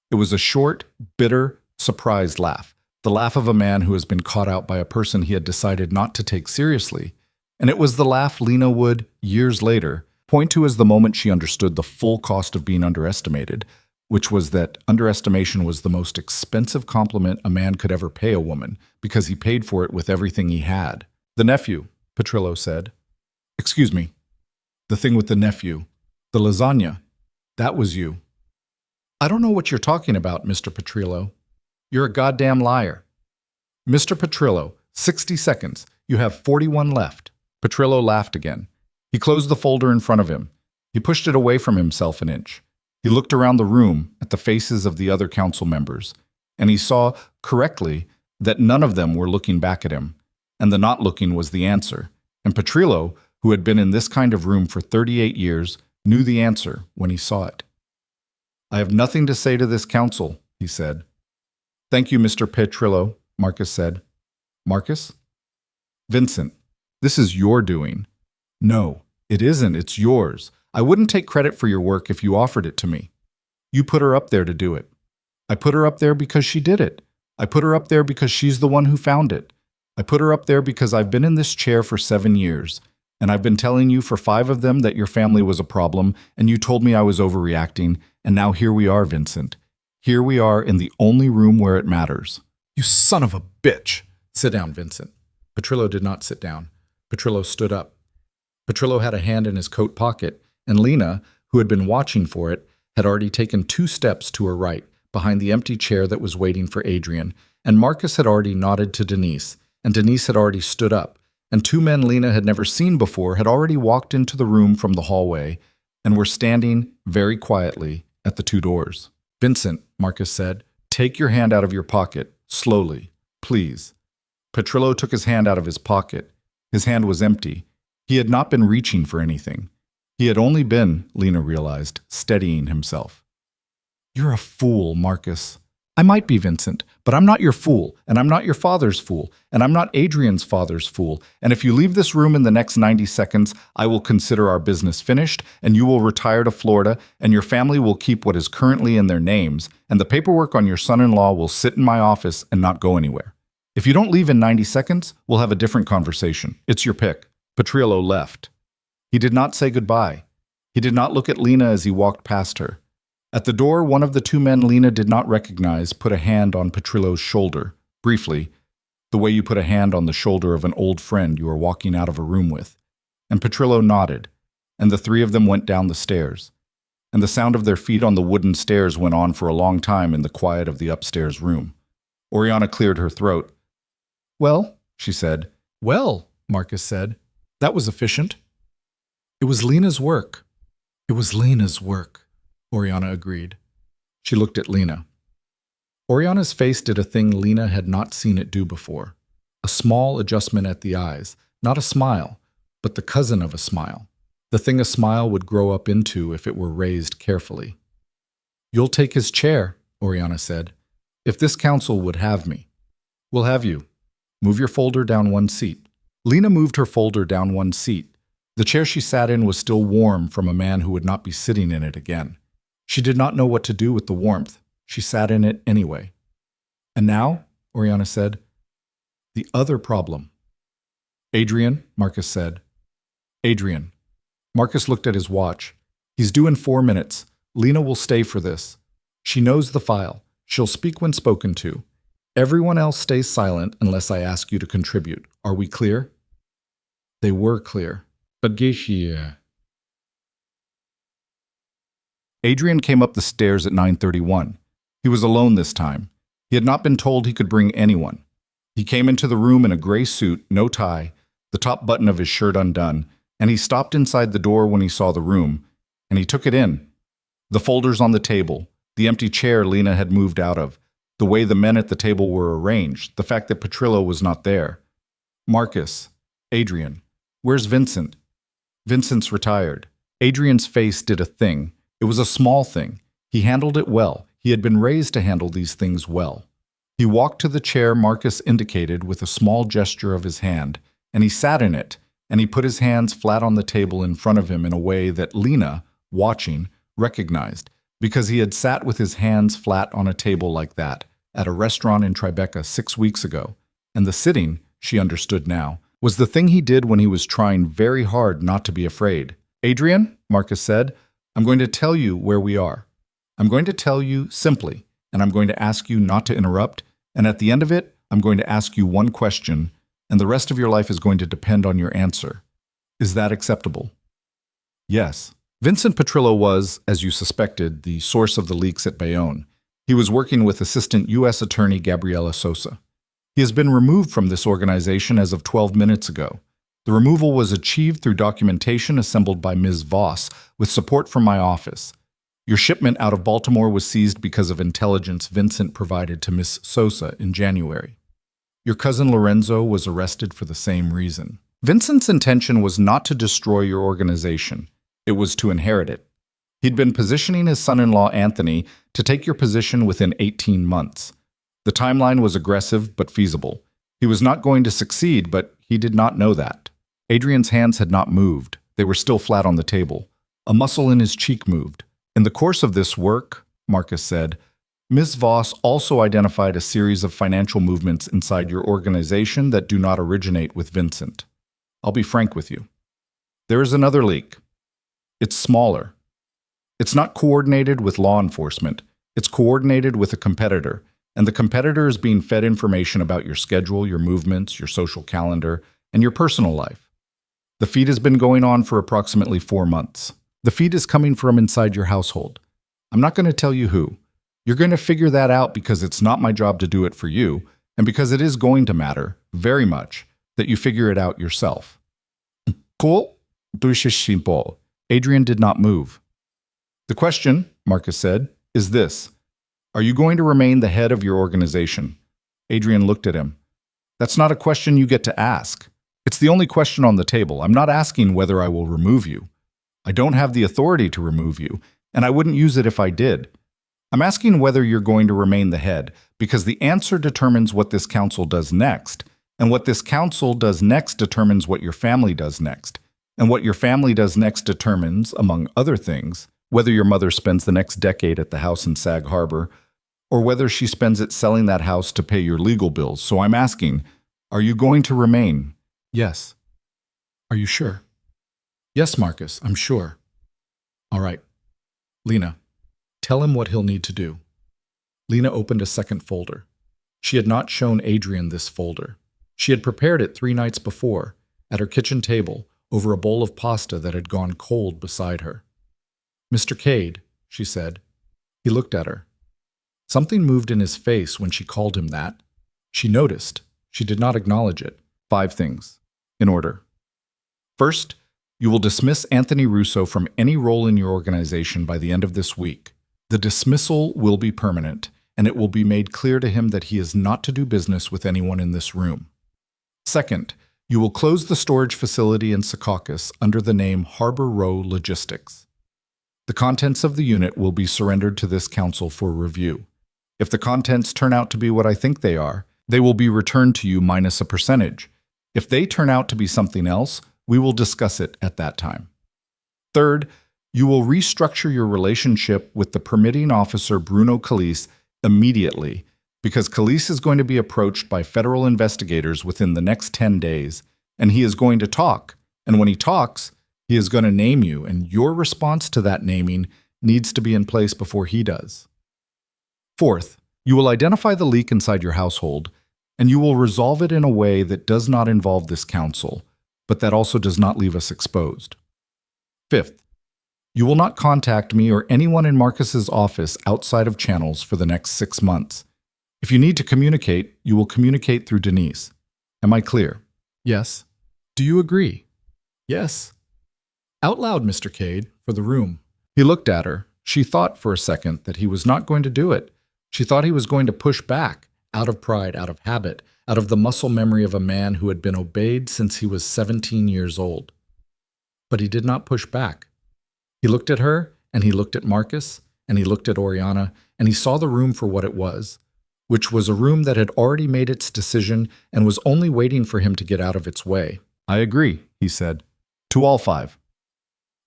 It was a short, bitter, surprised laugh, the laugh of a man who has been caught out by a person he had decided not to take seriously. And it was the laugh Lena would, years later, point to as the moment she understood the full cost of being underestimated, which was that underestimation was the most expensive compliment a man could ever pay a woman, because he paid for it with everything he had. "The nephew," Petrillo said. "Excuse me. The thing with the nephew. The lasagna. That was you." "I don't know what you're talking about, Mr. Petrillo. You're a goddamn liar." "Mr. Petrillo, 60 seconds. You have 41 left." Petrillo laughed again. He closed the folder in front of him. He pushed it away from himself an inch. He looked around the room at the faces of the other council members, and he saw, correctly, that none of them were looking back at him, and the not looking was the answer. And Petrillo, who had been in this kind of room for 38 years, knew the answer when he saw it. "I have nothing to say to this council," he said. "Thank you, Mr. Petrillo," Marcus said. "Marcus?" "Vincent, this is your doing." "No, it isn't. It's yours. I wouldn't take credit for your work if you offered it to me. You put her up there to do it. I put her up there because she did it. I put her up there because she's the one who found it. I put her up there because I've been in this chair for 7 years, and I've been telling you for 5 of them that your family was a problem, and you told me I was overreacting, and now here we are, Vincent. Here we are in the only room where it matters." "You son of a bitch!" "Sit down, Vincent." Petrillo did not sit down. Petrillo stood up. Petrillo had a hand in his coat pocket, and Lena, who had been watching for it, had already taken 2 steps to her right, behind the empty chair that was waiting for Adrian, and Marcus had already nodded to Denise, and Denise had already stood up, and 2 men Lena had never seen before had already walked into the room from the hallway and were standing, very quietly, at the 2 doors. "Vincent," Marcus said, "take your hand out of your pocket, slowly, please." Petrillo took his hand out of his pocket. His hand was empty. He had not been reaching for anything. He had only been, Lena realized, steadying himself. "You're a fool, Marcus." "I might be, Vincent, but I'm not your fool, and I'm not your father's fool, and I'm not Adrian's father's fool, and if you leave this room in the next 90 seconds, I will consider our business finished, and you will retire to Florida, and your family will keep what is currently in their names, and the paperwork on your son-in-law will sit in my office and not go anywhere. If you don't leave in 90 seconds, we'll have a different conversation. It's your pick." Petrillo left. He did not say goodbye. He did not look at Lena as he walked past her. At the door, one of the two men Lena did not recognize put a hand on Petrillo's shoulder, briefly, the way you put a hand on the shoulder of an old friend you are walking out of a room with. And Petrillo nodded, and the three of them went down the stairs. And the sound of their feet on the wooden stairs went on for a long time in the quiet of the upstairs room. Oriana cleared her throat. "Well," she said. "Well," Marcus said. "That was efficient." "It was Lena's work." "It was Lena's work," Oriana agreed. She looked at Lena. Oriana's face did a thing Lena had not seen it do before. A small adjustment at the eyes, not a smile, but the cousin of a smile. The thing a smile would grow up into if it were raised carefully. "You'll take his chair," Oriana said. "If this council would have me." "We'll have you. Move your folder down one seat." Lena moved her folder down one seat. The chair she sat in was still warm from a man who would not be sitting in it again. She did not know what to do with the warmth. She sat in it anyway. "And now," Oriana said, "the other problem." "Adrian," Marcus said. "Adrian." Marcus looked at his watch. "He's due in 4 minutes. Lena will stay for this. She knows the file. She'll speak when spoken to. Everyone else stays silent unless I ask you to contribute. Are we clear?" They were clear. But Geishia. Adrian came up the stairs at 9:31. He was alone this time. He had not been told he could bring anyone. He came into the room in a gray suit, no tie, the top button of his shirt undone, and he stopped inside the door when he saw the room, and he took it in. The folders on the table, the empty chair Lena had moved out of, the way the men at the table were arranged, the fact that Petrillo was not there. "Marcus, Adrian, where's Vincent?" "Vincent's retired." Adrian's face did a thing. It was a small thing. He handled it well. He had been raised to handle these things well. He walked to the chair Marcus indicated with a small gesture of his hand, and he sat in it, and he put his hands flat on the table in front of him in a way that Lena, watching, recognized, because he had sat with his hands flat on a table like that at a restaurant in Tribeca 6 weeks ago, and the sitting, she understood now, was the thing he did when he was trying very hard not to be afraid. "Adrian," Marcus said, "I'm going to tell you where we are. I'm going to tell you simply, and I'm going to ask you not to interrupt, and at the end of it, I'm going to ask you one question, and the rest of your life is going to depend on your answer. Is that acceptable?" "Yes." Vincent Petrillo was, as you suspected, the source of the leaks at Bayonne. He was working with Assistant U.S. Attorney Gabriela Sosa. He has been removed from this organization as of 12 minutes ago. The removal was achieved through documentation assembled by Ms. Voss with support from my office. Your shipment out of Baltimore was seized because of intelligence Vincent provided to Ms. Sosa in January. Your cousin Lorenzo was arrested for the same reason. Vincent's intention was not to destroy your organization. It was to inherit it. He'd been positioning his son-in-law Anthony to take your position within 18 months. The timeline was aggressive but feasible. He was not going to succeed, but he did not know that. Adrian's hands had not moved. They were still flat on the table. A muscle in his cheek moved. "In the course of this work," Marcus said, "Ms. Voss also identified a series of financial movements inside your organization that do not originate with Vincent. I'll be frank with you. There is another leak. It's smaller. It's not coordinated with law enforcement. It's coordinated with a competitor, and the competitor is being fed information about your schedule, your movements, your social calendar, and your personal life. The feed has been going on for approximately 4 months. The feed is coming from inside your household. I'm not going to tell you who. You're going to figure that out because it's not my job to do it for you, and because it is going to matter, very much, that you figure it out yourself." "Cool?" Simple. Adrian did not move. "The question," Marcus said, "is this. Are you going to remain the head of your organization?" Adrian looked at him. "That's not a question you get to ask. It's the only question on the table. I'm not asking whether I will remove you. I don't have the authority to remove you, and I wouldn't use it if I did. I'm asking whether you're going to remain the head, because the answer determines what this council does next, and what this council does next determines what your family does next, and what your family does next determines, among other things, whether your mother spends the next decade at the house in Sag Harbor, or whether she spends it selling that house to pay your legal bills. So I'm asking, are you going to remain?" "Yes." "Are you sure?" "Yes, Marcus, I'm sure." All right, Lena, tell him what he'll need to do. Lena opened a second folder. She had not shown Adrian this folder. She had prepared it 3 nights before, at her kitchen table, over a bowl of pasta that had gone cold beside her. "Mr. Cade," she said. He looked at her. Something moved in his face when she called him that. She noticed. She did not acknowledge it. 5 things. In order. First, you will dismiss Anthony Russo from any role in your organization by the end of this week. The dismissal will be permanent, and it will be made clear to him that he is not to do business with anyone in this room. Second, you will close the storage facility in Secaucus under the name Harbor Row Logistics. The contents of the unit will be surrendered to this council for review. If the contents turn out to be what I think they are, they will be returned to you minus a percentage. If they turn out to be something else, we will discuss it at that time. Third, you will restructure your relationship with the permitting officer Bruno Calise immediately, because Calise is going to be approached by federal investigators within the next 10 days, and he is going to talk. And when he talks, he is going to name you, and your response to that naming needs to be in place before he does. Fourth, you will identify the leak inside your household, and you will resolve it in a way that does not involve this council, but that also does not leave us exposed. Fifth, you will not contact me or anyone in Marcus's office outside of channels for the next 6 months. If you need to communicate, you will communicate through Denise. Am I clear? Yes. Do you agree? Yes. Out loud, Mr. Cade, for the room. He looked at her. She thought for a second that he was not going to do it. She thought he was going to push back, out of pride, out of habit, out of the muscle memory of a man who had been obeyed since he was 17 years old. But he did not push back. He looked at her, and he looked at Marcus, and he looked at Oriana, and he saw the room for what it was, which was a room that had already made its decision and was only waiting for him to get out of its way. I agree, he said. To all 5.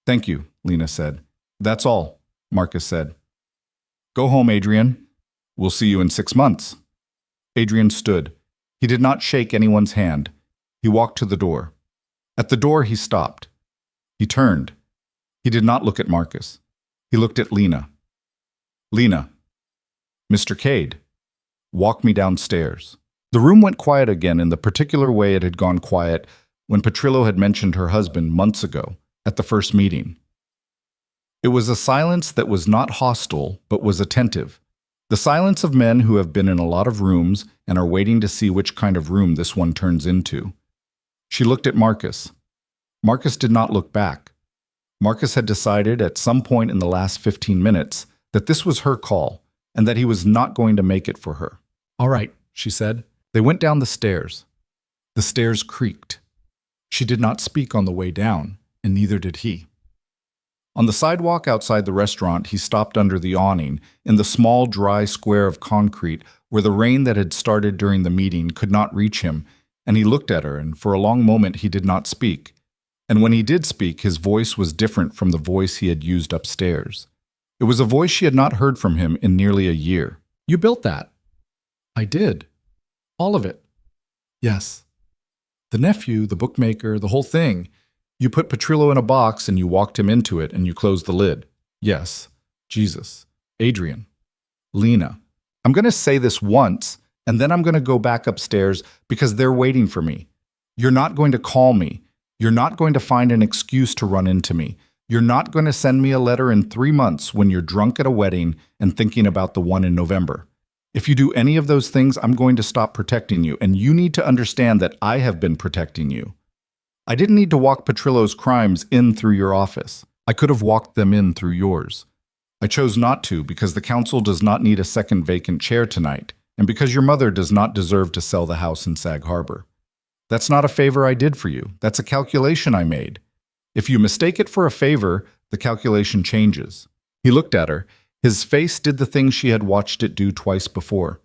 Thank you, Lena said. That's all, Marcus said. Go home, Adrian. We'll see you in 6 months. Adrian stood. He did not shake anyone's hand. He walked to the door. At the door, he stopped. He turned. He did not look at Marcus. He looked at Lena. Lena. Mr. Cade. Walk me downstairs. The room went quiet again in the particular way it had gone quiet when Petrillo had mentioned her husband months ago at the first meeting. It was a silence that was not hostile, but was attentive. The silence of men who have been in a lot of rooms and are waiting to see which kind of room this one turns into. She looked at Marcus. Marcus did not look back. Marcus had decided at some point in the last 15 minutes that this was her call and that he was not going to make it for her. All right, she said. They went down the stairs. The stairs creaked. She did not speak on the way down, and neither did he. On the sidewalk outside the restaurant, he stopped under the awning in the small, dry square of concrete where the rain that had started during the meeting could not reach him, and he looked at her, and for a long moment he did not speak. And when he did speak, his voice was different from the voice he had used upstairs. It was a voice she had not heard from him in nearly a year. You built that. I did. All of it. Yes. The nephew, the bookmaker, the whole thing. You put Petrillo in a box and you walked him into it and you closed the lid. Yes. Jesus. Adrian. Lena. I'm going to say this once, and then I'm going to go back upstairs because they're waiting for me. You're not going to call me. You're not going to find an excuse to run into me. You're not going to send me a letter in 3 months when you're drunk at a wedding and thinking about the one in November. If you do any of those things, I'm going to stop protecting you, and you need to understand that I have been protecting you. I didn't need to walk Petrillo's crimes in through your office. I could have walked them in through yours. I chose not to because the council does not need a second vacant chair tonight, and because your mother does not deserve to sell the house in Sag Harbor. That's not a favor I did for you. That's a calculation I made. If you mistake it for a favor, the calculation changes. He looked at her. His face did the thing she had watched it do twice before.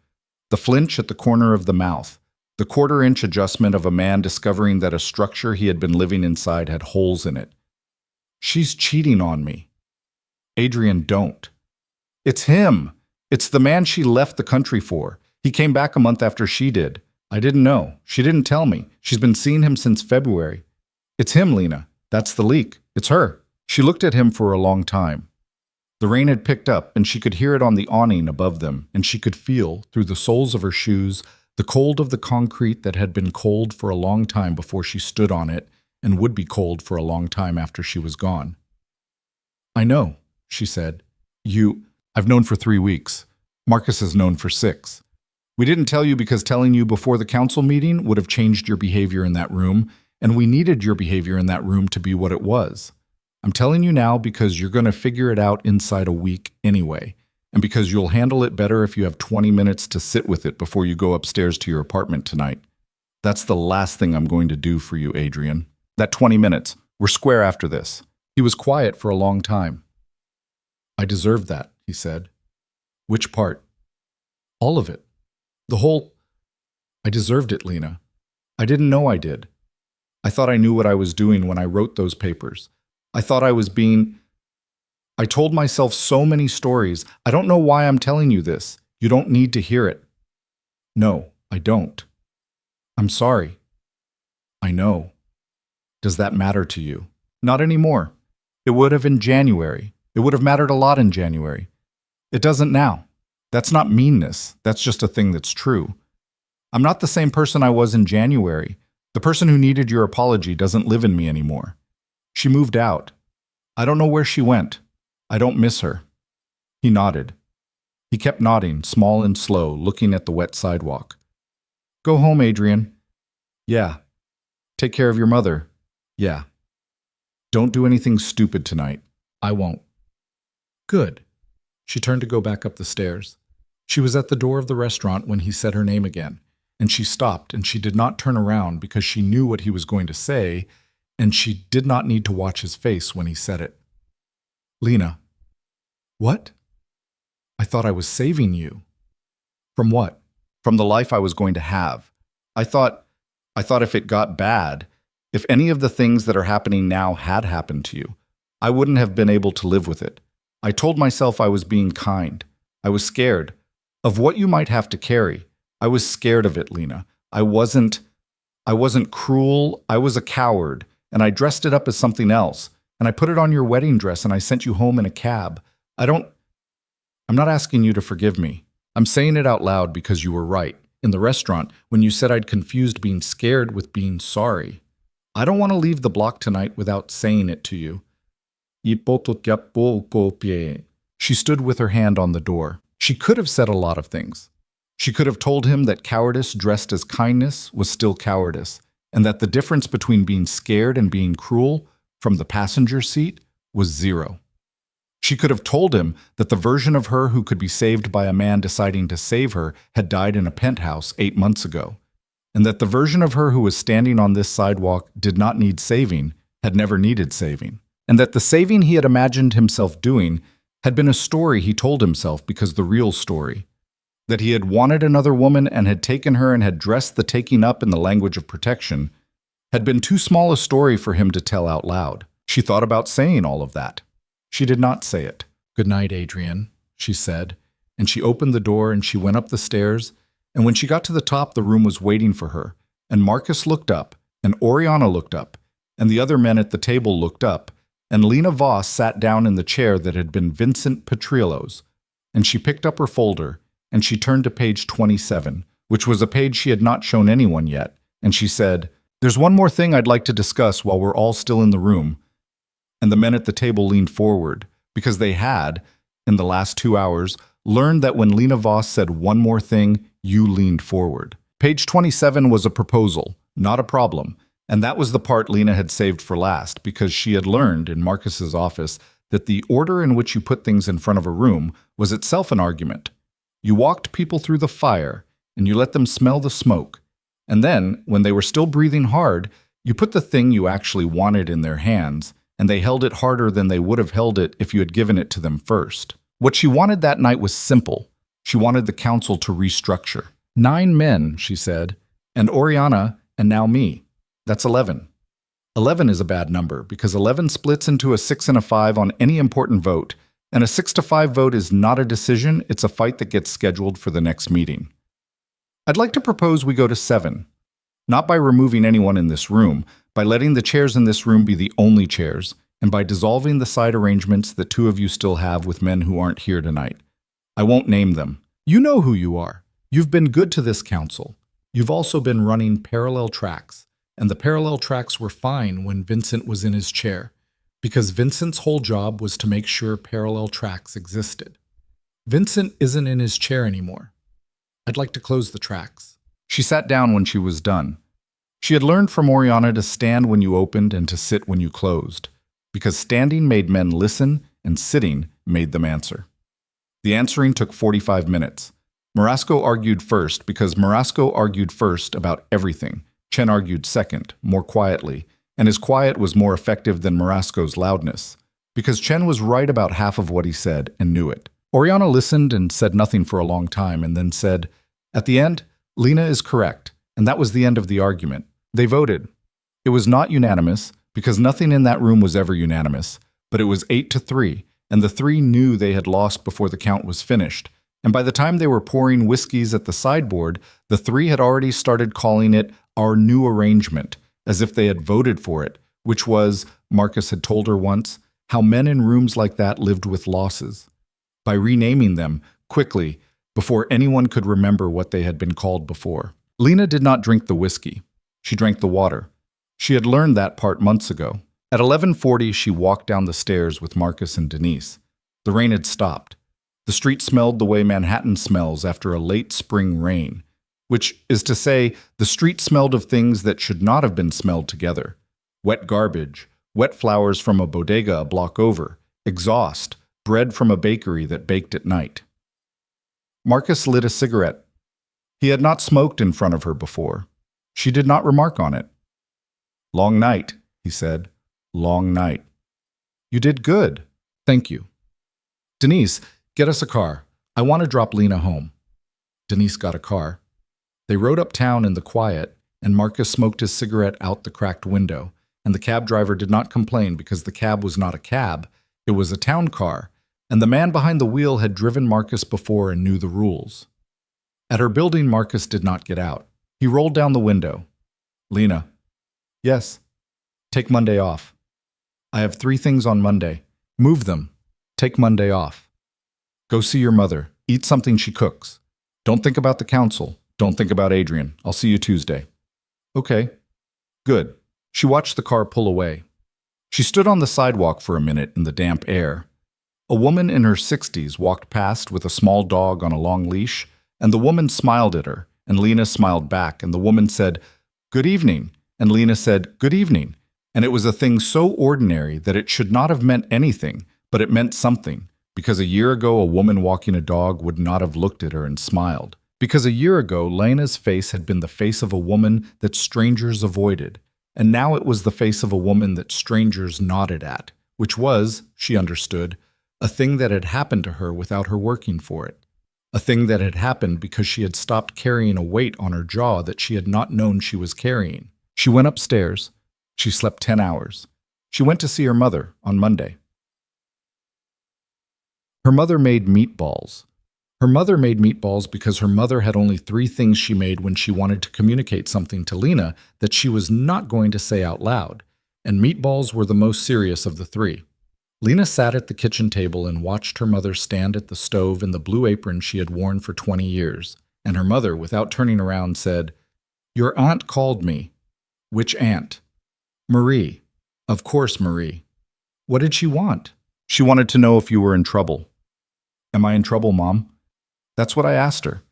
The flinch at the corner of the mouth. The quarter-inch adjustment of a man discovering that a structure he had been living inside had holes in it. She's cheating on me. Adrian, don't. It's him. It's the man she left the country for. He came back a month after she did. I didn't know. She didn't tell me. She's been seeing him since February. It's him, Lena. That's the leak. It's her. She looked at him for a long time. The rain had picked up, and she could hear it on the awning above them, and she could feel, through the soles of her shoes, the cold of the concrete that had been cold for a long time before she stood on it, and would be cold for a long time after she was gone. "I know," she said. I've known for 3 weeks. Marcus has known for 6. We didn't tell you because telling you before the council meeting would have changed your behavior in that room, and we needed your behavior in that room to be what it was. I'm telling you now because you're going to figure it out inside a week anyway, and because you'll handle it better if you have 20 minutes to sit with it before you go upstairs to your apartment tonight. That's the last thing I'm going to do for you, Adrian. That 20 minutes. We're square after this." He was quiet for a long time. "I deserved that," he said. "Which part?" "All of it. The whole—" "I deserved it, Lena. I didn't know I did. I thought I knew what I was doing when I wrote those papers. I thought I was being... I told myself so many stories. I don't know why I'm telling you this. You don't need to hear it." "No, I don't. I'm sorry." "I know. Does that matter to you?" "Not anymore. It would have in January. It would have mattered a lot in January. It doesn't now. That's not meanness. That's just a thing that's true. I'm not the same person I was in January. The person who needed your apology doesn't live in me anymore. She moved out. I don't know where she went. I don't miss her." He nodded. He kept nodding, small and slow, looking at the wet sidewalk. "Go home, Adrian." "Yeah." "Take care of your mother." "Yeah." "Don't do anything stupid tonight." "I won't." "Good." She turned to go back up the stairs. She was at the door of the restaurant when he said her name again, and she stopped, and she did not turn around because she knew what he was going to say, and she did not need to watch his face when he said it. "Lena." "What?" "I thought I was saving you." "From what?" "From the life I was going to have. I thought if it got bad, if any of the things that are happening now had happened to you, I wouldn't have been able to live with it. I told myself I was being kind. I was scared of what you might have to carry. I was scared of it, Lena. I wasn't cruel. I was a coward, and I dressed it up as something else, and I put it on your wedding dress, and I sent you home in a cab. I'm not asking you to forgive me. I'm saying it out loud because you were right. In the restaurant, when you said I'd confused being scared with being sorry. I don't want to leave the block tonight without saying it to you." She stood with her hand on the door. She could have said a lot of things. She could have told him that cowardice dressed as kindness was still cowardice, and that the difference between being scared and being cruel from the passenger seat was 0. She could have told him that the version of her who could be saved by a man deciding to save her had died in a penthouse 8 months ago, and that the version of her who was standing on this sidewalk did not need saving, had never needed saving, and that the saving he had imagined himself doing had been a story he told himself because the real story, that he had wanted another woman and had taken her and had dressed the taking up in the language of protection, had been too small a story for him to tell out loud. She thought about saying all of that. She did not say it. "Good night, Adrian," she said, and she opened the door and she went up the stairs, and when she got to the top, the room was waiting for her, and Marcus looked up, and Oriana looked up, and the other men at the table looked up, and Lena Voss sat down in the chair that had been Vincent Petrillo's, and she picked up her folder, and she turned to page 27, which was a page she had not shown anyone yet, and she said, "There's one more thing I'd like to discuss while we're all still in the room." And the men at the table leaned forward, because they had, in the last 2 hours, learned that when Lena Voss said one more thing, you leaned forward. Page 27 was a proposal, not a problem, and that was the part Lena had saved for last, because she had learned in Marcus's office that the order in which you put things in front of a room was itself an argument. You walked people through the fire, and you let them smell the smoke, and then, when they were still breathing hard, you put the thing you actually wanted in their hands, and they held it harder than they would have held it if you had given it to them first. What she wanted that night was simple. She wanted the council to restructure. 9 men, she said, and Oriana, and now me. That's 11. 11 is a bad number, because 11 splits into a 6 and a 5 on any important vote, and a 6-5 vote is not a decision, it's a fight that gets scheduled for the next meeting. I'd like to propose we go to 7. Not by removing anyone in this room, by letting the chairs in this room be the only chairs, and by dissolving the side arrangements that two of you still have with men who aren't here tonight. I won't name them. You know who you are. You've been good to this council. You've also been running parallel tracks, and the parallel tracks were fine when Vincent was in his chair, because Vincent's whole job was to make sure parallel tracks existed. Vincent isn't in his chair anymore. I'd like to close the tracks. She sat down when she was done. She had learned from Oriana to stand when you opened and to sit when you closed, because standing made men listen and sitting made them answer. The answering took 45 minutes. Marasco argued first because Marasco argued first about everything. Chen argued second, more quietly, and his quiet was more effective than Marasco's loudness, because Chen was right about half of what he said and knew it. Oriana listened and said nothing for a long time and then said, "At the end, Lena is correct," and that was the end of the argument. They voted. It was not unanimous, because nothing in that room was ever unanimous, but it was 8-3, and the three knew they had lost before the count was finished. And by the time they were pouring whiskeys at the sideboard, the three had already started calling it our new arrangement, as if they had voted for it, which was, Marcus had told her once, how men in rooms like that lived with losses. By renaming them, quickly, before anyone could remember what they had been called before. Lena did not drink the whiskey. She drank the water. She had learned that part months ago. At 11:40, she walked down the stairs with Marcus and Denise. The rain had stopped. The street smelled the way Manhattan smells after a late spring rain, which is to say, the street smelled of things that should not have been smelled together. Wet garbage, wet flowers from a bodega a block over, exhaust, bread from a bakery that baked at night. Marcus lit a cigarette. He had not smoked in front of her before. She did not remark on it. "Long night," he said. "Long night." "You did good. Thank you." "Denise, get us a car. I want to drop Lena home." Denise got a car. They rode uptown in the quiet, and Marcus smoked his cigarette out the cracked window, and the cab driver did not complain because the cab was not a cab, it was a town car, and the man behind the wheel had driven Marcus before and knew the rules. At her building, Marcus did not get out. He rolled down the window. "Lena." "Yes." "Take Monday off." "I have 3 things on Monday." "Move them. Take Monday off." "Go see your mother. Eat something she cooks. Don't think about the council. Don't think about Adrian. I'll see you Tuesday." "Okay." "Good." She watched the car pull away. She stood on the sidewalk for a minute in the damp air. A woman in her 60s walked past with a small dog on a long leash, and the woman smiled at her, and Lena smiled back, and the woman said, "Good evening," and Lena said, "Good evening," and it was a thing so ordinary that it should not have meant anything, but it meant something, because a year ago a woman walking a dog would not have looked at her and smiled, because a year ago Lena's face had been the face of a woman that strangers avoided, and now it was the face of a woman that strangers nodded at, which was, she understood, a thing that had happened to her without her working for it. A thing that had happened because she had stopped carrying a weight on her jaw that she had not known she was carrying. She went upstairs. She slept 10 hours. She went to see her mother on Monday. Her mother made meatballs. Her mother made meatballs because her mother had only 3 things she made when she wanted to communicate something to Lena that she was not going to say out loud, and meatballs were the most serious of the 3. Lena sat at the kitchen table and watched her mother stand at the stove in the blue apron she had worn for 20 years, and her mother, without turning around, said, "Your aunt called me." "Which aunt?" "Marie." "Of course, Marie." "What did she want?" "She wanted to know if you were in trouble." "Am I in trouble, Mom?" "That's what I asked her.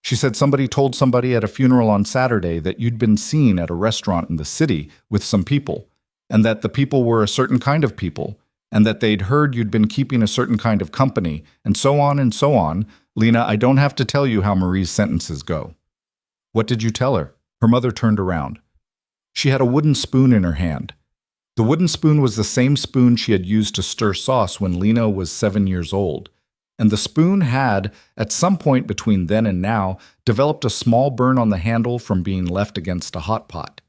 She said somebody told somebody at a funeral on Saturday that you'd been seen at a restaurant in the city with some people, and that the people were a certain kind of people, and that they'd heard you'd been keeping a certain kind of company, and so on and so on. Lena, I don't have to tell you how Marie's sentences go." "What did you tell her?" Her mother turned around. She had a wooden spoon in her hand. The wooden spoon was the same spoon she had used to stir sauce when Lena was 7 years old. And the spoon had, at some point between then and now, developed a small burn on the handle from being left against a hot pot.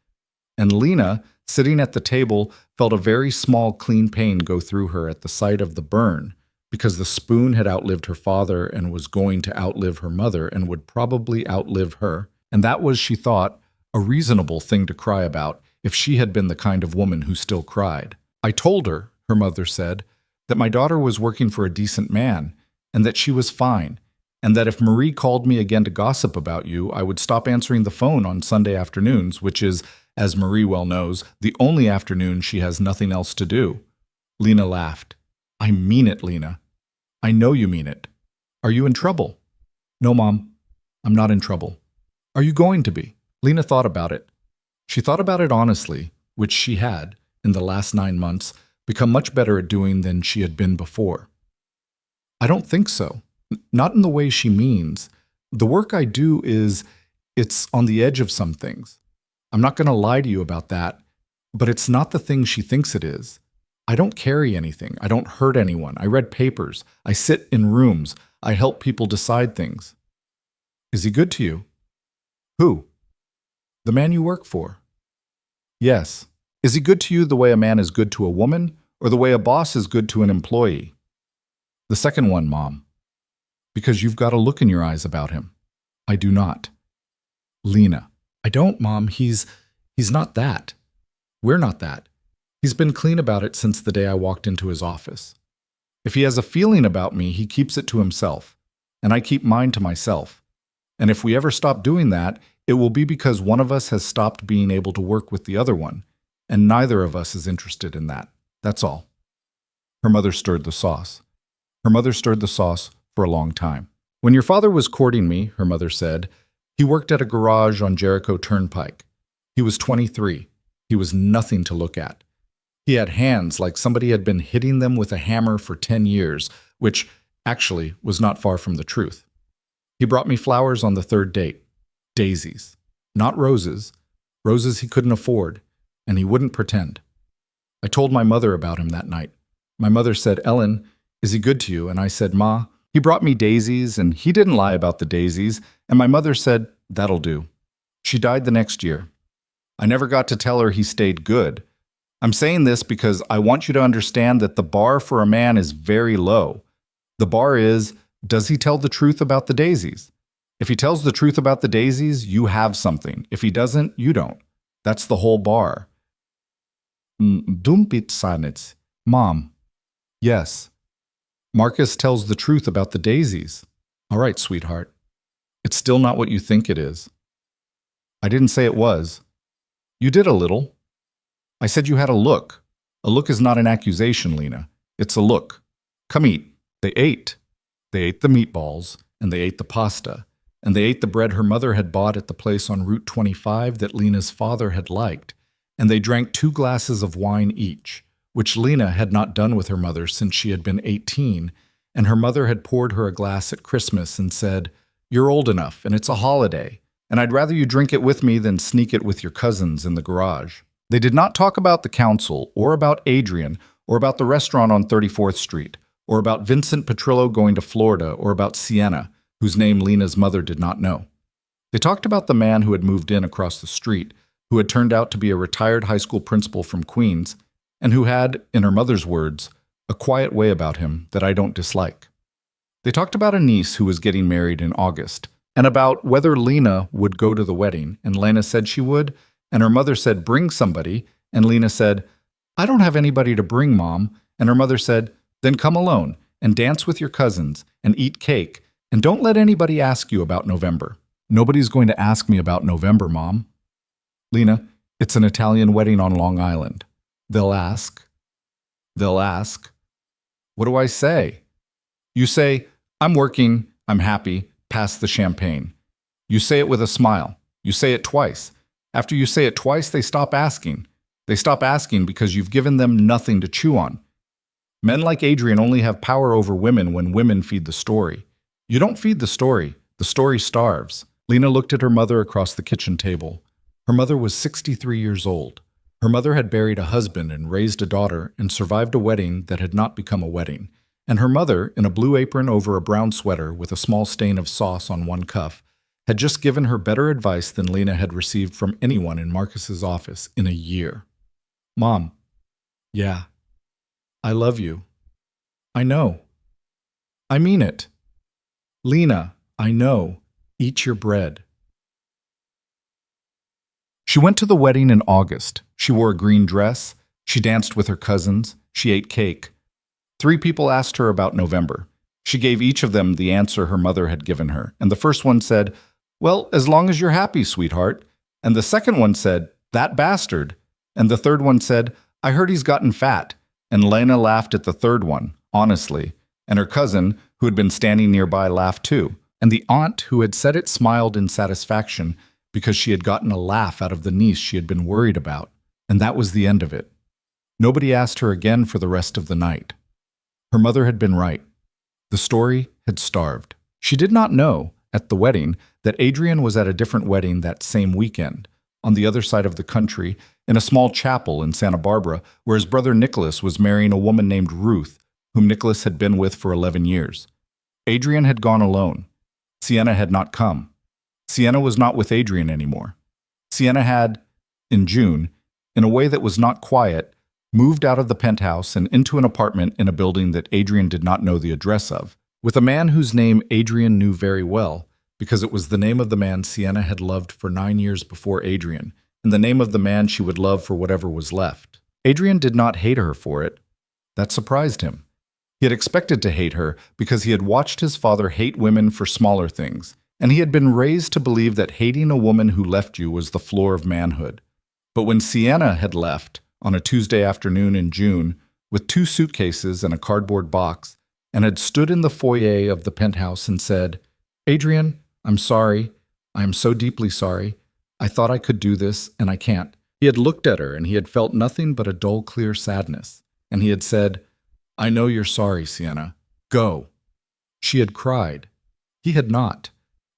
And Lena, sitting at the table, felt a very small clean pain go through her at the sight of the burn, because the spoon had outlived her father and was going to outlive her mother and would probably outlive her, and that was, she thought, a reasonable thing to cry about if she had been the kind of woman who still cried. "I told her," her mother said, that my daughter was working for a decent man, and that she was fine, and that if Marie called me again to gossip about you, I would stop answering the phone on Sunday afternoons, which is, as Marie well knows, the only afternoon she has nothing else to do. Lena laughed. I mean it, Lena. I know you mean it. Are you in trouble? No, Mom. I'm not in trouble. Are you going to be? Lena thought about it. She thought about it honestly, which she had, in the last 9 months, become much better at doing than she had been before. I don't think so. Not in the way she means. The work I do it's on the edge of some things. I'm not going to lie to you about that, but it's not the thing she thinks it is. I don't carry anything. I don't hurt anyone. I read papers. I sit in rooms. I help people decide things. Is he good to you? Who? The man you work for. Yes. Is he good to you the way a man is good to a woman, or the way a boss is good to an employee? The second one, Mom. Because you've got a look in your eyes about him. I do not. Lena. I don't, Mom. He's not that. We're not that. He's been clean about it since the day I walked into his office. If he has a feeling about me, he keeps it to himself, and I keep mine to myself. And if we ever stop doing that, it will be because one of us has stopped being able to work with the other one, and neither of us is interested in that. That's all. Her mother stirred the sauce. Her mother stirred the sauce for a long time. When your father was courting me, her mother said, he worked at a garage on Jericho Turnpike. He was 23. He was nothing to look at. He had hands like somebody had been hitting them with a hammer for 10 years, which actually was not far from the truth. He brought me flowers on the third date. Daisies. Not roses. Roses he couldn't afford, and he wouldn't pretend. I told my mother about him that night. My mother said, Ellen, is he good to you? And I said, Ma, he brought me daisies, and he didn't lie about the daisies. And my mother said, that'll do. She died the next year. I never got to tell her he stayed good. I'm saying this because I want you to understand that the bar for a man is very low. The bar is, does he tell the truth about the daisies? If he tells the truth about the daisies, you have something. If he doesn't, you don't. That's the whole bar. Dumpit sanits. Mom. Yes. Marcus tells the truth about the daisies. All right, sweetheart. It's still not what you think it is. I didn't say it was. You did a little. I said you had a look. A look is not an accusation, Lena. It's a look. Come eat. They ate. They ate the meatballs, and they ate the pasta, and they ate the bread her mother had bought at the place on Route 25 that Lena's father had liked, and they drank 2 glasses of wine each, which Lena had not done with her mother since she had been 18, and her mother had poured her a glass at Christmas and said, You're old enough, and it's a holiday, and I'd rather you drink it with me than sneak it with your cousins in the garage. They did not talk about the council, or about Adrian, or about the restaurant on 34th Street, or about Vincent Petrillo going to Florida, or about Sienna, whose name Lena's mother did not know. They talked about the man who had moved in across the street, who had turned out to be a retired high school principal from Queens, and who had, in her mother's words, a quiet way about him that I don't dislike. They talked about a niece who was getting married in August, and about whether Lena would go to the wedding, and Lena said she would, and her mother said, bring somebody, and Lena said, I don't have anybody to bring, Mom, and her mother said, then come alone, and dance with your cousins, and eat cake, and don't let anybody ask you about November. Nobody's going to ask me about November, Mom. Lena, it's an Italian wedding on Long Island. They'll ask. They'll ask. What do I say? You say, I'm working, I'm happy, pass the champagne. You say it with a smile. You say it twice. After you say it twice, they stop asking. They stop asking because you've given them nothing to chew on. Men like Adrian only have power over women when women feed the story. You don't feed the story starves. Lena looked at her mother across the kitchen table. Her mother was 63 years old. Her mother had buried a husband and raised a daughter and survived a wedding that had not become a wedding. And her mother, in a blue apron over a brown sweater with a small stain of sauce on one cuff, had just given her better advice than Lena had received from anyone in Marcus's office in a year. Mom. Yeah. I love you. I know. I mean it. Lena, I know. Eat your bread. She went to the wedding in August. She wore a green dress. She danced with her cousins. She ate cake. 3 people asked her about November. She gave each of them the answer her mother had given her, and the first one said, "Well, as long as you're happy, sweetheart." And the second one said, "That bastard." And the third one said, "I heard he's gotten fat." And Lena laughed at the third one, honestly. And her cousin, who had been standing nearby, laughed too. And the aunt who had said it smiled in satisfaction because she had gotten a laugh out of the niece she had been worried about. And that was the end of it. Nobody asked her again for the rest of the night. Her mother had been right. The story had starved. She did not know, at the wedding, that Adrian was at a different wedding that same weekend, on the other side of the country, in a small chapel in Santa Barbara, where his brother Nicholas was marrying a woman named Ruth, whom Nicholas had been with for 11 years. Adrian had gone alone. Sienna had not come. Sienna was not with Adrian anymore. Sienna had, in June, in a way that was not quiet, moved out of the penthouse and into an apartment in a building that Adrian did not know the address of, with a man whose name Adrian knew very well, because it was the name of the man Sienna had loved for 9 years before Adrian, and the name of the man she would love for whatever was left. Adrian did not hate her for it. That surprised him. He had expected to hate her because he had watched his father hate women for smaller things, and he had been raised to believe that hating a woman who left you was the floor of manhood. But when Sienna had left, on a Tuesday afternoon in June, with 2 suitcases and a cardboard box, and had stood in the foyer of the penthouse and said, "Adrian, I'm sorry. I am so deeply sorry. I thought I could do this, and I can't." He had looked at her, and he had felt nothing but a dull, clear sadness. And he had said, "I know you're sorry, Sienna. Go." She had cried. He had not.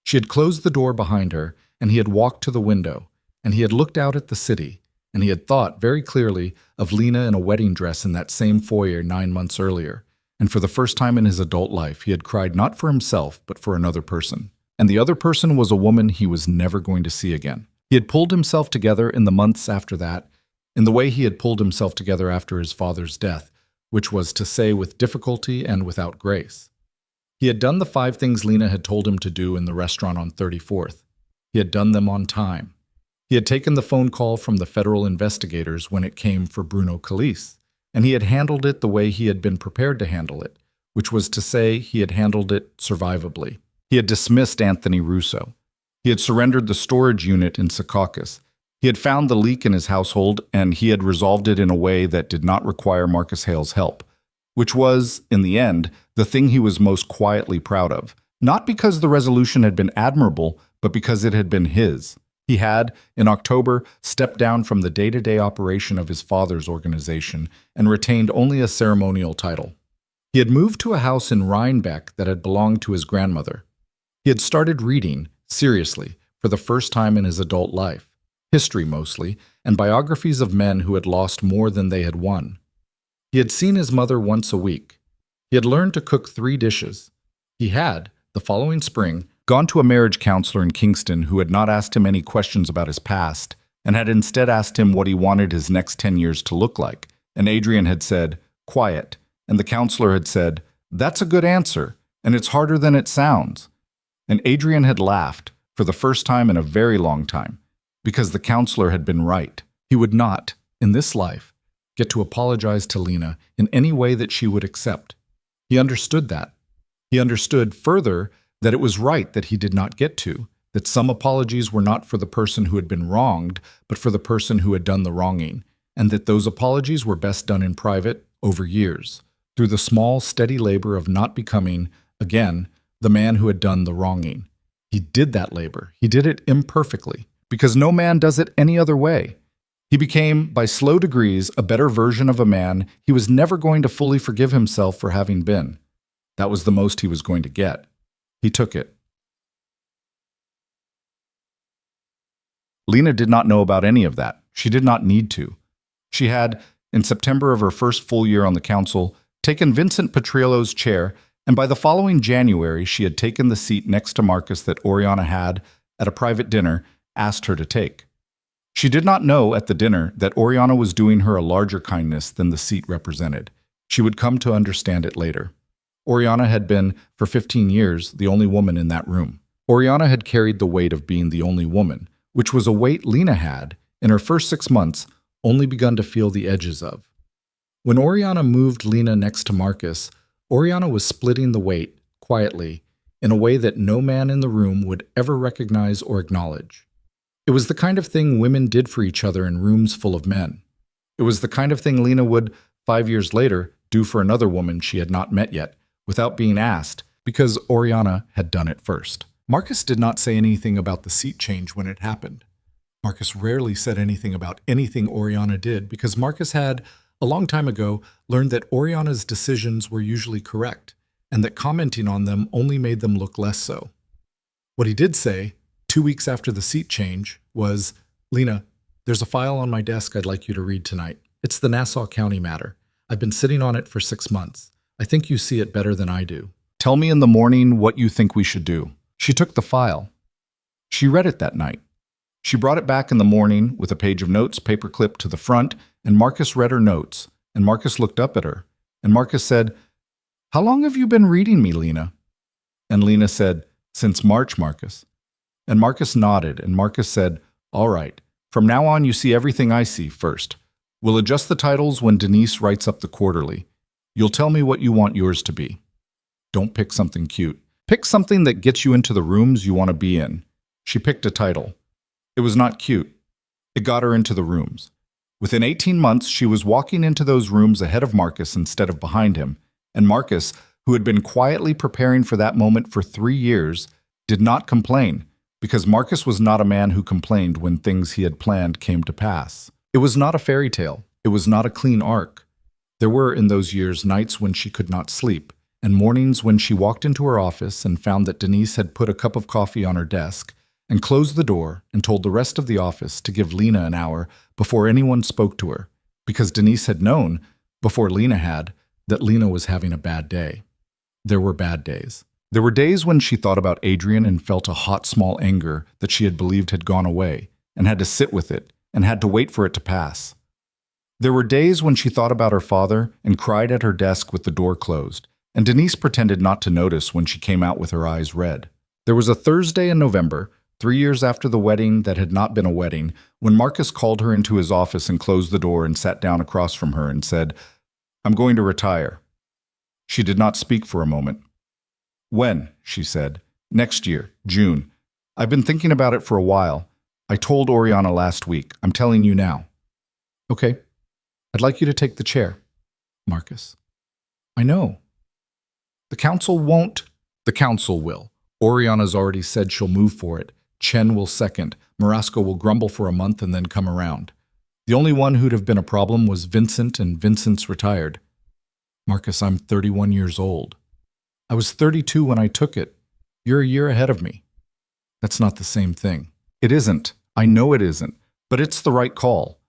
She had closed the door behind her, and he had walked to the window, and he had looked out at the city, and he had thought very clearly of Lena in a wedding dress in that same foyer 9 months earlier. And for the first time in his adult life, he had cried not for himself, but for another person. And the other person was a woman he was never going to see again. He had pulled himself together in the months after that, in the way he had pulled himself together after his father's death, which was to say with difficulty and without grace. He had done the 5 things Lena had told him to do in the restaurant on 34th. He had done them on time. He had taken the phone call from the federal investigators when it came for Bruno Calise, and he had handled it the way he had been prepared to handle it, which was to say he had handled it survivably. He had dismissed Anthony Russo. He had surrendered the storage unit in Secaucus. He had found the leak in his household, and he had resolved it in a way that did not require Marcus Hale's help, which was, in the end, the thing he was most quietly proud of, not because the resolution had been admirable, but because it had been his. He had, in October, stepped down from the day-to-day operation of his father's organization and retained only a ceremonial title. He had moved to a house in Rhinebeck that had belonged to his grandmother. He had started reading, seriously, for the first time in his adult life, history mostly, and biographies of men who had lost more than they had won. He had seen his mother once a week. He had learned to cook 3 dishes. He had, the following spring, gone to a marriage counselor in Kingston who had not asked him any questions about his past and had instead asked him what he wanted his next 10 years to look like. And Adrian had said, "Quiet." And the counselor had said, "That's a good answer, and it's harder than it sounds." And Adrian had laughed, for the first time in a very long time, because the counselor had been right. He would not, in this life, get to apologize to Lena in any way that she would accept. He understood that. He understood, further, that it was right that he did not get to, that some apologies were not for the person who had been wronged, but for the person who had done the wronging, and that those apologies were best done in private, over years, through the small, steady labor of not becoming, again, the man who had done the wronging. He did that labor. He did it imperfectly, because no man does it any other way. He became, by slow degrees, a better version of a man he was never going to fully forgive himself for having been. That was the most he was going to get. He took it. Lena did not know about any of that. She did not need to. She had, in September of her first full year on the council, taken Vincent Petrillo's chair, and by the following January she had taken the seat next to Marcus that Oriana had, at a private dinner, asked her to take. She did not know at the dinner that Oriana was doing her a larger kindness than the seat represented. She would come to understand it later. Oriana had been, for 15 years, the only woman in that room. Oriana had carried the weight of being the only woman, which was a weight Lena had, in her first 6 months, only begun to feel the edges of. When Oriana moved Lena next to Marcus, Oriana was splitting the weight, quietly, in a way that no man in the room would ever recognize or acknowledge. It was the kind of thing women did for each other in rooms full of men. It was the kind of thing Lena would, 5 years later, do for another woman she had not met yet, without being asked, because Oriana had done it first. Marcus did not say anything about the seat change when it happened. Marcus rarely said anything about anything Oriana did because Marcus had, a long time ago, learned that Oriana's decisions were usually correct, and that commenting on them only made them look less so. What he did say, 2 weeks after the seat change, was, "Lena, there's a file on my desk I'd like you to read tonight. It's the Nassau County matter. I've been sitting on it for 6 months. I think you see it better than I do. Tell me in the morning what you think we should do." She took the file. She read it that night. She brought it back in the morning with a page of notes paperclipped to the front, and Marcus read her notes, and Marcus looked up at her, and Marcus said, "How long have you been reading me, Lena?" And Lena said, "Since March, Marcus." And Marcus nodded, and Marcus said, "All right. From now on, you see everything I see first. We'll adjust the titles when Denise writes up the quarterly. You'll tell me what you want yours to be. Don't pick something cute. Pick something that gets you into the rooms you want to be in." She picked a title. It was not cute. It got her into the rooms. Within 18 months, she was walking into those rooms ahead of Marcus instead of behind him, and Marcus, who had been quietly preparing for that moment for 3 years, did not complain, because Marcus was not a man who complained when things he had planned came to pass. It was not a fairy tale. It was not a clean arc. There were, in those years, nights when she could not sleep, and mornings when she walked into her office and found that Denise had put a cup of coffee on her desk and closed the door and told the rest of the office to give Lena an hour before anyone spoke to her, because Denise had known, before Lena had, that Lena was having a bad day. There were bad days. There were days when she thought about Adrian and felt a hot, small anger that she had believed had gone away, and had to sit with it, and had to wait for it to pass. There were days when she thought about her father and cried at her desk with the door closed, and Denise pretended not to notice when she came out with her eyes red. There was a Thursday in November, 3 years after the wedding that had not been a wedding, when Marcus called her into his office and closed the door and sat down across from her and said, "I'm going to retire." She did not speak for a moment. "When?" she said. "Next year, June. I've been thinking about it for a while. I told Oriana last week. I'm telling you now." "Okay. I'd like you to take the chair." "Marcus." "I know." "The council won't." "The council will. Oriana's already said she'll move for it. Chen will second. Marasco will grumble for a month and then come around. The only one who'd have been a problem was Vincent, and Vincent's retired." "Marcus, I'm 31 years old." "I was 32 when I took it. You're a year ahead of me." "That's not the same thing." "It isn't. I know it isn't. But it's the right call.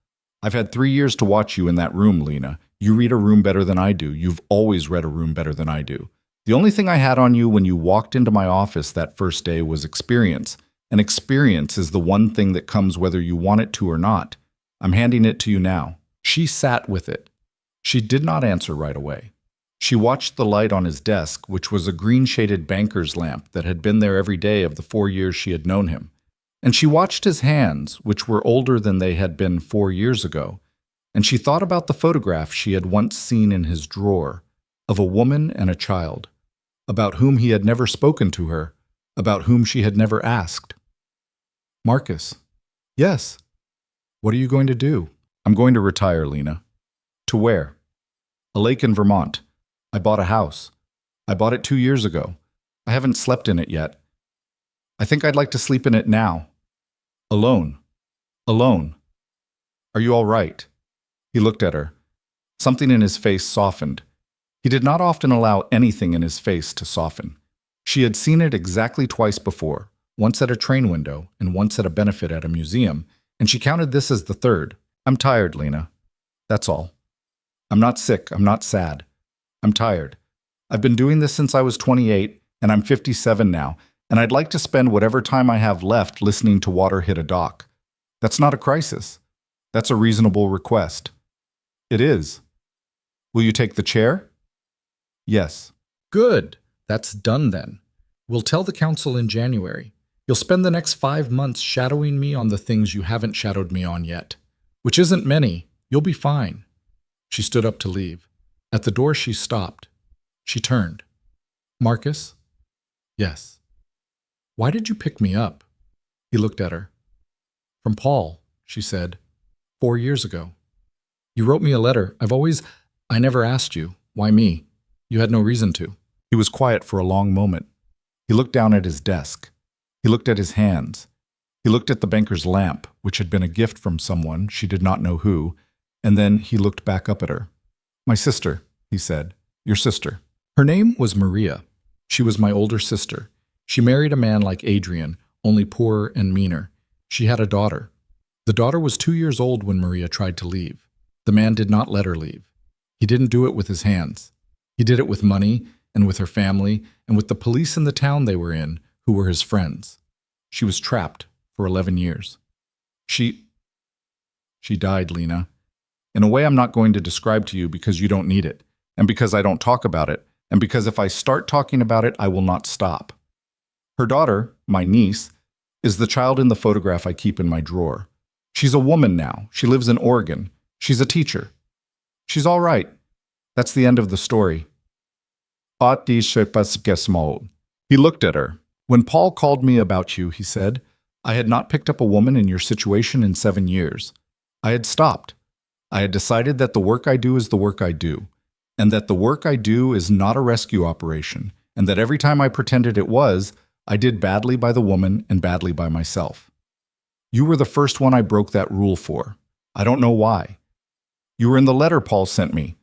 I've had 3 years to watch you in that room, Lena. You read a room better than I do. You've always read a room better than I do. The only thing I had on you when you walked into my office that first day was experience. And experience is the one thing that comes whether you want it to or not. I'm handing it to you now." She sat with it. She did not answer right away. She watched the light on his desk, which was a green-shaded banker's lamp that had been there every day of the 4 years she had known him. And she watched his hands, which were older than they had been 4 years ago. And she thought about the photograph she had once seen in his drawer, of a woman and a child, about whom he had never spoken to her, about whom she had never asked. "Marcus." "Yes." "What are you going to do?" "I'm going to retire, Lena." "To where?" "A lake in Vermont. I bought a house. I bought it 2 years ago. I haven't slept in it yet. I think I'd like to sleep in it now. Alone. Alone. Are you all right?" He looked at her. Something in his face softened. He did not often allow anything in his face to soften. She had seen it exactly twice before, once at a train window and once at a benefit at a museum, and she counted this as the third. "I'm tired, Lena. That's all. I'm not sick. I'm not sad. I'm tired. I've been doing this since I was 28, and I'm 57 now, and I'd like to spend whatever time I have left listening to water hit a dock. That's not a crisis. That's a reasonable request." "It is." "Will you take the chair?" "Yes." "Good. That's done then. We'll tell the council in January. You'll spend the next 5 months shadowing me on the things you haven't shadowed me on yet. Which isn't many. You'll be fine. She stood up to leave. At the door, she stopped. She turned. Marcus? Yes. Why did you pick me up? He looked at her. From Paul, she said. 4 years ago. You wrote me a letter. I never asked you. Why me? You had no reason to. He was quiet for a long moment. He looked down at his desk. He looked at his hands. He looked at the banker's lamp, which had been a gift from someone, she did not know who, and then he looked back up at her. My sister, he said. Your sister. Her name was Maria. She was my older sister. She married a man like Adrian, only poorer and meaner. She had a daughter. The daughter was 2 years old when Maria tried to leave. The man did not let her leave. He didn't do it with his hands. He did it with money and with her family and with the police in the town they were in, who were his friends. She was trapped for 11 years. She died, Lena. In a way I'm not going to describe to you because you don't need it, and because I don't talk about it, and because if I start talking about it, I will not stop. Her daughter, my niece, is the child in the photograph I keep in my drawer. She's a woman now. She lives in Oregon. She's a teacher. She's all right. That's the end of the story. He looked at her. When Paul called me about you, he said, I had not picked up a woman in your situation in 7 years. I had stopped. I had decided that the work I do is the work I do, and that the work I do is not a rescue operation, and that every time I pretended it was, I did badly by the woman and badly by myself. You were the first one I broke that rule for. I don't know why. You were in the letter Paul sent me.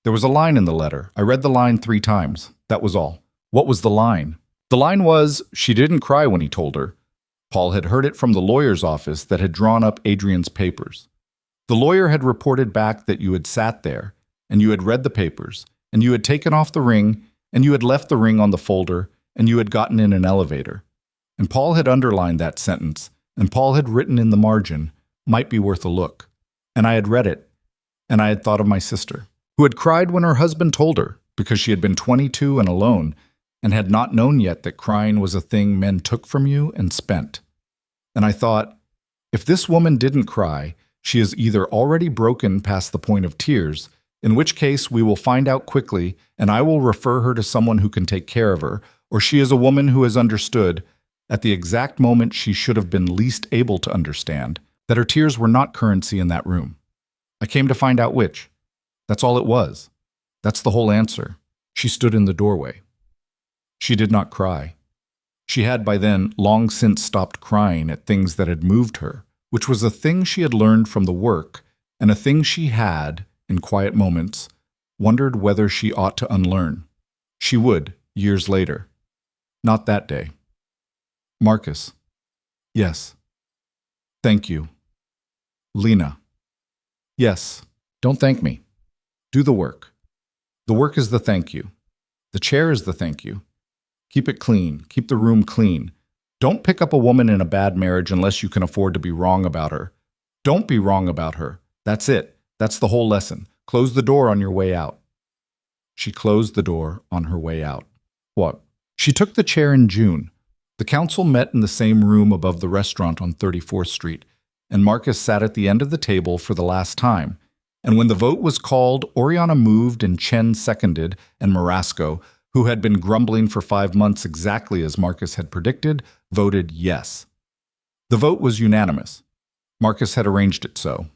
There was a line in the letter. I read the line 3 times. That was all. What was the line? The line was, she didn't cry when he told her. Paul had heard it from the lawyer's office that had drawn up Adrian's papers. The lawyer had reported back that you had sat there, and you had read the papers, and you had taken off the ring, and you had left the ring on the folder, and you had gotten in an elevator. And Paul had underlined that sentence, and Paul had written in the margin, might be worth a look. And I had read it, and I had thought of my sister, who had cried when her husband told her, because she had been 22 and alone, and had not known yet that crying was a thing men took from you and spent. And I thought, if this woman didn't cry, she is either already broken past the point of tears, in which case we will find out quickly, and I will refer her to someone who can take care of her, or she is a woman who has understood, at the exact moment she should have been least able to understand, that her tears were not currency in that room. I came to find out which. That's all it was. That's the whole answer. She stood in the doorway. She did not cry. She had by then long since stopped crying at things that had moved her, which was a thing she had learned from the work, and a thing she had, in quiet moments, wondered whether she ought to unlearn. She would, years later. Not that day. Marcus. Yes. Thank you. Lena. Yes. Don't thank me. Do the work. The work is the thank you. The chair is the thank you. Keep it clean. Keep the room clean. Don't pick up a woman in a bad marriage unless you can afford to be wrong about her. Don't be wrong about her. That's it. That's the whole lesson. Close the door on your way out. She closed the door on her way out. What? She took the chair in June. The council met in the same room above the restaurant on 34th Street, and Marcus sat at the end of the table for the last time. And when the vote was called, Oriana moved and Chen seconded, and Marasco, who had been grumbling for 5 months exactly as Marcus had predicted, voted yes. The vote was unanimous. Marcus had arranged it so.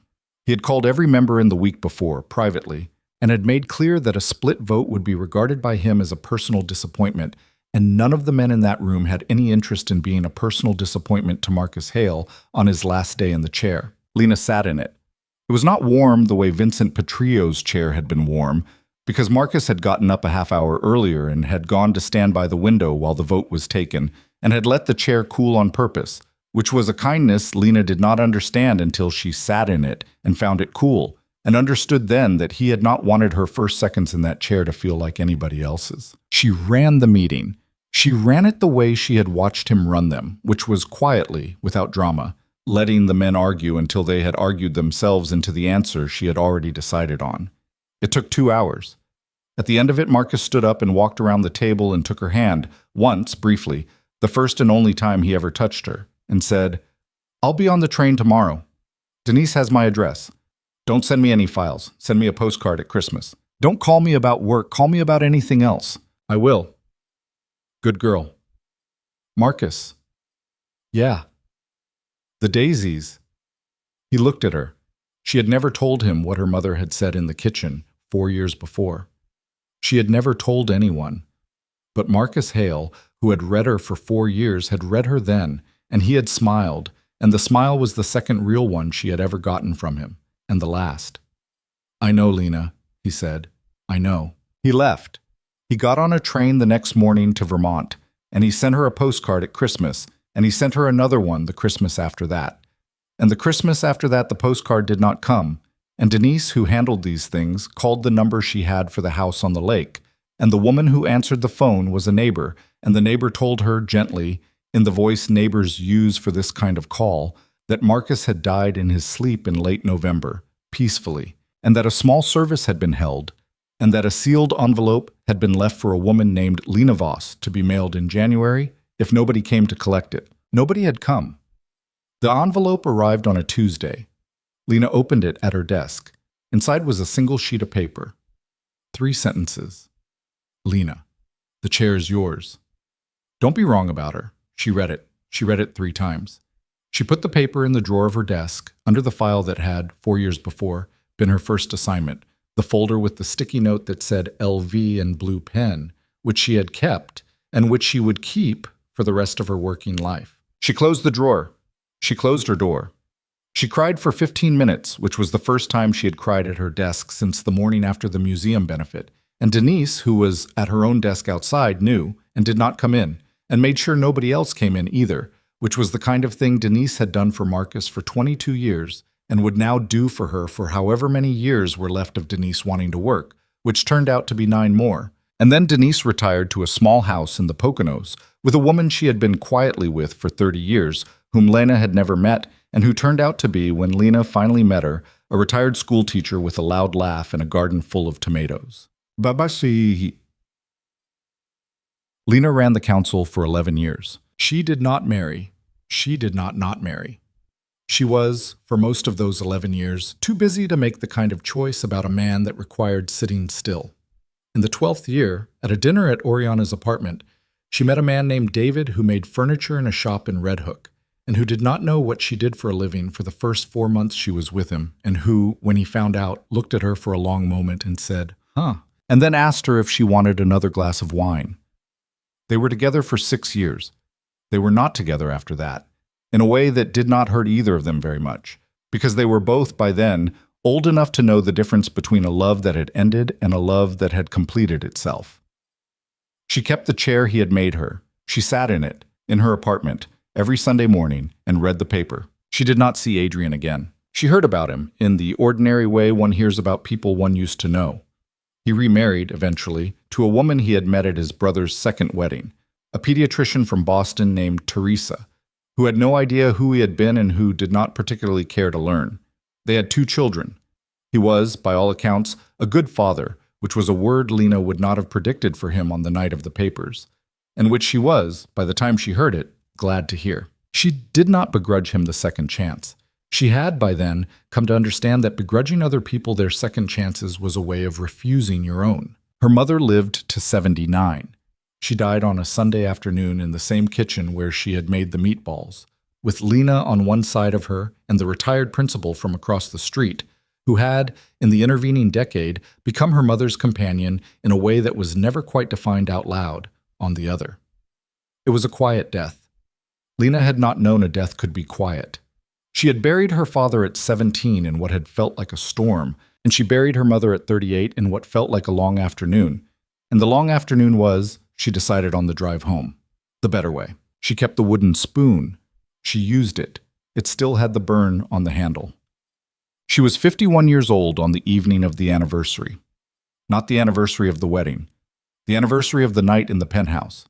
He had called every member in the week before, privately, and had made clear that a split vote would be regarded by him as a personal disappointment, and none of the men in that room had any interest in being a personal disappointment to Marcus Hale on his last day in the chair. Lena sat in it. It was not warm the way Vincent Petrillo's chair had been warm, because Marcus had gotten up a half hour earlier and had gone to stand by the window while the vote was taken, and had let the chair cool on purpose, which was a kindness Lena did not understand until she sat in it and found it cool, and understood then that he had not wanted her first seconds in that chair to feel like anybody else's. She ran the meeting. She ran it the way she had watched him run them, which was quietly, without drama, letting the men argue until they had argued themselves into the answer she had already decided on. It took 2 hours. At the end of it, Marcus stood up and walked around the table and took her hand, once, briefly, the first and only time he ever touched her, and said, I'll be on the train tomorrow. Denise has my address. Don't send me any files. Send me a postcard at Christmas. Don't call me about work. Call me about anything else. I will. Good girl. Marcus. Yeah. The daisies. He looked at her. She had never told him what her mother had said in the kitchen 4 years before. She had never told anyone. But Marcus Hale, who had read her for 4 years, had read her then, and he had smiled, and the smile was the second real one she had ever gotten from him, and the last. I know, Lena, he said. I know. He left. He got on a train the next morning to Vermont, and he sent her a postcard at Christmas, and he sent her another one the Christmas after that. And the Christmas after that the postcard did not come, and Denise, who handled these things, called the number she had for the house on the lake, and the woman who answered the phone was a neighbor, and the neighbor told her gently, in the voice neighbors use for this kind of call, that Marcus had died in his sleep in late November, peacefully, and that a small service had been held, and that a sealed envelope had been left for a woman named Lena Voss to be mailed in January if nobody came to collect it. Nobody had come. The envelope arrived on a Tuesday. Lena opened it at her desk. Inside was a single sheet of paper. 3 sentences. Lena, the chair is yours. Don't be wrong about her. She read it. She read it 3 times. She put the paper in the drawer of her desk, under the file that had, 4 years before, been her first assignment, the folder with the sticky note that said LV in blue pen, which she had kept, and which she would keep for the rest of her working life. She closed the drawer. She closed her door. She cried for 15 minutes, which was the first time she had cried at her desk since the morning after the museum benefit, and Denise, who was at her own desk outside, knew and did not come in, and made sure nobody else came in either, which was the kind of thing Denise had done for Marcus for 22 years and would now do for her for however many years were left of Denise wanting to work, which turned out to be 9 more. And then Denise retired to a small house in the Poconos with a woman she had been quietly with for 30 years, whom Lena had never met, and who turned out to be, when Lena finally met her, a retired schoolteacher with a loud laugh and a garden full of tomatoes. Babashi. Lena ran the council for 11 years. She did not marry. She did not marry. She was, for most of those 11 years, too busy to make the kind of choice about a man that required sitting still. In the 12th year, at a dinner at Oriana's apartment, she met a man named David who made furniture in a shop in Red Hook, and who did not know what she did for a living for the first 4 months she was with him, and who, when he found out, looked at her for a long moment and said, "Huh," and then asked her if she wanted another glass of wine. They were together for 6 years. They were not together after that, in a way that did not hurt either of them very much, because they were both, by then, old enough to know the difference between a love that had ended and a love that had completed itself. She kept the chair he had made her. She sat in it, in her apartment, every Sunday morning, and read the paper. She did not see Adrian again. She heard about him, in the ordinary way one hears about people one used to know. He remarried, eventually, to a woman he had met at his brother's second wedding, a pediatrician from Boston named Teresa, who had no idea who he had been and who did not particularly care to learn. They had 2 children. He was, by all accounts, a good father, which was a word Lena would not have predicted for him on the night of the papers, and which she was, by the time she heard it, glad to hear. She did not begrudge him the second chance. She had, by then, come to understand that begrudging other people their second chances was a way of refusing your own. Her mother lived to 79. She died on a Sunday afternoon in the same kitchen where she had made the meatballs, with Lena on one side of her and the retired principal from across the street, who had, in the intervening decade, become her mother's companion in a way that was never quite defined out loud, on the other. It was a quiet death. Lena had not known a death could be quiet. She had buried her father at 17 in what had felt like a storm, and she buried her mother at 38 in what felt like a long afternoon. And the long afternoon was, she decided on the drive home, the better way. She kept the wooden spoon. She used it. It still had the burn on the handle. She was 51 years old on the evening of the anniversary. Not the anniversary of the wedding. The anniversary of the night in the penthouse.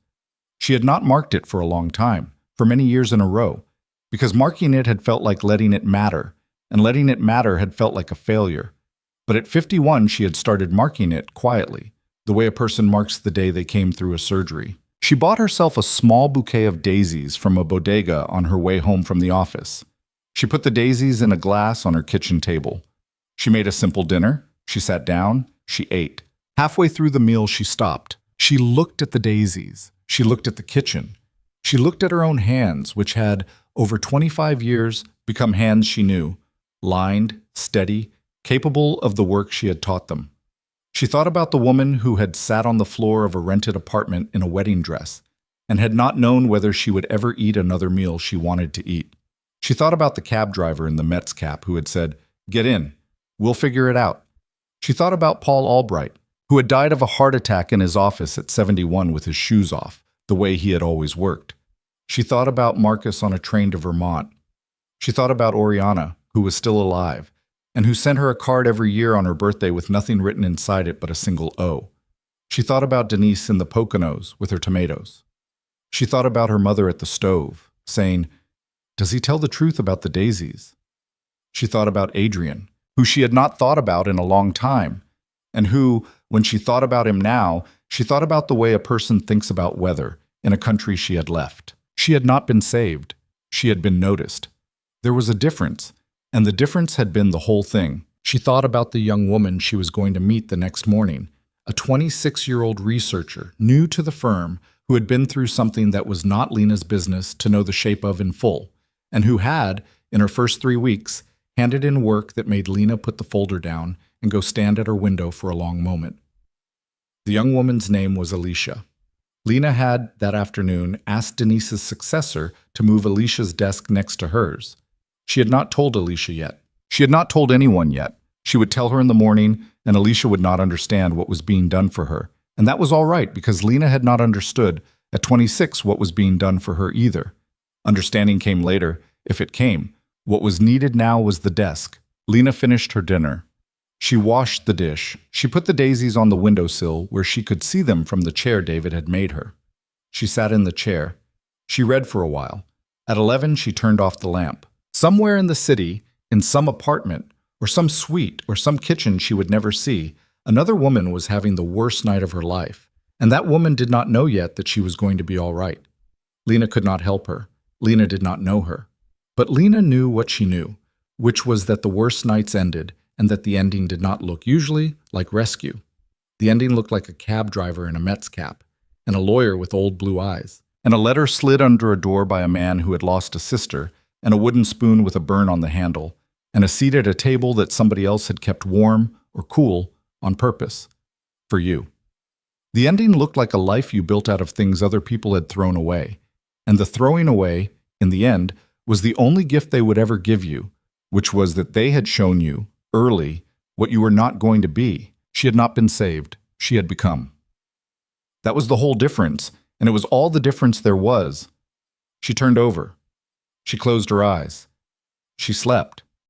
She had not marked it for a long time, for many years in a row, because marking it had felt like letting it matter, and letting it matter had felt like a failure. But at 51, she had started marking it quietly, the way a person marks the day they came through a surgery. She bought herself a small bouquet of daisies from a bodega on her way home from the office. She put the daisies in a glass on her kitchen table. She made a simple dinner. She sat down. She ate. Halfway through the meal, she stopped. She looked at the daisies. She looked at the kitchen. She looked at her own hands, which had, over 25 years, become hands she knew, lined, steady, capable of the work she had taught them. She thought about the woman who had sat on the floor of a rented apartment in a wedding dress and had not known whether she would ever eat another meal she wanted to eat. She thought about the cab driver in the Mets cap who had said, "Get in. We'll figure it out." She thought about Paul Albright, who had died of a heart attack in his office at 71 with his shoes off, the way he had always worked. She thought about Marcus on a train to Vermont. She thought about Oriana, who was still alive, and who sent her a card every year on her birthday with nothing written inside it but a single O. She thought about Denise in the Poconos with her tomatoes. She thought about her mother at the stove, saying, "Does he tell the truth about the daisies?" She thought about Adrian, who she had not thought about in a long time, and who, when she thought about him now, she thought about the way a person thinks about weather in a country she had left. She had not been saved. She had been noticed. There was a difference, and the difference had been the whole thing. She thought about the young woman she was going to meet the next morning, a 26-year-old researcher, new to the firm, who had been through something that was not Lena's business to know the shape of in full, and who had, in her first 3 weeks, handed in work that made Lena put the folder down and go stand at her window for a long moment. The young woman's name was Alicia. Lena had, that afternoon, asked Denise's successor to move Alicia's desk next to hers. She had not told Alicia yet. She had not told anyone yet. She would tell her in the morning, and Alicia would not understand what was being done for her. And that was all right, because Lena had not understood, at 26, what was being done for her either. Understanding came later, if it came. What was needed now was the desk. Lena finished her dinner. She washed the dish. She put the daisies on the windowsill where she could see them from the chair David had made her. She sat in the chair. She read for a while. At 11, she turned off the lamp. Somewhere in the city, in some apartment, or some suite, or some kitchen she would never see, another woman was having the worst night of her life. And that woman did not know yet that she was going to be all right. Lena could not help her. Lena did not know her. But Lena knew what she knew, which was that the worst nights ended, and that the ending did not look usually like rescue. The ending looked like a cab driver in a Mets cap, and a lawyer with old blue eyes, and a letter slid under a door by a man who had lost a sister, and a wooden spoon with a burn on the handle, and a seat at a table that somebody else had kept warm or cool on purpose. For you. The ending looked like a life you built out of things other people had thrown away, and the throwing away, in the end, was the only gift they would ever give you, which was that they had shown you, early, what you were not going to be. She had not been saved. She had become. That was the whole difference, and it was all the difference there was. She turned over. She closed her eyes. She slept.